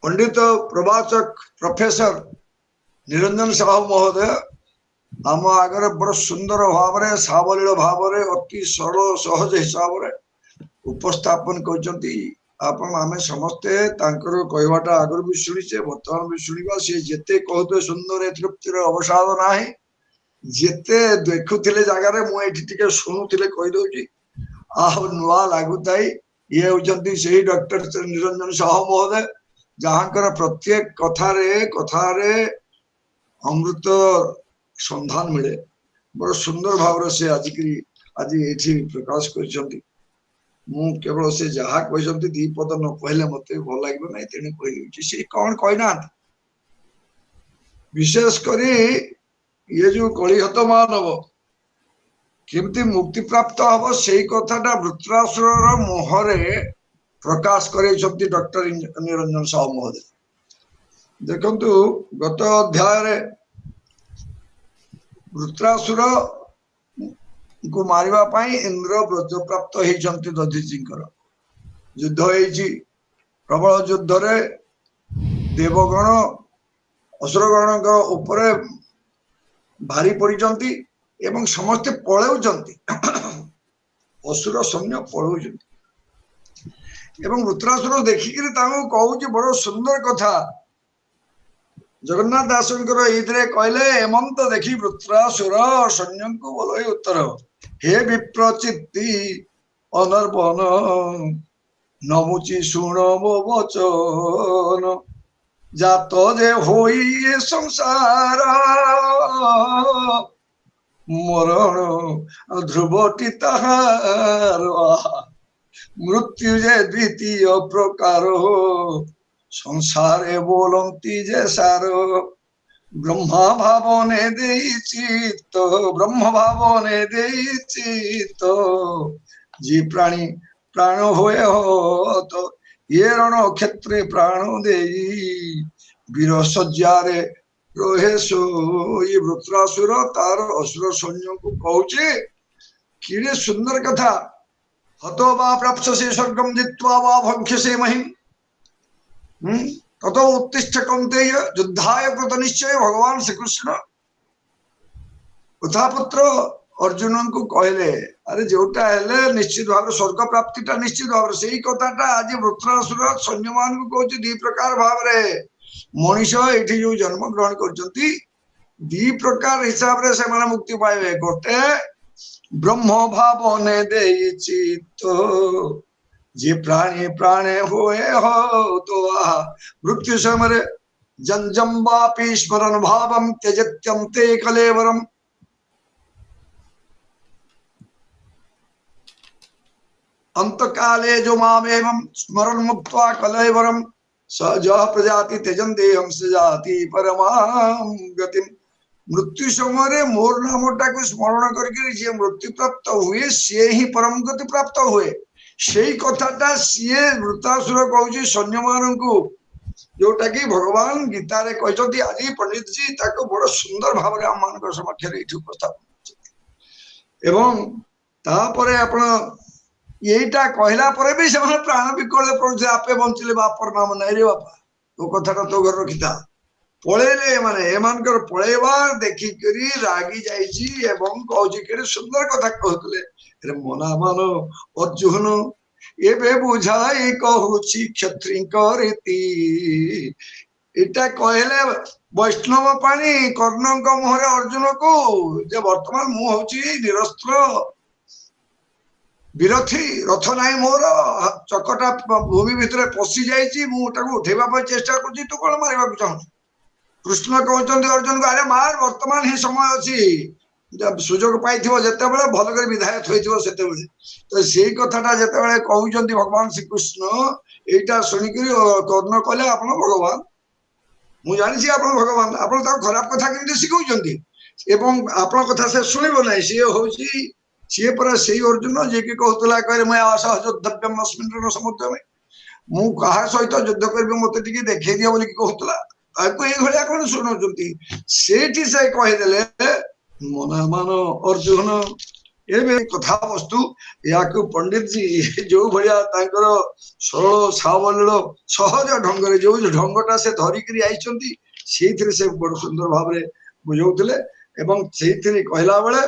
पंडित प्रवाचक प्रोफेसर निरंजन साहू महोदय आम आगे बड़ सुंदर भाव सावलील भाव अति सरल सहज हिसाब से उपस्थापन कर समस्ते कहवाटा आगर भी शुणीचे बर्तमान भी शुणा सी जिते कहते सुंदर तृप्तिर अवसाद ना जिते देखुले जगार मुझे शुणुले कहीदे आ नुआ लगुताई ये होती से डॉक्टर निरंजन साहू महोदय जहां प्रत्येक कथारे अमृत संधान मिले बड़ सुंदर भाव से आज ये प्रकाश कर केवल से जहाँ कहते दी पद न कहले मत भल लगे ना तेणु कही कौन कहना विशेषकर ये जो कलिहत मानव केमती मुक्ति प्राप्त हम से कथाटा वृत्रासुर मुहरे प्रकाश कर डॉक्टर निरंजन साहू महोदय देखु गत अध्याय वृत्रासुर को मारिबा इंद्र ब्रज प्राप्त होती दधीची युद्ध हो प्रबल युद्ध रे देवगण असुरगण ऊपर भारी पड़ती एवं समस्ते पलाउंट असुर सैन्य पलाउंट एवं वृत्रासुर देखिक कहूँ बड़ सुंदर कथा जगन्नाथ दासंकर ये कहले एमंत देखी वृत्रासुर सैन्य को बोल उत्तर हे विप्रचित्ति अनर्बन नमुची शुण मो वचन जात जे होई संसार मरण ध्रुवटी ताहार मृत्यु जे द्वितीय प्रकार संसारे बोलती जे सार ब्रह्मा भावने दे चित्त ब्रह्म भावने दे चित्त जी प्राणी प्राण होए हो तो ये रण क्षेत्रे प्राण दे वीर सज्जारे रोहे सो ये वृत्रासुर तार असुर सैन्य को कहूचे कि सुंदर कथा हतो वा प्राप्स्यसे स्वर्गं जित्वा वा भक्ष्यसे महिम् ततो उत्तिष्ठ कौन्तेय युद्धाय कृत निश्चय भगवान श्रीकृष्ण कथापुत्र अर्जुन को कहले अरे जोटा हेले निश्चित भाव स्वर्ग प्राप्तिटा निश्चित भाव से कथाटा आज वृत्रासुर सैन्य मान को कहते दी प्रकार भाव मनीष ये जो जन्म ग्रहण कर दी प्रकार हिसाब से मुक्ति पाइबे गोटे ब्रह्म भाव ने दे चित्त जे प्राणी प्राणे होए हो तो मृत्यु समय जंजम वापी स्मरण भावम त्यजत्यम ते कलेवरम अंत काले जो मामेवं स्मरण मुक्त्वा कलेवरम सज प्रजाति त्यजन देहम सजाति परमाम गतिम मृत्यु समय मोर नामटा को स्मरण करके मृत्यु प्राप्त हुए सी ही परम गति प्राप्त हुए से कथाटा सी वृत्रासुर कहूँ सैन्य मान को जोटा कि भगवान गीता रे कहते आज पंडित जी बड़ सुंदर भाव आम मान समक्ष उपस्थापन एवं तापर आपण এইটা କହିଲା ପରେ ବି ସେମାନେ ପ୍ରାଣ ବିକଳରେ ପଡୁଥିଲେ ଆପେ ବଞ୍ଚିଲେ ବାପର ନାମ ନାହିଁ ରେ ବାପା ତୋ କଥାଟା ତୋ ଘରେ ରଖିଥା ପଳେଇଲେ ଏମାନେ ଏମାନଙ୍କର ପଳେଇବା ଦେଖିକରି ରାଗି ଯାଇଛି ଏବଂ କହୁଛି କେତେ ସୁନ୍ଦର କଥା କହୁଥିଲେ ମନା ମାନ ଅର୍ଜୁନ ଏବେ ବୁଝାଇ କହୁଛି କ୍ଷତ୍ରିଙ୍କ ରୀତି ଏଇଟା କହିଲେ ବୈଷ୍ଣବ ପାଣି କର୍ଣ୍ଣଙ୍କ ମୁହଁରେ ଅର୍ଜୁନକୁ ଯେ ବର୍ତ୍ତମାନ ମୁଁ ହଉଛି ନିରସ୍ତ୍ର ବିରଥୀ ରଥ ନାହିଁ ମୋର ଚକଟା ଭୂମି ଭିତରେ ପଶି ଯାଇଛି ମୁଁ ତାକୁ ଉଠେଇବା ପାଇଁ ଚେଷ୍ଟା କରୁଛି ତୁ କଣ ମାରିବାକୁ ଚାହୁଁଛୁ କୃଷ୍ଣ କହୁଛନ୍ତି ଅର୍ଜୁନକୁ ଆରେ ମାର ବର୍ତ୍ତମାନ ହିଁ ସମୟ ଅଛି ସୁଯୋଗ ପାଇଥିବ ଯେତେବେଳେ ଭଲ କରି ବିଧାୟ ଥୋଇଥିବ ସେତେବେଳେ ତ ସେଇ କଥାଟା ଯେତେବେଳେ କହୁଛନ୍ତି ଭଗବାନ ଶ୍ରୀକୃଷ୍ଣ ଏଇଟା ଶୁଣିକିରି କର୍ଣ୍ଣ କହିଲେ ଆପଣ ଭଗବାନ ମୁଁ ଜାଣିଛି ଆପଣ ଭଗବାନ ଆପଣ ତାକୁ ଖରାପ କଥା କେମିତି ଶିଖଉଛନ୍ତି ଏବଂ ଆପଣଙ୍କ କଥା ସେ ଶୁଣିବ ନାହିଁ ସିଏ ପରା ସେଇ ଅର୍ଜୁନ ଯିଏକି କହୁଥିଲା କହିଲେ ମୁଁ ଅସହଯୋଦ୍ଧବ୍ୟମ୍ ଅସ୍ମିନ୍ ସମୁଦ୍ରରେ ମୁଁ କାହା ସହିତ ଯୁଦ୍ଧ କରିବି ମତେ ଟିକେ ଦେଖେଇ ଦିଅ ବୋଲି କହୁଥିଲା ତାକୁ ଏଇଭଳିଆ କଣ ଶୁଣୁଛନ୍ତି ସେଇଠି ସେ କହିଦେଲେ ମନା ମାନ ଅର୍ଜୁନ ଏବେ କଥାବସ୍ତୁ ୟାକୁ ପଣ୍ଡିତ ଜୀ ଯୋଉ ଭଳିଆ ତାଙ୍କର ସରଳ ସାବଳୀଳ ସହଜ ଢଙ୍ଗରେ ଯୋଉ ଢଙ୍ଗଟା ସେ ଧରିକିରି ଆଇଛନ୍ତି ସେଇଥିରେ ସେ ବଡ ସୁନ୍ଦର ଭାବରେ ବୁଝଉଥିଲେ ଏବଂ ସେଇଥିରେ କହିଲା ବେଳେ